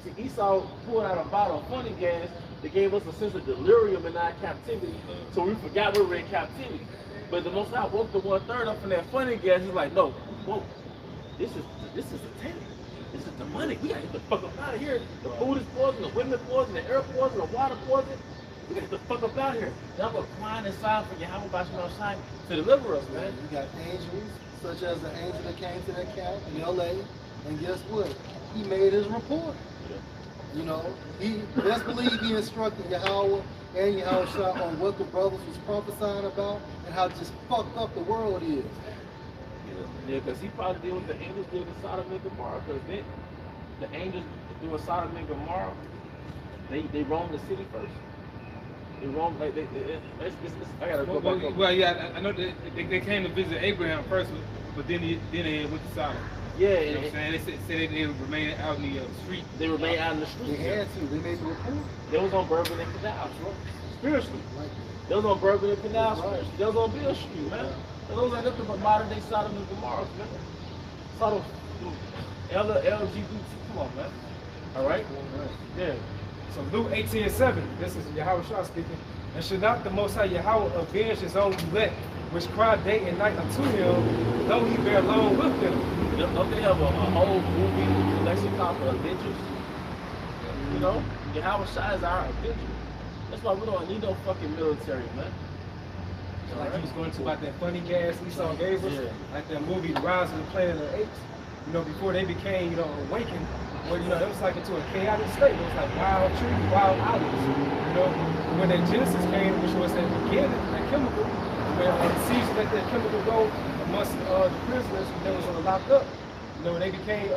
See, Esau pulled out a bottle of funny gas that gave us a sense of delirium in our captivity, so we forgot we were in captivity. But the Most High woke the 1/3 up from that funny gas. He's like, no, whoa, this is satanic. This is demonic. We gotta get the fuck up out of here. The food is poison, the women poison, the air poison, the water poison. We gotta get the fuck up out of here. Now we're crying inside for Yahweh Bashim Shai to deliver us, man. You got angels, such as the angel that came to that camp in LA, and guess what? He made his report. You know, he best believe he instructed Yahweh and Yahweh Shai on what the brothers was prophesying about and how just fucked up the world is. Yeah, because he probably did what the angels did in Sodom and Gomorrah. Because then the angels doing Sodom and Gomorrah, they roamed the city first. They roamed like I gotta go back up. Well, yeah, I know they came to visit Abraham first, but then they went to Sodom. Yeah, You know what I'm saying? They said they remain out in the street. they remained out in the They street. had to. They made the report. They was on Bourbon and Canal, spiritually. Like, They was on Bourbon and Canal, Right. spiritually. They was on Bill Street, man. And those ain't nothing but modern day Sodom and Gomorrah, man. Sodom, LGBT, come on, man. All right? Yeah. So Luke 18:7, this is Yahweh Shah speaking. And should not the Most High Yahweh avenge his own elect, which cry day and night unto him, though he bear long with them? Don't they have a whole movie collection called The Avengers? You know? Yahweh Shai is our Avenger. That's why we don't need no fucking military, man. Like he was going to about that funny gas Esau gave us, Yeah. like that movie The Rise of the Planet of the Apes. You know, before they became, you know, awakened, where, you know, it was like into a chaotic state. It was like wild trees, wild olives. You know, when that Genesis came, which was that beginning, that chemical, where the seeds let that chemical go amongst the prisoners that was locked up. You know, they became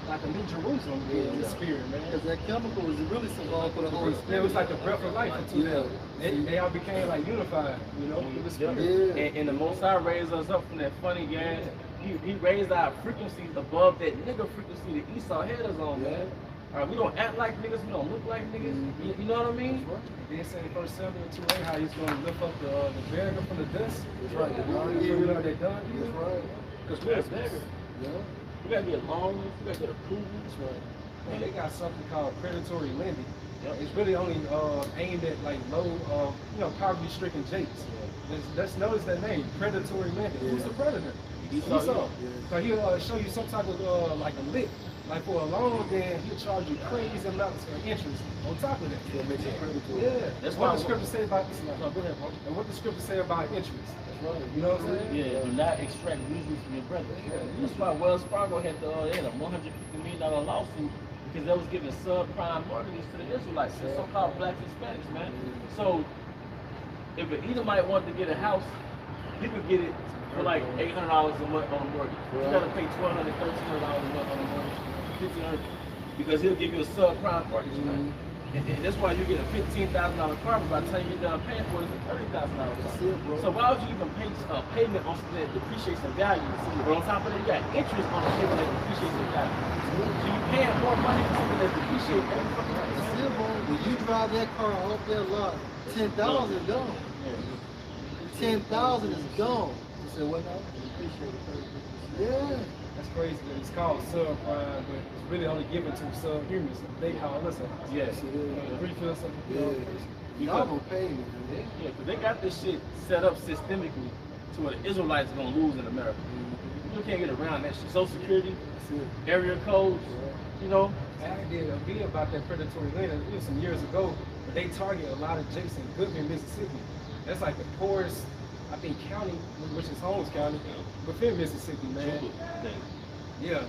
like a new Jerusalem in the spirit, man. because that chemical was really symbolic for the Holy Spirit. It was like the breath of life unto them. They all became like unified, you know, with the spirit. Yeah. And the Most High raised us up from that funny gas. He raised our frequencies above that nigga frequency that Esau had us on, man. All right, we don't act like niggas, we don't look like niggas. You know what I mean? Then say in 1 Samuel 2:8 how he's going to lift up the beggar from the dust. That's right. So you know they done. That's right. Because we're a beggar. Yeah. We gotta get loans, we gotta get approval. That's right. And they got something called predatory lending. Yep. It's really only aimed at like low, you know, poverty-stricken jakes. Let's notice that name, predatory lending. Who's the predator? Esau. So he'll show you some type of like a lick. Like for a loan, then he'll charge you crazy amounts of interest on top of that. So it makes it predatory. Yeah. That's what why the scripture say about this. No, go ahead, bro. And what the scripture say about interest. That's right. You know what I'm saying? Yeah, do not extract usually from your brother. That's why Wells Fargo had they had a $150 million lawsuit because they was giving subprime mortgages to the Israelites, the so-called blacks and Hispanics, man. So if an Edomite wanted to get a house, he could get it for like $800 a month on a mortgage. You gotta pay $1,200, $1,300 a month on a mortgage, $1,500, because he'll give you a subprime mortgage, man. And that's why you get a $15,000 car, but by the time you're done paying for it, it's $30,000 car. So why would you even pay a payment on something that depreciates in value? But on top of that, you got interest on the payment that depreciates in value. So you're paying more money for something that depreciates every fucking time. When you drive that car off that lot, 10,000 is gone. 10,000 is gone. You said what now? Yeah. That's crazy that it's called subprime, but it's really only given to subhumans. They call us a Yes. refill something. Y'all gonna pay me, man. Yeah, because they got this shit set up systemically to where the Israelites are gonna lose in America. You can't get around that shit. Social Security, area codes, you know. I did a video about that predatory land. It was some years ago, but they target a lot of Jakes in Goodman, Mississippi. That's like the poorest, I think, county, which is Holmes County, within Mississippi, man. Yeah,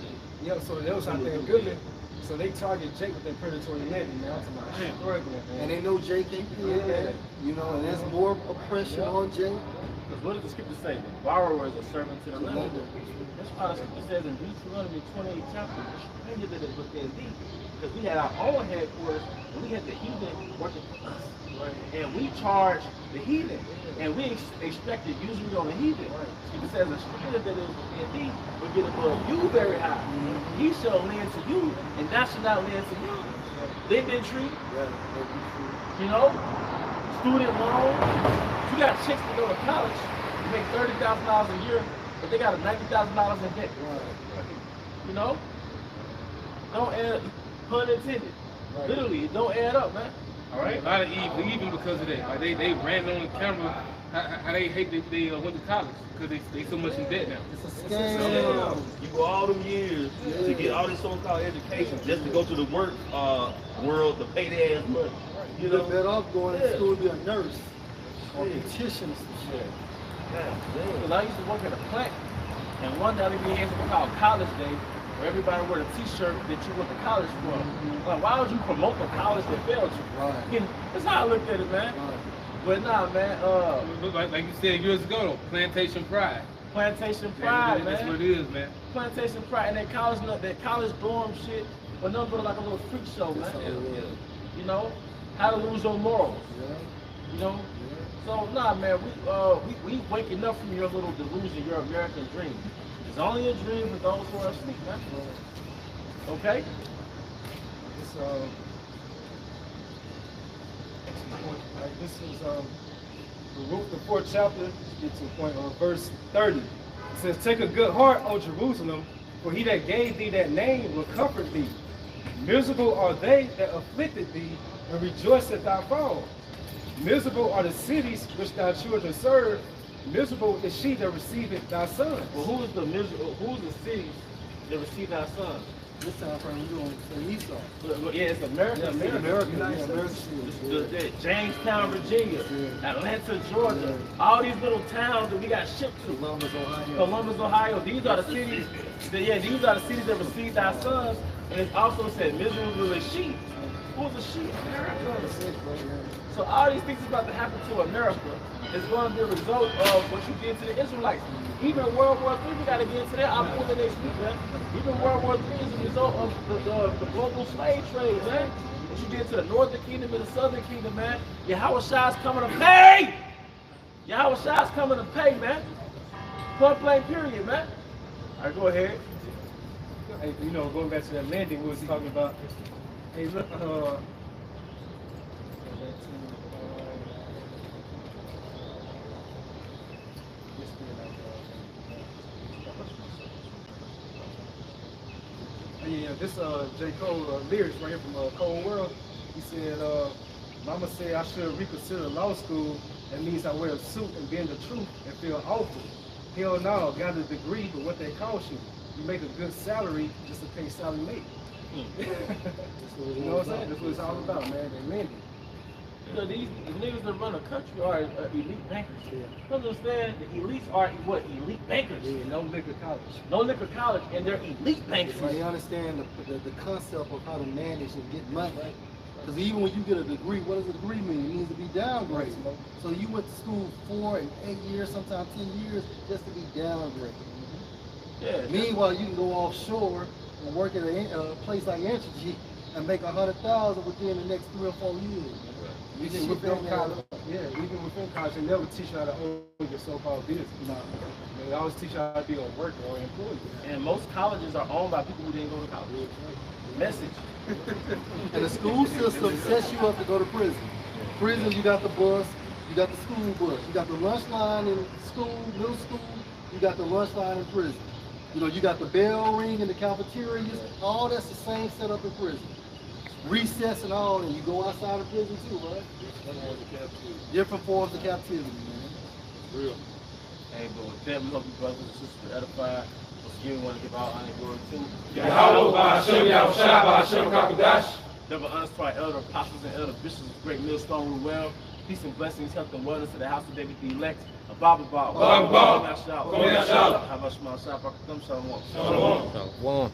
so they was out there in Goodman. So they target Jake with that predatory landing, man. I'm talking about struggling, man. And they know Jay can't pay that. You know, and there's more oppression on Jay. Because what does the scripture say? The borrower is a servant to the lender. That's why the scripture says in Deuteronomy 28 chapter, stranger that is within thee. Because we had our own headquarters, and we had the heathen working for us. Right? And we charge the heathen. And we extracted usury on the heathen. It says a stranger that is within thee will get above you very high. He shall lend to you, and thou shalt not lend to you. Lending tree, you know, student loan. You got chicks that go to college, you make $30,000 a year, but they got a $90,000 in debt. You know? Don't add, pun intended. Literally, it don't add up, man. All right, a lot of even because of that. Like they ran on the camera how they hate that they went to college because they so much in debt now. It's a scam. You go all them years to get all this so-called education just to go to the work world to pay their ass money. You know, better off going to school to be a nurse or beautician or some shit. Because I used to work at a plant, and one day they be having something called College Day, where everybody wear a T-shirt that you went to college for. Like, why would you promote the college that failed you? Right. That's how I looked at it, man. Right. But nah, man. Like you said years ago, though, plantation pride. Plantation pride, man. That's what it is, man. Plantation pride, and that college dorm shit, but nothing but like a little freak show, man. You know, how to lose your morals. You know. So nah, man, we waking up from your little delusion, your American dream. It's only a dream for those who are asleep, man. Okay. This is Baruch the 4th chapter, get to the point on verse 30. It says, "Take a good heart, O Jerusalem, for he that gave thee that name will comfort thee. Miserable are they that afflicted thee, and rejoice at thy fall. Miserable are the cities which thy children serve. Miserable is she that receiveth thy sons." Well, who is the miserable? Who's the cities that receive thy sons? This time frame, we're going to say Esau. Yeah, it's America. Yeah, America. Jamestown, Virginia, Atlanta, Georgia, all these little towns that we got shipped to. Columbus, Ohio. These are the cities. These are the cities that received our sons. And it also said, "Miserable is she." Who's the she? America. So all these things is about to happen to America. It's going to be a result of what you did to the Israelites. Even World War III, we got to get into that. I'll put it next week, man. Even World War III is a result of the global slave trade, man. What you did to the Northern Kingdom and the Southern Kingdom, man. Yahweh Shai's coming to pay. Yahweh Shai's coming to pay, man. Point blank period, man. All right, go ahead. Hey, you know, going back to that landing we was talking about. Hey, look, this J. Cole lyrics right here from Cold World. He said, "Mama said I should reconsider law school. That means I wear a suit and bend the truth and feel awful. Hell no, got a degree, but what they cost you? You make a good salary just to pay salary mate." You know what I'm saying? That's what it's all about, man. They landed. You know, these niggas that run a country are elite bankers. You understand? The elites are what? Elite bankers. Yeah, no liquor college. No liquor college, and they're elite bankers. So they understand the concept of how to manage and get money. Because even when you get a degree, what does a degree mean? It means to be downgraded. So you went to school 4 and 8 years, sometimes 10 years, just to be downgraded. Yeah. Meanwhile, you can go offshore and work at a place like Entergy and make 100,000 within the next 3 or 4 years. Even within college, even within college, they never teach you how to own your so-called business. No. They always teach you how to be a worker or an employee. And most colleges are owned by people who didn't go to college. Message. And the school system sets you up to go to prison. Prison, you got the bus, you got the school bus, you got the lunch line in school, middle school, you got the lunch line in prison. You know, you got the bell ring in the cafeterias, all that's the same setup in prison. Recess and all, and you go outside of prison too, right? Different forms of captivity, man. Real. Hey, but with that, we hope you brothers and sisters are edified. Once again, we want to give all honor and glory to Yahweh, Ba'ashem, Yahushua, Ba'ashem, Kakadash. Double honors to our elder apostles and elder bishops of Great Millstone rule well. Peace and blessings, health and wellness to the house of David the elect. Abba Ba. Abba Ba. How much my shop? Shalom. Shalom.